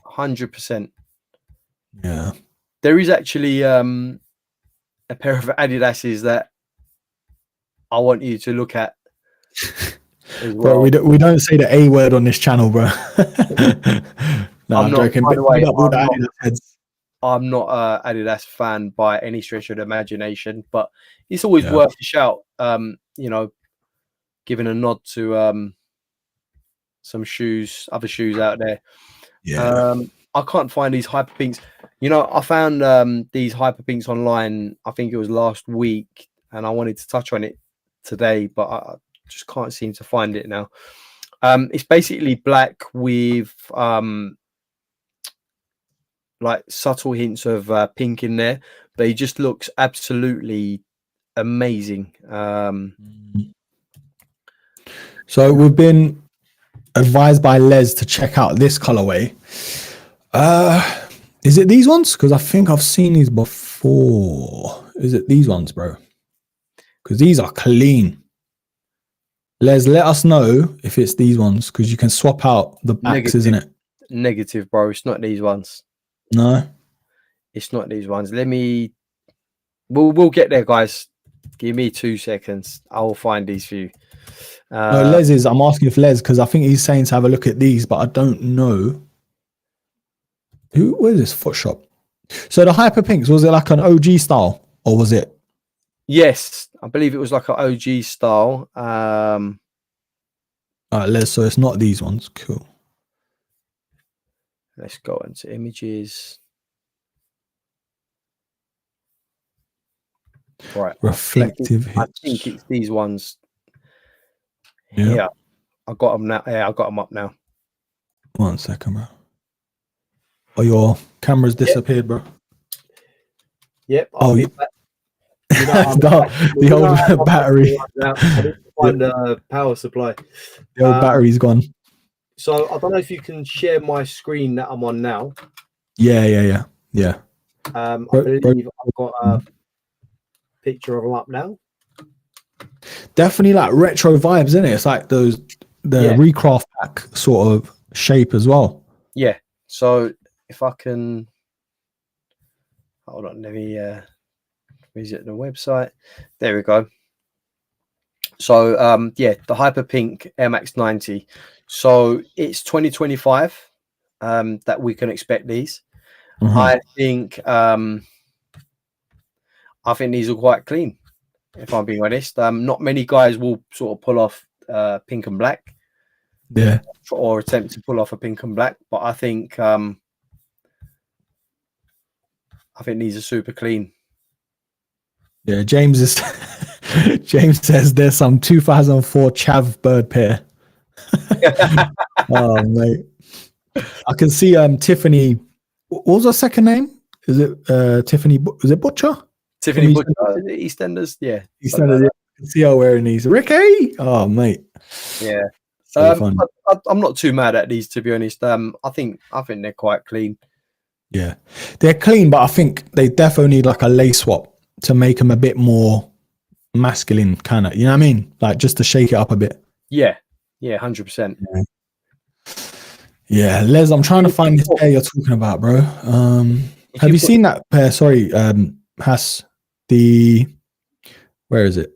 100%. Yeah. There is actually a pair of Adidas's that I want you to look at as well. Bro, we don't say the A word on this channel, bro. No, I'm joking. By the way, I'm not an Adidas fan by any stretch of the imagination, but it's always worth a shout. You know, giving a nod to some shoes, other shoes out there. Yeah. I can't find these Hyperpinks. You know, I found these Hyperpinks online. I think it was last week, and I wanted to touch on it today, but I just can't seem to find it now. It's basically black with like subtle hints of pink in there, but he just looks absolutely amazing. So we've been advised by Les to check out this colorway. Is it these ones? Because I think I've seen these before. Is it these ones, bro? Because these are clean. Les, let us know if it's these ones, because you can swap out the backs, isn't it? Negative, bro. It's not these ones. No, it's not these ones. We'll get there, guys. Give me 2 seconds. I will find these for you. No, Les is. I'm asking if Les, because I think he's saying to have a look at these, but I don't know. Where's this foot shop? So the Hyperpinks, was it like an OG style, or was it? Yes, I believe it was like an OG style. All right, Les. So it's not these ones. Cool. Let's go into images. Right. Reflective hits. I think it's these ones. Yeah. I got them now. Yeah, I got them up now. 1 second, bro. Oh, your camera's disappeared, bro. Yep. Oh, the old battery. I need to find a power supply. The old battery's gone. So I don't know if you can share my screen that I'm on now. Yeah. I believe I've got a picture of them up now. Definitely like retro vibes, isn't it? It's like the recraft pack sort of shape as well. Yeah. So if I can hold on, let me visit the website. There we go. So the Hyperpink Air Max 90. So it's 2025 that we can expect these. I think these are quite clean, if I'm being honest. Not many guys will sort of pull off pink and black. Yeah. Or attempt to pull off a pink and black, but I think these are super clean. Yeah, James says there's some 2004 Chav bird pair. Oh mate, I can see Tiffany. What was her second name? Is it Tiffany? Is it Butcher? Tiffany Butcher. EastEnders. Yeah. EastEnders. I can see her wearing these. Ricky. Oh mate. Yeah. So fun. I'm not too mad at these, to be honest. I think they're quite clean. Yeah, they're clean, but I think they definitely need like a lace swap to make them a bit more masculine, kind of. You know what I mean? Like just to shake it up a bit. Yeah, 100%. Yeah, Les, I'm trying to find this pair you're talking about, bro. Have you seen that pair? Sorry, Has where is it?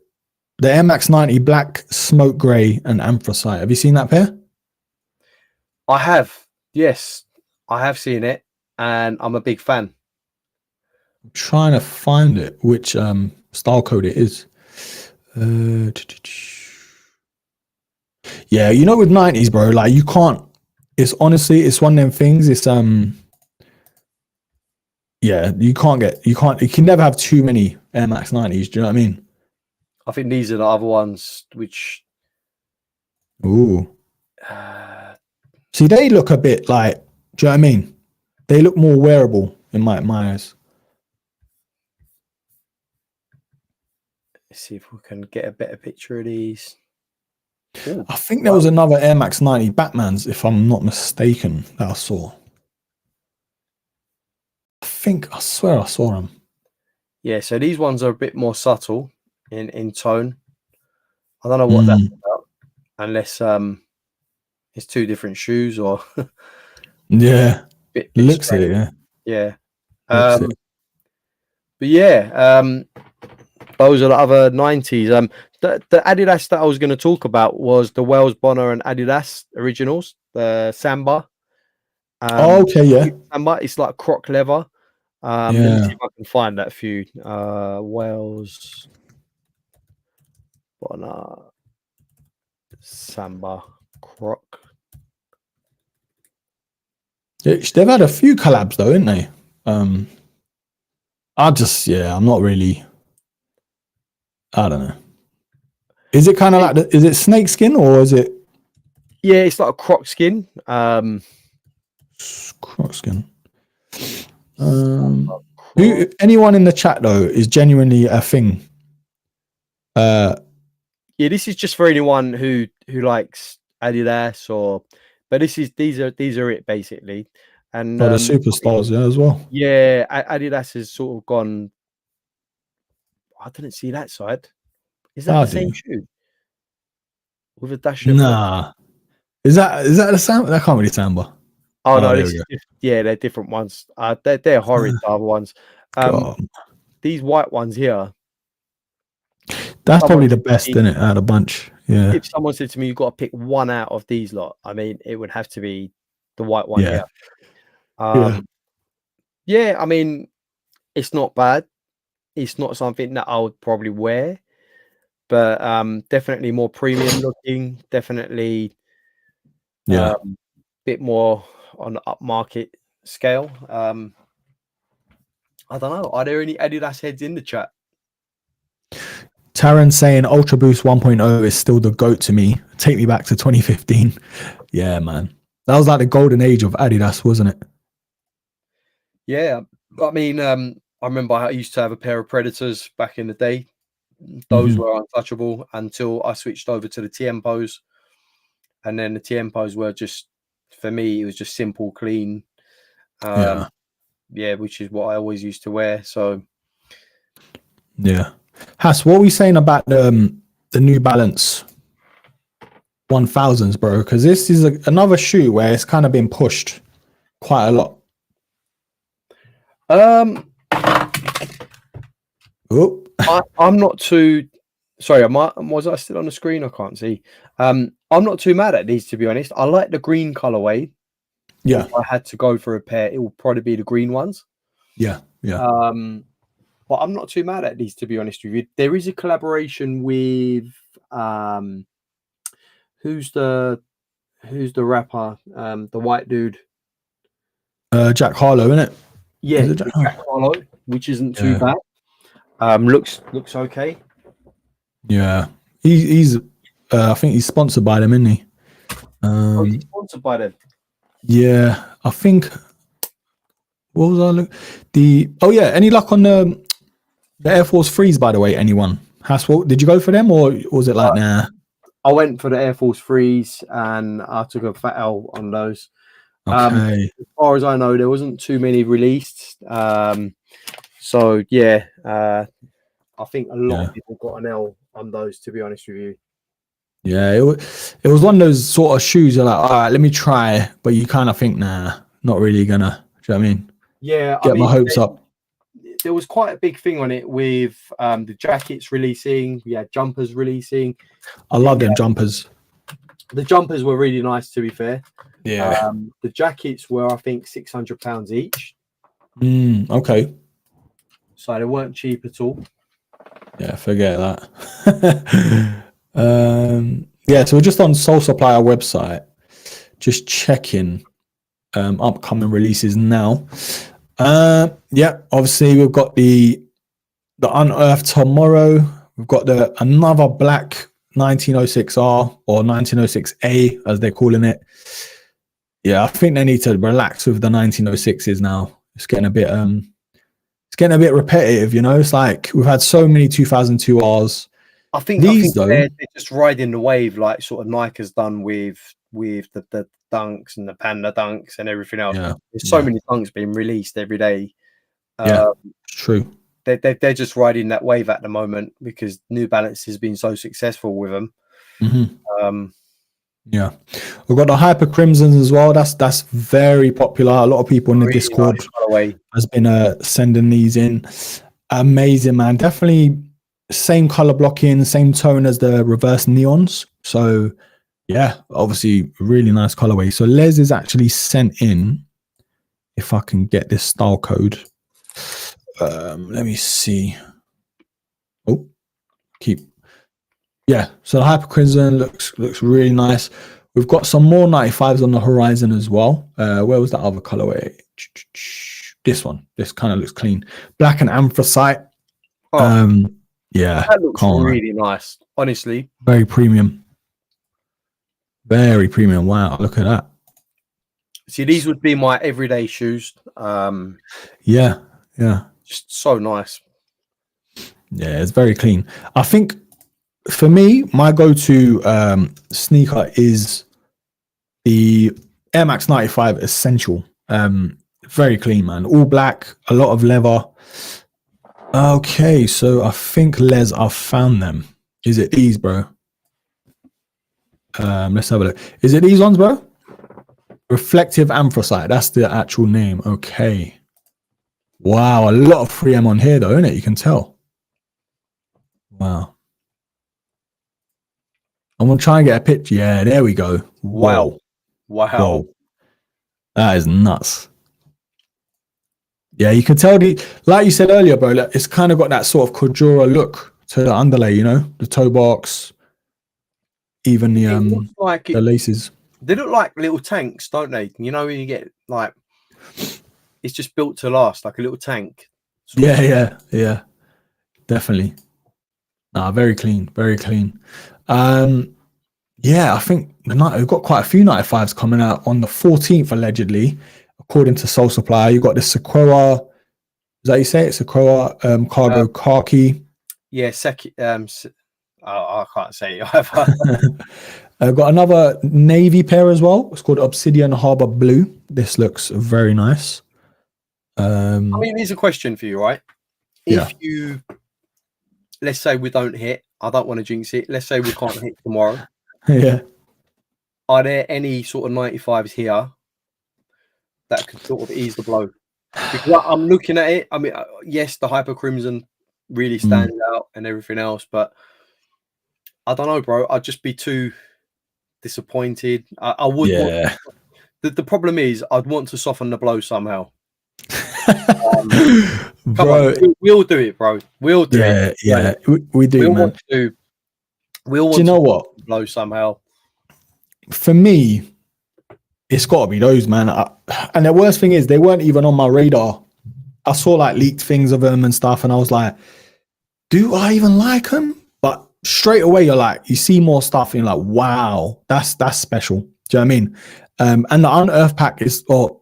The Air Max 90 black, smoke grey, and anthracite. Have you seen that pair? I have. Yes, I have seen it, and I'm a big fan. I'm trying to find it, which style code it is. Yeah, you know, with 90s, bro, like you can't. It's honestly, it's one of them things. It's yeah, you can never have too many Air Max 90s. Do you know what I mean? I think these are the other ones which. Ooh. See, they look a bit like. Do you know what I mean? They look more wearable in my eyes. Let's see if we can get a better picture of these. Ooh, I think there was another Air Max 90 Batmans, if I'm not mistaken, that I saw. I swear I saw them. Yeah, so these ones are a bit more subtle in tone. I don't know what that's about, unless it's two different shoes or yeah, bit looks strange. it, yeah. Yeah. Looks it. But yeah, those are the other 90s. The Adidas that I was going to talk about was the Wells Bonner and Adidas originals, the Samba. Okay, yeah. Samba, it's like croc leather. Let me see if I can find that for you. Wells Bonner Samba croc. They've had a few collabs though, haven't they? I'm not really. I don't know. Is it kind of like is it snake skin or is it? Yeah, it's like a croc skin. Croc skin. Anyone in the chat though is genuinely a thing. Yeah, this is just for anyone who likes Adidas but these are it basically. And the superstars, yeah, as well. Yeah, Adidas has sort of gone. I didn't see that side. Is that the same shoe? With a dash of Is that the Samba? That can't be the Samba. Oh no, they're different ones. They're horrid, the other ones. These white ones here. That's probably the best, isn't it, out of the bunch? Yeah. If someone said to me, "You've got to pick one out of these lot," I mean, it would have to be the white one here. Yeah, I mean, it's not bad. It's not something that I would probably wear, but definitely more premium looking. Definitely, bit more on the upmarket scale. I don't know. Are there any Adidas heads in the chat? Taran saying Ultra Boost 1.0 is still the GOAT to me. Take me back to 2015. Yeah, man. That was like the golden age of Adidas, wasn't it? Yeah. I mean, I remember I used to have a pair of Predators back in the day. Those were untouchable until I switched over to the Tiempos. And then the Tiempos were just, for me, it was just simple, clean. Yeah, which is what I always used to wear. So, yeah. Has, what are we saying about the New Balance 1000s, bro? Because this is another shoe where it's kind of been pushed quite a lot. I'm not too. Sorry, was I still on the screen? I can't see. I'm not too mad at these, to be honest. I like the green colorway. Yeah. If I had to go for a pair, it will probably be the green ones. Yeah. But I'm not too mad at these, to be honest with you. There is a collaboration with who's the rapper? The white dude. Jack Harlow, isn't it? Yeah, Jack Harlow, which isn't too bad. Looks okay. Yeah, he's. I think he's sponsored by them, isn't he? He's sponsored by them. Yeah, I think. What was I look? Any luck on the Air Force 3s, by the way? Anyone? Did you go for them, or was it like nah? I went for the Air Force 3s and I took a fat L on those. Okay. As far as I know, there wasn't too many released. So yeah, I think a lot of people got an L on those, to be honest with you. Yeah, it was one of those sort of shoes you're like, all right, let me try, but you kind of think, nah, not really gonna. Do you know what I mean? Yeah, Get my hopes up. There was quite a big thing on it with the jackets releasing. We had jumpers releasing. I love them jumpers. The jumpers were really nice, to be fair. Yeah. The jackets were, I think, £600 each. Okay. So they weren't cheap at all. Yeah, forget that. Yeah, so we're just on Soul Supplier website, just checking upcoming releases now. Yeah, obviously we've got the Unearthed tomorrow. We've got another black 1906R or 1906A as they're calling it. Yeah, I think they need to relax with the 1906s now. It's getting a bit repetitive, you know. It's like we've had so many 2002Rs. I think they're just riding the wave, like sort of Nike has done with the dunks and the panda dunks and everything else. Yeah, there's so many dunks being released every day. Yeah, true. They're just riding that wave at the moment because New Balance has been so successful with them. Yeah, we've got the Hyper Crimsons as well. That's very popular. A lot of people in the Discord has been sending these in. Amazing, man. Definitely same color blocking, same tone as the reverse neons. So yeah, obviously really nice colorway. So Les is actually sent in, if I can get this style code. Let me see. Oh, yeah, so the Hyper Crimson looks really nice. We've got some more 95s on the horizon as well. Where was that other colorway? This one. This kind of looks clean. Black and anthracite. Yeah, that looks really nice. Honestly, very premium. Very premium. Wow, look at that. See, these would be my everyday shoes. Yeah. Just so nice. Yeah, it's very clean. I think for me, my go-to sneaker is the Air Max 95 Essential. Very clean, man. All black, a lot of leather. Okay, so I think Les, I've found them. Is it these, bro? Let's have a look. Is it these ones, bro? Reflective Anthracite. That's the actual name. Okay. Wow, a lot of 3M on here, though, isn't it? You can tell. Wow. I'm gonna try and get a picture. Yeah, there we go. Wow. Whoa. That is nuts. Yeah, you can tell like you said earlier, bro, like, it's kind of got that sort of Kojura look to the underlay, you know, the toe box, even the laces. They look like little tanks, don't they? You know, when you get like, it's just built to last, like a little tank. Yeah, definitely. Nah, very clean, very clean. Yeah, I think we've got quite a few 95s coming out on the 14th, allegedly, according to Soul Supply. You got the Sequoia, is that how you say it? Sequoia cargo khaki. Yeah, I can't say it either. I've got another navy pair as well. It's called Obsidian Harbor Blue. This looks very nice. I mean, here's a question for you, right? If you, let's say we don't hit, I don't want to jinx it. Let's say we can't hit tomorrow. Yeah. Are there any sort of 95s here that could sort of ease the blow? Because I'm looking at it. I mean, yes, the Hyper Crimson really stands out and everything else, but I don't know, bro. I'd just be too disappointed. I would. Yeah. The problem is, I'd want to soften the blow somehow. Bro, on, we'll do it, bro. We'll do it. Yeah, we do. We'll want to. We'll want do you know to what? Blow somehow. For me, it's got to be those, man. And the worst thing is, they weren't even on my radar. I saw like leaked things of them and stuff, and I was like, do I even like them? But straight away, you're like, you see more stuff, and you're like, wow, that's special. Do you know what I mean? And the Unearthed pack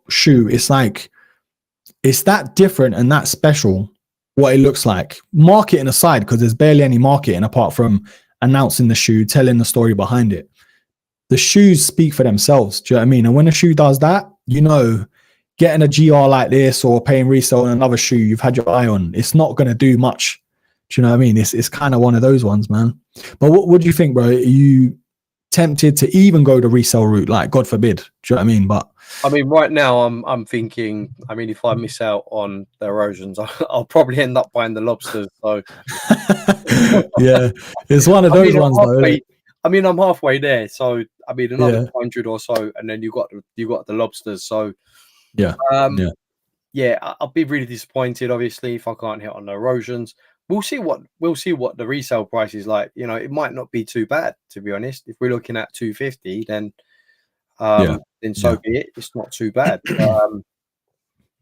shoe, it's like, it's that different and that special what it looks like. Marketing aside, because there's barely any marketing apart from announcing the shoe, telling the story behind it. The shoes speak for themselves. Do you know what I mean? And when a shoe does that, you know, getting a GR like this or paying resale on another shoe you've had your eye on, it's not going to do much. Do you know what I mean? It's kind of one of those ones, man. But what do you think, bro? tempted to even go the resale route. Like, God forbid. Do you know what I mean? But I mean, right now I'm thinking. I mean, if I miss out on the erosions, I'll probably end up buying the lobsters. So yeah, it's one of those ones though. Isn't it? I mean, I'm halfway there. So I mean, another Yeah. 200 or so, and then you got the lobsters. So Yeah. Yeah, I'll be really disappointed, obviously, if I can't hit on the erosions. We'll see what the resale price is like. You know, it might not be too bad, to be honest. If we're looking at 250, then so be it. It's not too bad.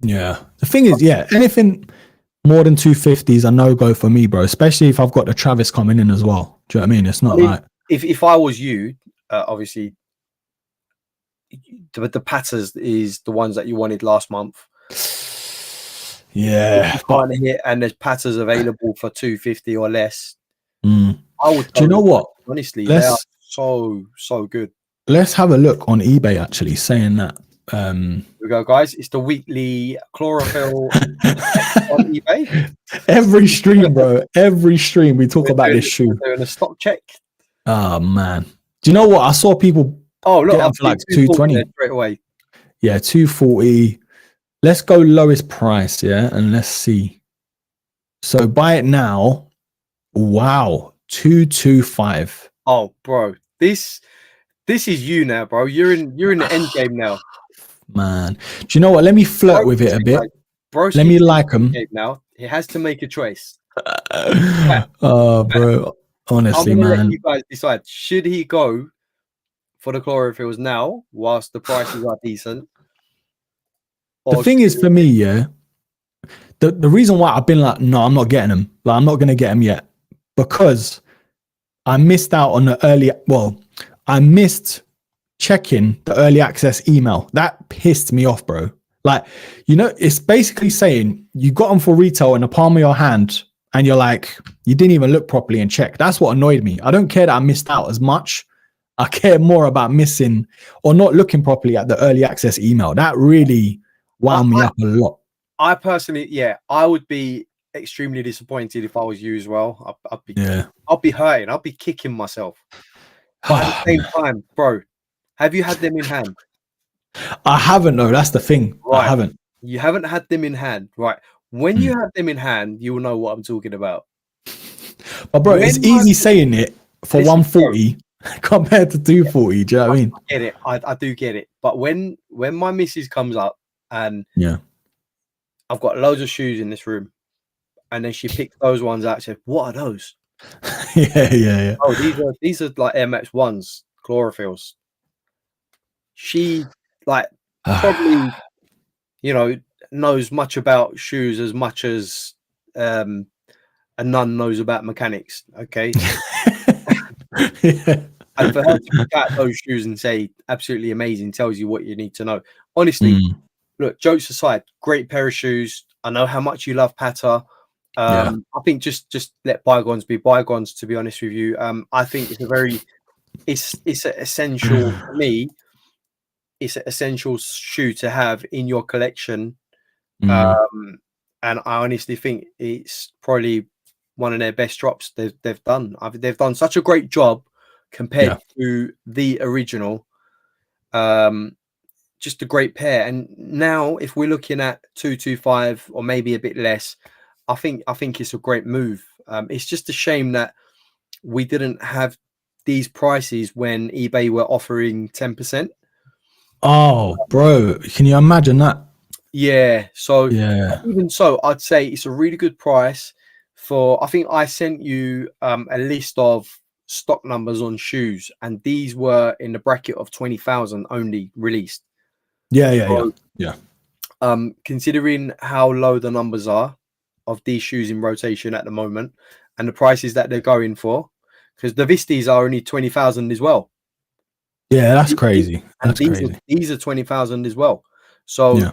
Yeah. The thing is, anything more than 250s a no-go for me, bro. Especially if I've got the Travis coming in as well. Do you know what I mean? It's not like if I was you, obviously, the Pattas is the ones that you wanted last month. Yeah, and there's Pattas available for 250 or less. I would. Do you know what? Honestly, they are so good. Let's have a look on eBay. Actually, saying that. Here we go, guys. It's the weekly chlorophyll on eBay. Every stream, bro. Every stream we talk about this shoe. We're doing a stock check. Oh man. Do you know what? I saw people. Oh look, for like 220 straight away. Yeah, 240. Let's go lowest price, and let's see. So buy it now. Wow, 225. Oh, bro, this is you now, bro. You're in the end game now, man. Do you know what? Let me flirt with it a bit. Broski, let me like him now. He has to make a choice. Oh, bro, honestly, man. Let you guys decide. Should he go for the chlorophylls now, whilst the prices are decent? The thing is, for me, the reason why I've been like, no, I'm not getting them. Like, I'm not going to get them yet, because I missed out on the early. Well, I missed checking the early access email. That pissed me off, bro. Like, it's basically saying you got them for retail in the palm of your hand, and you're like, you didn't even look properly and check. That's what annoyed me. I don't care that I missed out as much. I care more about missing or not looking properly at the early access email. That really wound me up a lot. I personally, I would be extremely disappointed if I was you as well. I'd be hurting. I'd be kicking myself. But at the same time, bro, have you had them in hand? I haven't, though. That's the thing. Right. I haven't. You haven't had them in hand, right? When you have them in hand, you will know what I'm talking about. But bro, it's easy saying it for 140 compared to 240. Do you know what I mean? I get it. I do get it. But when my missus comes up and I've got loads of shoes in this room, and then she picks those ones out, she said, "What are those?" Yeah. Oh, these are like Air Max 1s, chlorophylls. She probably knows much about shoes as much as a nun knows about mechanics. Okay. And for her to pick out those shoes and say absolutely amazing tells you what you need to know. Honestly, look, jokes aside, great pair of shoes. I know how much you love Patta. I think just let bygones be bygones, to be honest with you. I think it's an essential for me. It's an essential shoe to have in your collection. And I honestly think it's probably one of their best drops they've done. They've done such a great job compared to the original. Just a great pair. And now if we're looking at 225 or maybe a bit less, I think it's a great move. It's just a shame that we didn't have these prices when eBay were offering 10%. Oh, bro, can you imagine that? Yeah. So even so, I'd say it's a really good price for. I think I sent you a list of stock numbers on shoes, and these were in the bracket of 20,000 only released. Yeah. Considering how low the numbers are of these shoes in rotation at the moment, and the prices that they're going for, because the Vistis are only 20,000 as well. Yeah, that's crazy. These are 20,000 as well. So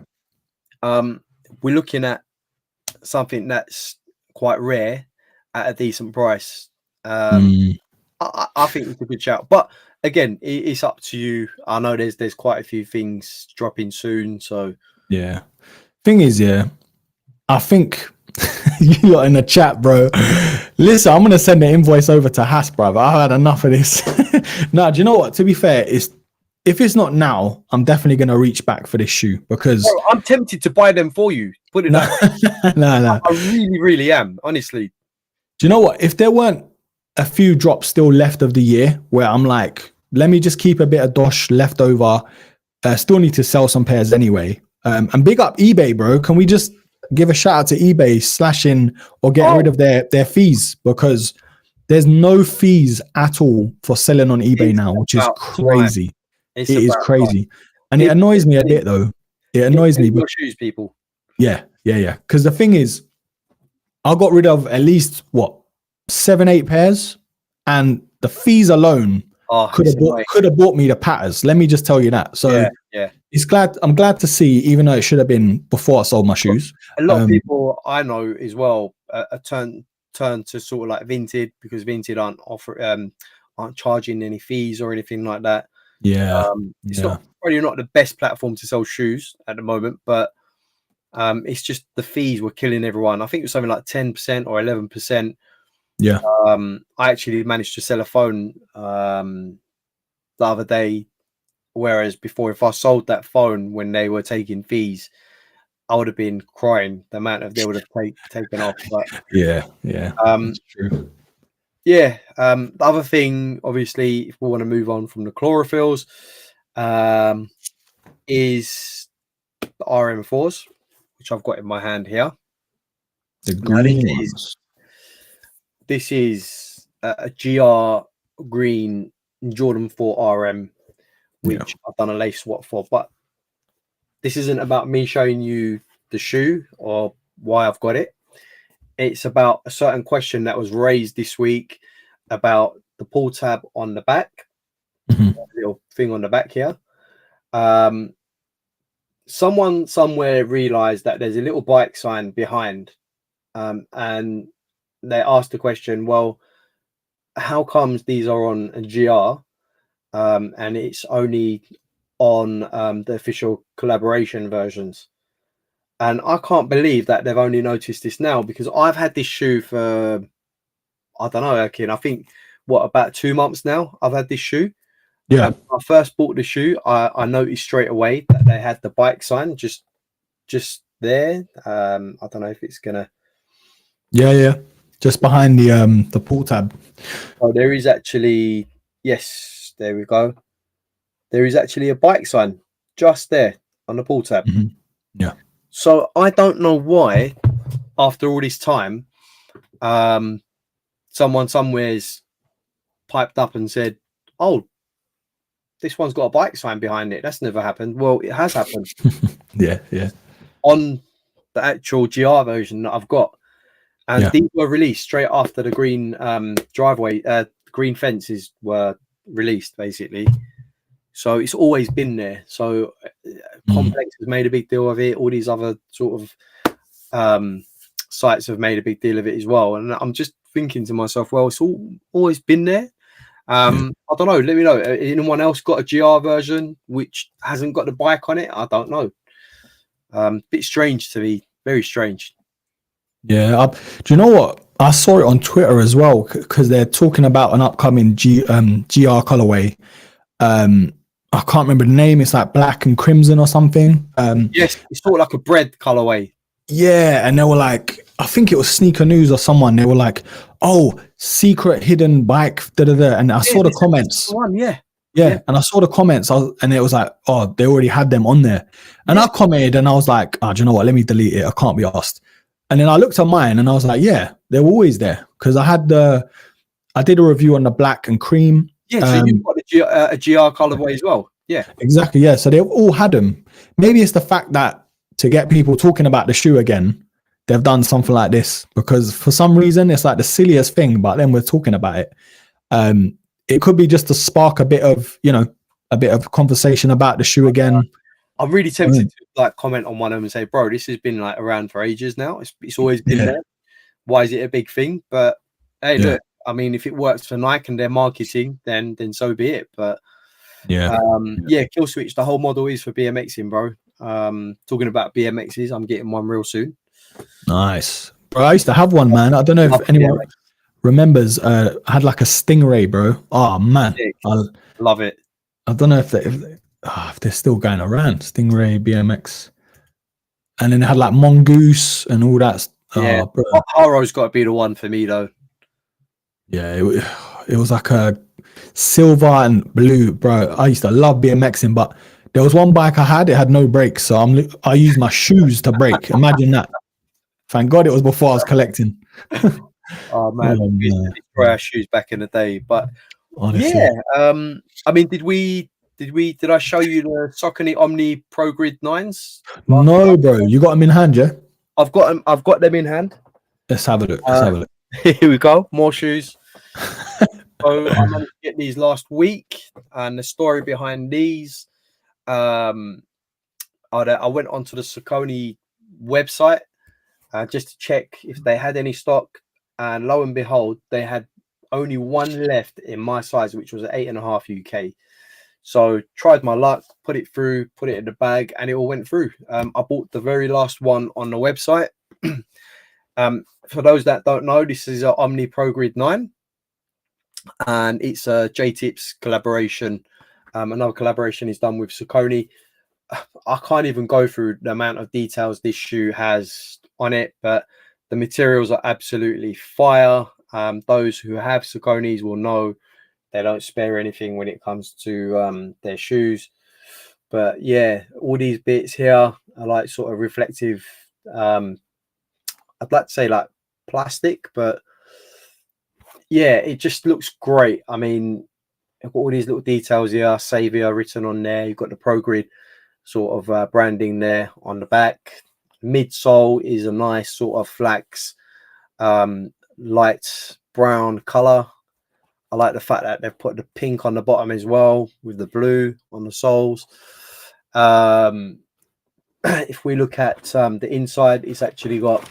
we're looking at something that's quite rare at a decent price. I think it's a good shout. But again, it's up to you. I know there's quite a few things dropping soon. So thing is, I think you lot in the chat, bro. Listen, I'm gonna send the invoice over to Hass, brother. I've had enough of this. No, do you know what? To be fair, if it's not now, I'm definitely gonna reach back for this shoe because Bro, I'm tempted to buy them for you. Put it no, that way. no. I really, really am. Honestly. Do you know what? If there weren't a few drops still left of the year where I'm like, let me just keep a bit of dosh left over, still need to sell some pairs anyway. And big up eBay, bro. Can we just give a shout out to eBay slashing or getting rid of their fees, because there's no fees at all for selling on eBay now, which is crazy. It is crazy. And it annoys me a bit though. It annoys me. Your shoes, people. Yeah. Because the thing is, I got rid of at least 7-8 pairs, and the fees alone could have bought me the Pattas. Let me just tell you that. So yeah. I'm glad to see, even though it should have been before I sold my shoes. A lot of people I know as well turn to sort of like Vinted, because Vinted aren't charging any fees or anything like that. It's probably not the best platform to sell shoes at the moment, but it's just the fees were killing everyone. I think it was something like 10% or 11%. Yeah. I actually managed to sell a phone the other day, whereas before, if I sold that phone when they were taking fees, I would have been crying the amount of they would have taken off. But that's true. The other thing, obviously, if we want to move on from the chlorophylls, is the RM4s, which I've got in my hand here. The green ones. This is a GR green Jordan 4 RM, which I've done a lace swap for. But this isn't about me showing you the shoe or why I've got it. It's about a certain question that was raised this week about the pull tab on the back, little thing on the back here. Someone somewhere realized that there's a little bike sign behind, and they asked the question, well, how comes these are on a GR and it's only on the official collaboration versions? And I can't believe that they've only noticed this now, because I've had this shoe for, I don't know, I think, about 2 months now I've had this shoe. Yeah. When I first bought the shoe, I noticed straight away that they had the bike sign just there. I don't know if it's gonna. Yeah. Just behind the pull tab. Oh, there is actually, yes, there we go. There is actually a bike sign just there on the pull tab. Yeah. So I don't know why, after all this time, someone somewhere's piped up and said, oh, this one's got a bike sign behind it. That's never happened. Well, it has happened. Yeah. On the actual GR version that I've got. And these were released straight after the green green fences were released, basically. So it's always been there. So Complex has made a big deal of it. All these other sort of sites have made a big deal of it as well. And I'm just thinking to myself, well, it's always been there. I don't know. Let me know. Anyone else got a GR version which hasn't got the bike on it? I don't know. Bit strange to me. Very strange. Yeah. Do you know what? I saw it on Twitter as well, because they're talking about an upcoming GR colorway. I can't remember the name. It's like black and crimson or something. Yes, it's sort of like a bread colorway. Yeah, and they were like, I think it was Sneaker News or someone. They were like, "Oh, secret hidden bike." And I saw the comments. Yeah, and I saw the comments, and it was like, "Oh, they already had them on there." And I commented, and I was like, "Oh, do you know what? Let me delete it. I can't be asked." And then I looked at mine, and I was like, "Yeah, they were always there," because I did a review on the black and cream. Yeah, so you've got a GR colorway as well. Yeah, exactly. Yeah, so they all had them. Maybe it's the fact that to get people talking about the shoe again, they've done something like this, because for some reason it's like the silliest thing, but then we're talking about it. It could be just to spark a bit of conversation about the shoe again. I'm really tempted to like comment on one of them and say, bro, this has been like around for ages now. It's always been there. Why is it a big thing? But hey, look, I mean, if it works for Nike and their marketing, then so be it. But Kill Switch, the whole model is for BMXing, bro. Talking about BMXs, I'm getting one real soon. Nice, bro. I used to have one, man. I don't know if anyone. remembers had like a Stingray, bro. Oh man, Love it. I don't know if they're still going around. Stingray BMX, and then it had like Mongoose and all that. Yeah, bro. Haro's got to be the one for me though. Yeah, it was like a silver and blue, bro. I used to love BMXing, but there was one bike I had, it had no brakes, so I used my shoes to brake. Imagine that. Thank God it was before I was collecting. Oh man, we used to destroy our shoes back in the day. But honestly, yeah, I mean, did I show you the Saucony Omni Pro Grid 9s? No, bro. You got them in hand, yeah? I've got them in hand. Let's have a look. Let's have a look. Here we go. More shoes. So I managed to get these last week, and the story behind these, I went onto the Saucony website just to check if they had any stock, and lo and behold, they had only one left in my size, which was an 8.5 UK. So tried my luck, put it through, put it in the bag, and it all went through. I bought the very last one on the website. For those that don't know, this is an Omni Pro Grid 9, and it's a J-Tips collaboration. Another collaboration is done with Saucony. I can't even go through the amount of details this shoe has on it, but the materials are absolutely fire. Those who have Sauconys will know they don't spare anything when it comes to their shoes. But yeah, all these bits here are like sort of reflective. I'd like to say like plastic, but yeah, it just looks great. I mean, I've got all these little details here, Savior written on there. You've got the Pro Grid sort of branding there on the back. Midsole is a nice sort of flax, light brown color. I like the fact that they've put the pink on the bottom as well with the blue on the soles. If we look at the inside, it's actually got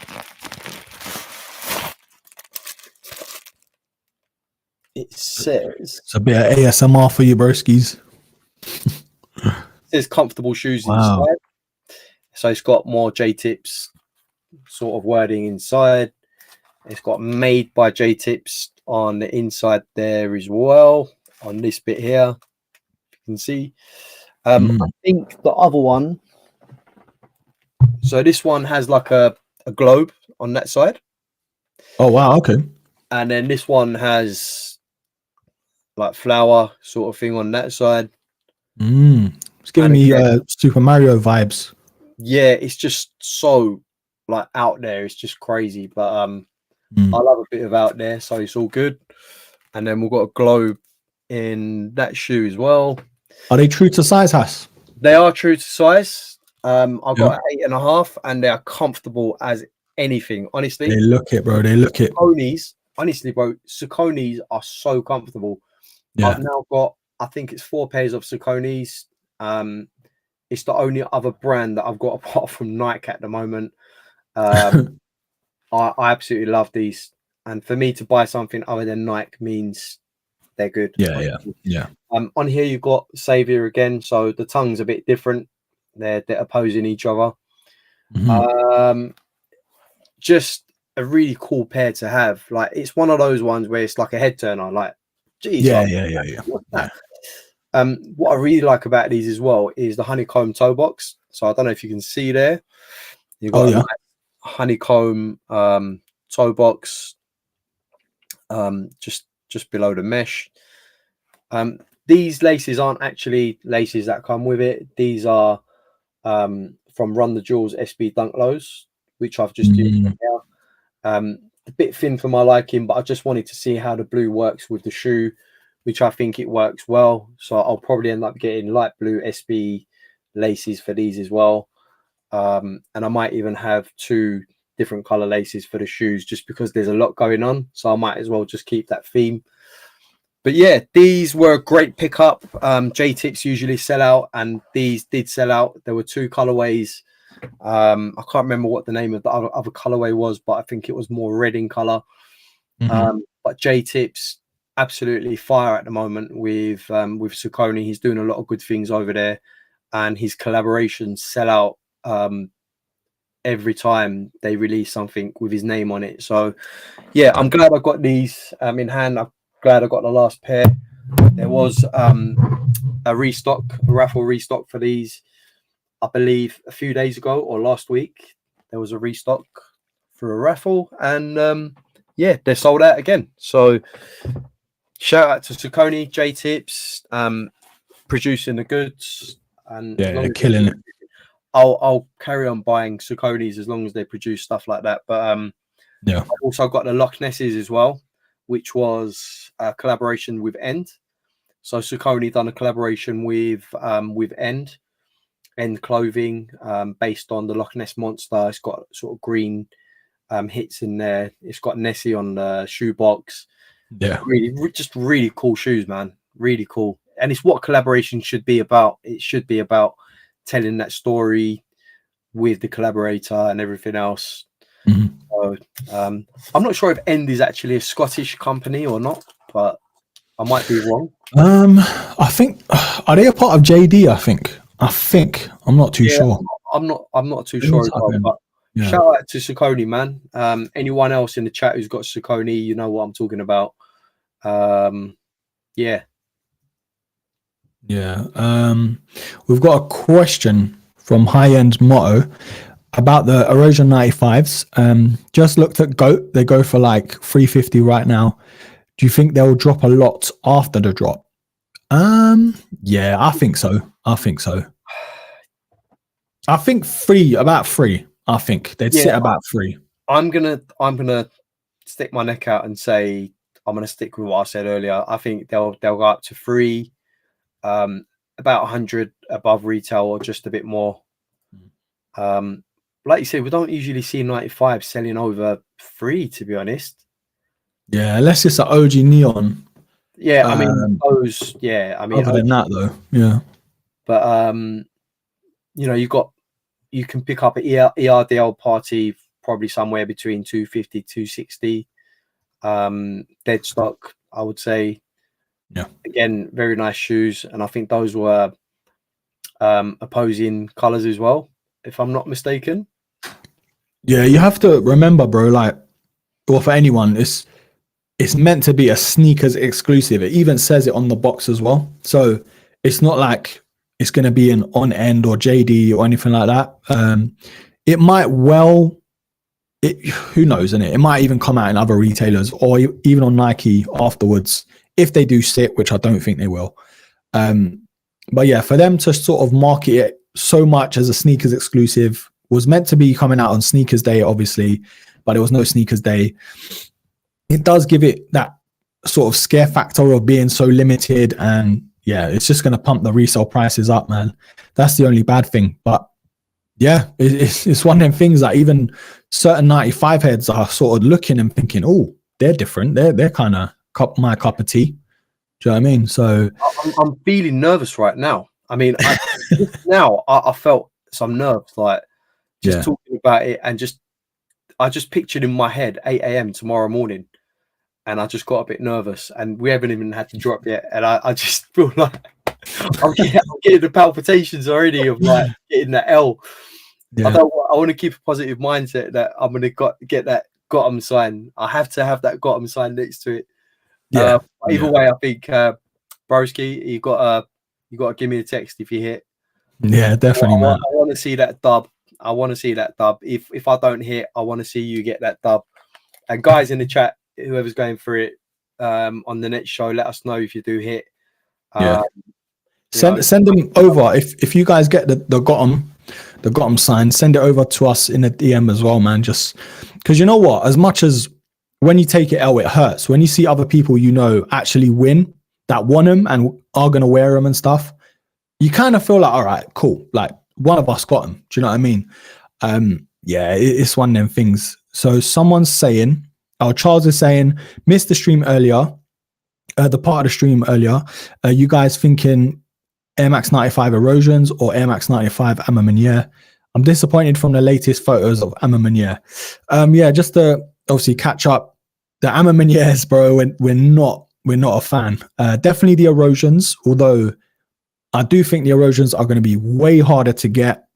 it says it's a bit of ASMR for you, broskies. It says comfortable shoes inside. So it's got more J-Tips sort of wording inside. It's got made by J-Tips on the inside there as well, on this bit here. You can see. I think the other one, so this one has like a globe on that side. Oh, wow. Okay. And then this one has like flower sort of thing on that side. It's giving me Super Mario vibes. Yeah, it's just so like out there. It's just crazy. But I love a bit of out there, so it's all good. And then we've got a globe in that shoe as well. Are they true to size, Hass? They are true to size. I've got an 8.5, and they are comfortable as anything. Honestly, they look it, bro. They look it. Sauconys, honestly, bro. Sauconys are so comfortable. Yeah. I've now got, I think it's 4 pairs of Sauconys. It's the only other brand that I've got apart from Nike at the moment. I absolutely love these, and for me to buy something other than Nike means they're good. Yeah. On here you've got Savior again, so the tongue's a bit different. They're opposing each other. Just a really cool pair to have. Like, it's one of those ones where it's like a head turner. Like, geez, yeah. What I really like about these as well is the honeycomb toe box. So I don't know if you can see there. You've got a honeycomb toe box just below the mesh. These laces aren't actually laces that come with it. These are from Run the Jewels SB Dunk Lows, which I've just used now. A bit thin for my liking, but I just wanted to see how the blue works with the shoe, which I think it works well. So I'll probably end up getting light blue SB laces for these as well. And I might even have 2 different color laces for the shoes, just because there's a lot going on. So I might as well just keep that theme. But yeah, these were a great pickup. J-Tips usually sell out, and these did sell out. There were 2 colorways. I can't remember what the name of the other colorway was, but I think it was more red in color. But J-Tips absolutely fire at the moment with Saucony. He's doing a lot of good things over there, and his collaborations sell out every time they release something with his name on it. So yeah, I'm glad I got these in hand. I'm glad I got the last pair. There was a raffle restock for these, I believe a few days ago or last week. There was a restock for a raffle, and yeah, they're sold out again. So shout out to Saucony, J Tips, producing the goods, and yeah, they're killing it. I'll carry on buying Sauconys as long as they produce stuff like that. But yeah, I've also got the Loch Nesses as well, which was a collaboration with End. So Saucony done a collaboration with End Clothing, based on the Loch Ness monster. It's got sort of green hits in there. It's got Nessie on the shoebox. yeah, Just really cool shoes, man. Really cool. And it's what collaboration should be about. It should be about telling that story with the collaborator and everything else. Mhm. So, I'm not sure if End is actually a Scottish company or not, but I might be wrong. I think, are they a part of JD? I think I'm not too sure. I'm not too sure as well, but Yeah. shout out to Saucony, man. Anyone else in the chat who's got Saucony, you know what I'm talking about. Yeah. We've got a question from High End Motto about the Erosion 95s. Just looked at GOAT. They go for like 350 right now. Do you think they'll drop a lot after the drop? Yeah, I think so. I think about three. I think they'd sit about 3. I'm gonna stick my neck out and say I'm gonna stick with what I said earlier. I think they'll go up to 3, about 100 above retail or just a bit more. Like you said, we don't usually see 95 selling over 3, to be honest. Yeah, unless it's an OG neon. Yeah, I mean those. Yeah, I mean other than that though, yeah. But you can pick up an ERDL party probably somewhere between 250, 260. Dead stock, I would say. Yeah. Again, very nice shoes, and I think those were opposing colors as well, if I'm not mistaken. Yeah, you have to remember, bro. Like, well, for anyone, it's meant to be a sneakers exclusive. It even says it on the box as well. So it's not like it's going to be an On End or JD or anything like that. It might who knows, innit? It might even come out in other retailers or even on Nike afterwards if they do sit, which I don't think they will. But yeah, for them to sort of market it so much as a sneakers exclusive, was meant to be coming out on Sneakers Day, obviously, but there was no Sneakers Day. It does give it that sort of scare factor of being so limited, and yeah, it's just going to pump the resale prices up, man. That's the only bad thing. But yeah, it's one of them things that even certain 95 heads are sort of looking and thinking, oh, they're different. They're kind of my cup of tea. Do you know what I mean? So I'm feeling nervous right now. I mean, I felt some nerves, like just talking about it, and I just pictured in my head 8 a.m. tomorrow morning, and I just got a bit nervous, and we haven't even had to drop yet, and I just feel like I'm getting the palpitations already of like getting that L. Yeah. I want to keep a positive mindset that I'm going to get that Gotham sign. I have to have that Gotham sign next to it. Yeah. Either way, I think Broski, you got to give me a text if you hit. Yeah, definitely, man. I want to see that dub. I want to see that dub. If I don't hit, I want to see you get that dub. And guys in the chat, whoever's going through it on the next show, let us know if you do hit. Send them over. If you guys get the Gotham sign, send it over to us in a DM as well, man. Just because you know what, as much as when you take it L, it hurts. When you see other people you know actually win, that want them and are gonna wear them and stuff, you kind of feel like, all right, cool. Like one of us got them. Do you know what I mean? It's one of them things. So someone's saying, Charles is saying, missed the stream earlier, the part of the stream earlier. You guys thinking Air Max 95 Erosions or Air Max 95 A Ma Maniere? I'm disappointed from the latest photos of A Ma Maniere. Just to obviously catch up, the A Ma Manieres, bro, we're not a fan. Definitely the Erosions, although I do think the Erosions are going to be way harder to get.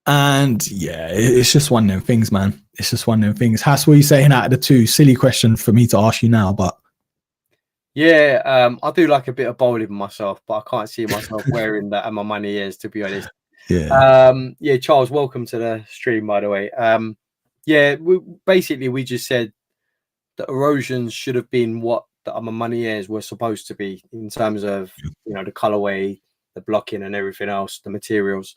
And yeah, it's just one of them things, man. It's just one of them things. Has, what are you saying out of the two? Silly question for me to ask you now, but yeah, I do like a bit of bowling myself, but I can't see myself wearing that at my money ears, to be honest. Yeah, Charles, welcome to the stream, by the way. Yeah, we just said that erosions should have been what the A Ma Manières were supposed to be in terms of, you know, the colorway, the blocking, and everything else, the materials.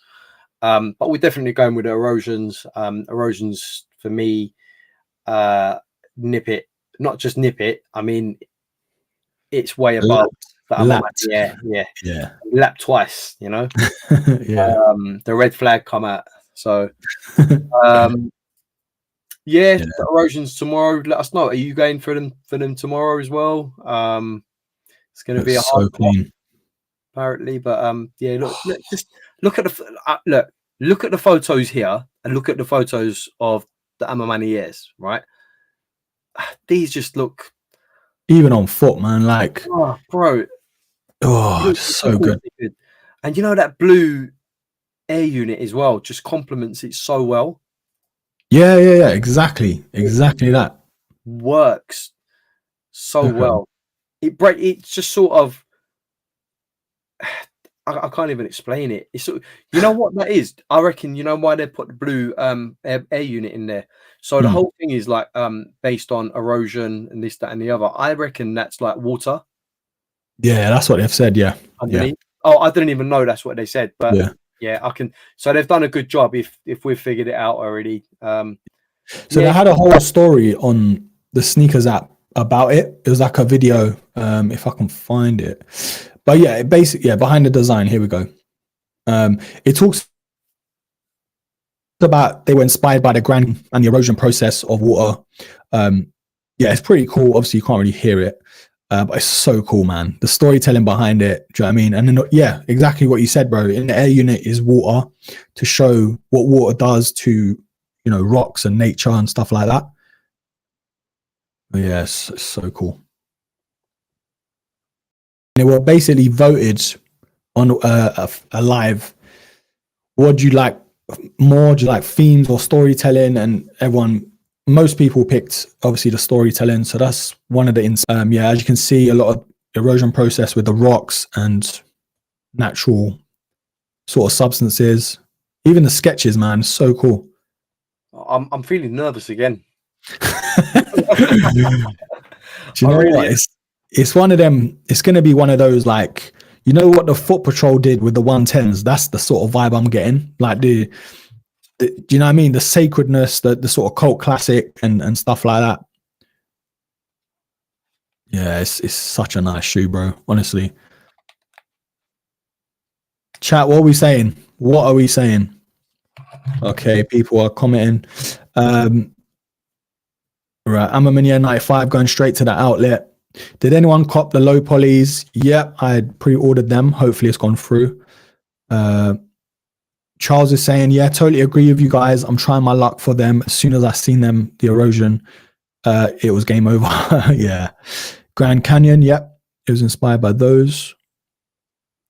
But we're definitely going with the erosions. Erosions for me, nip it, not just nip it. I mean, it's way above the A Ma Manière. Yeah, lap twice. You know, the red flag come out. So, yeah, the erosions tomorrow. Let us know. Are you going for them tomorrow as well? It's going to be a hard clean, apparently. But yeah, just look at the look at the photos here, and look at the photos of the A Ma Manières, right? These just look, even on foot, man. Like, oh, bro, it's so good. And you know that blue air unit as well just complements it so well. Yeah, exactly that works so well. It's just sort of, I can't even explain it. It's sort of, you know what that is? I reckon you know why they put the blue air unit in there. So the whole thing is like based on erosion and this, that, and the other. I reckon that's like water. Yeah, that's what they've said. Yeah. Underneath. Oh, I didn't even know that's what they said, but yeah, I can. So they've done a good job if we've figured it out already. So they had a whole story on the sneakers app about it. It was like a video, if I can find it. But yeah, basically, behind the design, here we go. It talks about they were inspired by the grind and the erosion process of water. Yeah, it's pretty cool. Obviously, you can't really hear it, but it's so cool, man. The storytelling behind it, do you know what I mean? And then, yeah, exactly what you said, bro. In the air unit is water to show what water does to, you know, rocks and nature and stuff like that. But yeah, it's so cool. They were basically voted on a live. What do you like more? Do you like themes or storytelling? And most people picked obviously the storytelling. So that's one of the yeah, as you can see, a lot of erosion process with the rocks and natural sort of substances. Even the sketches, man, so cool. I'm feeling nervous again. Do you know what? It's one of them. It's going to be one of those, like, you know what the Foot Patrol did with the 110s? That's the sort of vibe I'm getting. Like do you know what I mean? The sacredness, the sort of cult classic and stuff like that. Yeah, it's such a nice shoe, bro. Honestly. Chat, what are we saying? What are we saying? Okay, people are commenting. Right, A Ma Maniere 95 going straight to the outlet. Did anyone cop the low polys? Yep, I had pre-ordered them. Hopefully it's gone through. Charles is saying, yeah, totally agree with you guys. I'm trying my luck for them. As soon as I seen them, the erosion, it was game over. Yeah. Grand Canyon, yep. It was inspired by those.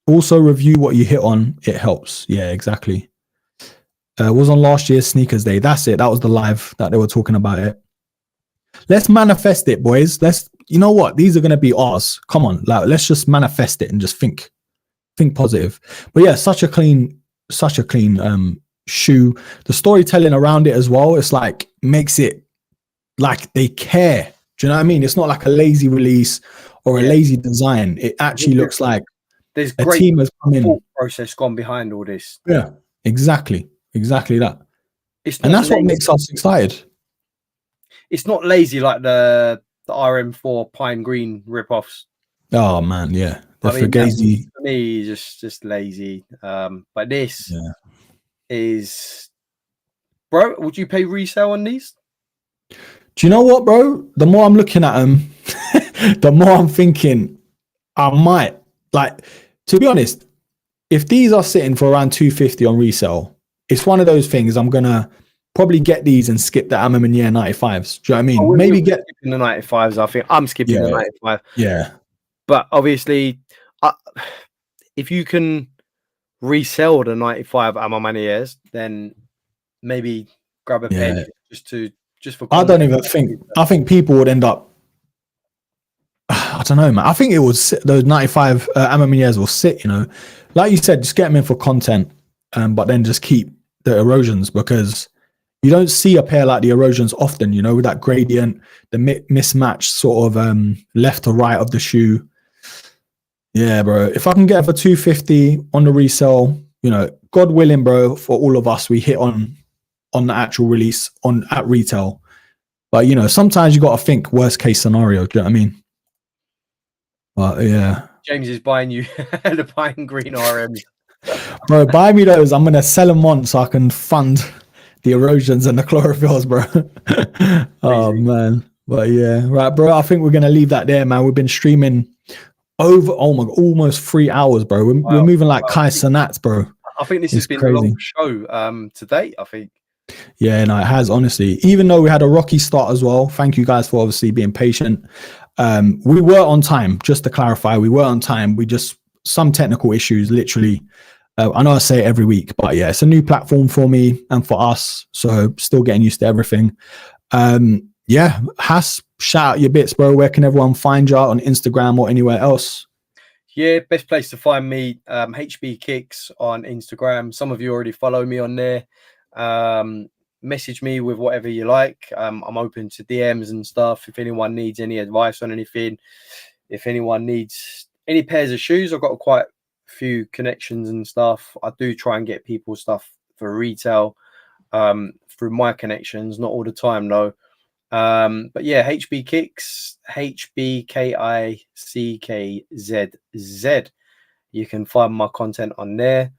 Also review what you hit on. It helps. Yeah, exactly. Was on last year's sneakers day. That's it. That was the live that they were talking about it. Let's manifest it, boys. You know what? These are going to be ours. Come on. Like, let's just manifest it and just think positive. But yeah, such a clean shoe. The storytelling around it as well, it's like makes it like they care. Do you know what I mean? It's not like a lazy release or a lazy design. It actually looks like there's a team has come in. Process gone behind all this. Yeah, exactly that. And that's what makes us excited. It's not lazy like the RM4 Pine Green ripoffs. Oh man, yeah. For me, just lazy. But this is, bro. Would you pay resale on these? Do you know what, bro? The more I'm looking at them, the more I'm thinking I might. Like, to be honest, if these are sitting for around 250 on resale, it's one of those things I'm gonna probably get these and skip the A Ma Maniere 95s. Do you know what I mean? Maybe get the 95s. I think I'm skipping the 95. Yeah. But obviously, if you can resell the 95 A Ma Manieres, then maybe grab a pen just for. I don't even think. I think people would end up. I don't know, man. I think it would sit, those 95 A Ma Manières will sit. You know, like you said, just get them in for content, but then just keep the erosions, because you don't see a pair like the erosions often. You know, with that gradient, the mismatched sort of left to right of the shoe. Yeah, bro. If I can get it for 250 on the resale, you know, God willing, bro, for all of us, we hit on the actual release at retail. But you know, sometimes you got to think worst case scenario. Do you know what I mean? But yeah, James is buying you the pine green RMs. Bro, buy me those. I'm gonna sell them on so I can fund the erosions and the chlorophylls, bro. Oh man. But yeah, right, bro. I think we're gonna leave that there, man. We've been streaming over almost 3 hours, bro. We're moving like Kai Cenats, bro. I think this has been crazy. a long show to date, I think. Yeah, no, it has, honestly. Even though we had a rocky start as well, thank you guys for obviously being patient. We were on time, just to clarify. We were on time. We just, some technical issues, literally. I know I say it every week, but yeah, it's a new platform for me and for us. So still getting used to everything. Yeah, Has, shout out your bits, bro. Where can everyone find you on Instagram or anywhere else? Yeah, best place to find me, HB Kicks on Instagram. Some of you already follow me on there. Message me with whatever you like. I'm open to DMs and stuff. If anyone needs any advice on anything, if anyone needs any pairs of shoes, I've got quite a few connections and stuff. I do try and get people stuff for retail through my connections, not all the time though. But yeah, HB Kicks, HBKICKZZ. You can find my content on there.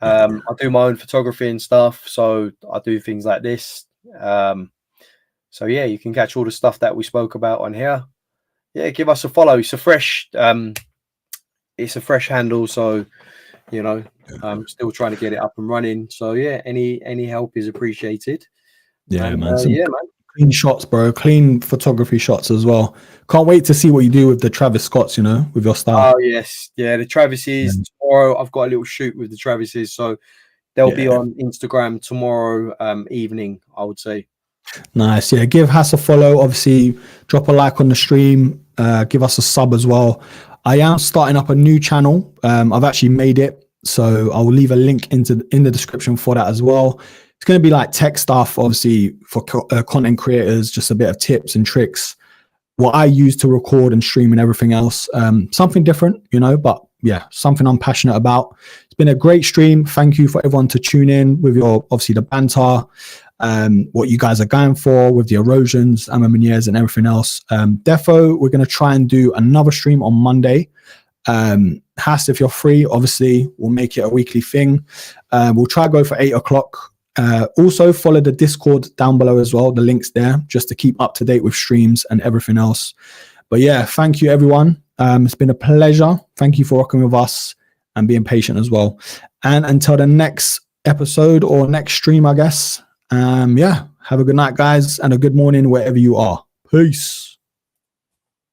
I do my own photography and stuff, so I do things like this. So yeah, you can catch all the stuff that we spoke about on here. Yeah, give us a follow. It's a fresh handle, so you know, I'm still trying to get it up and running. So yeah, any help is appreciated. Yeah, and, man. yeah, man. Clean shots, bro. Clean photography shots as well. Can't wait to see what you do with the Travis Scotts, you know, with your style. Oh yes, yeah. The Travises tomorrow. I've got a little shoot with the Travises, so they'll be on Instagram tomorrow evening, I would say. Nice. Yeah, give Has a follow. Obviously, drop a like on the stream. Give us a sub as well. I am starting up a new channel. I've actually made it, so I'll leave a link in the description for that as well. It's going to be like tech stuff, obviously, for content creators, just a bit of tips and tricks, what I use to record and stream and everything else. Something different, you know, but yeah, something I'm passionate about. It's been a great stream. Thank you for everyone to tune in with your, obviously, the banter, what you guys are going for with the erosions, A Ma Manières and everything else. Defo, we're going to try and do another stream on Monday. Has, if you're free, obviously, we'll make it a weekly thing. We'll try to go for 8 o'clock. Also follow the Discord down below as well, the links there, just to keep up to date with streams and everything else. But yeah, thank you everyone. It's been a pleasure. Thank you for rocking with us and being patient as well. And until the next episode or next stream, I guess. Yeah, have a good night, guys, and a good morning wherever you are. Peace.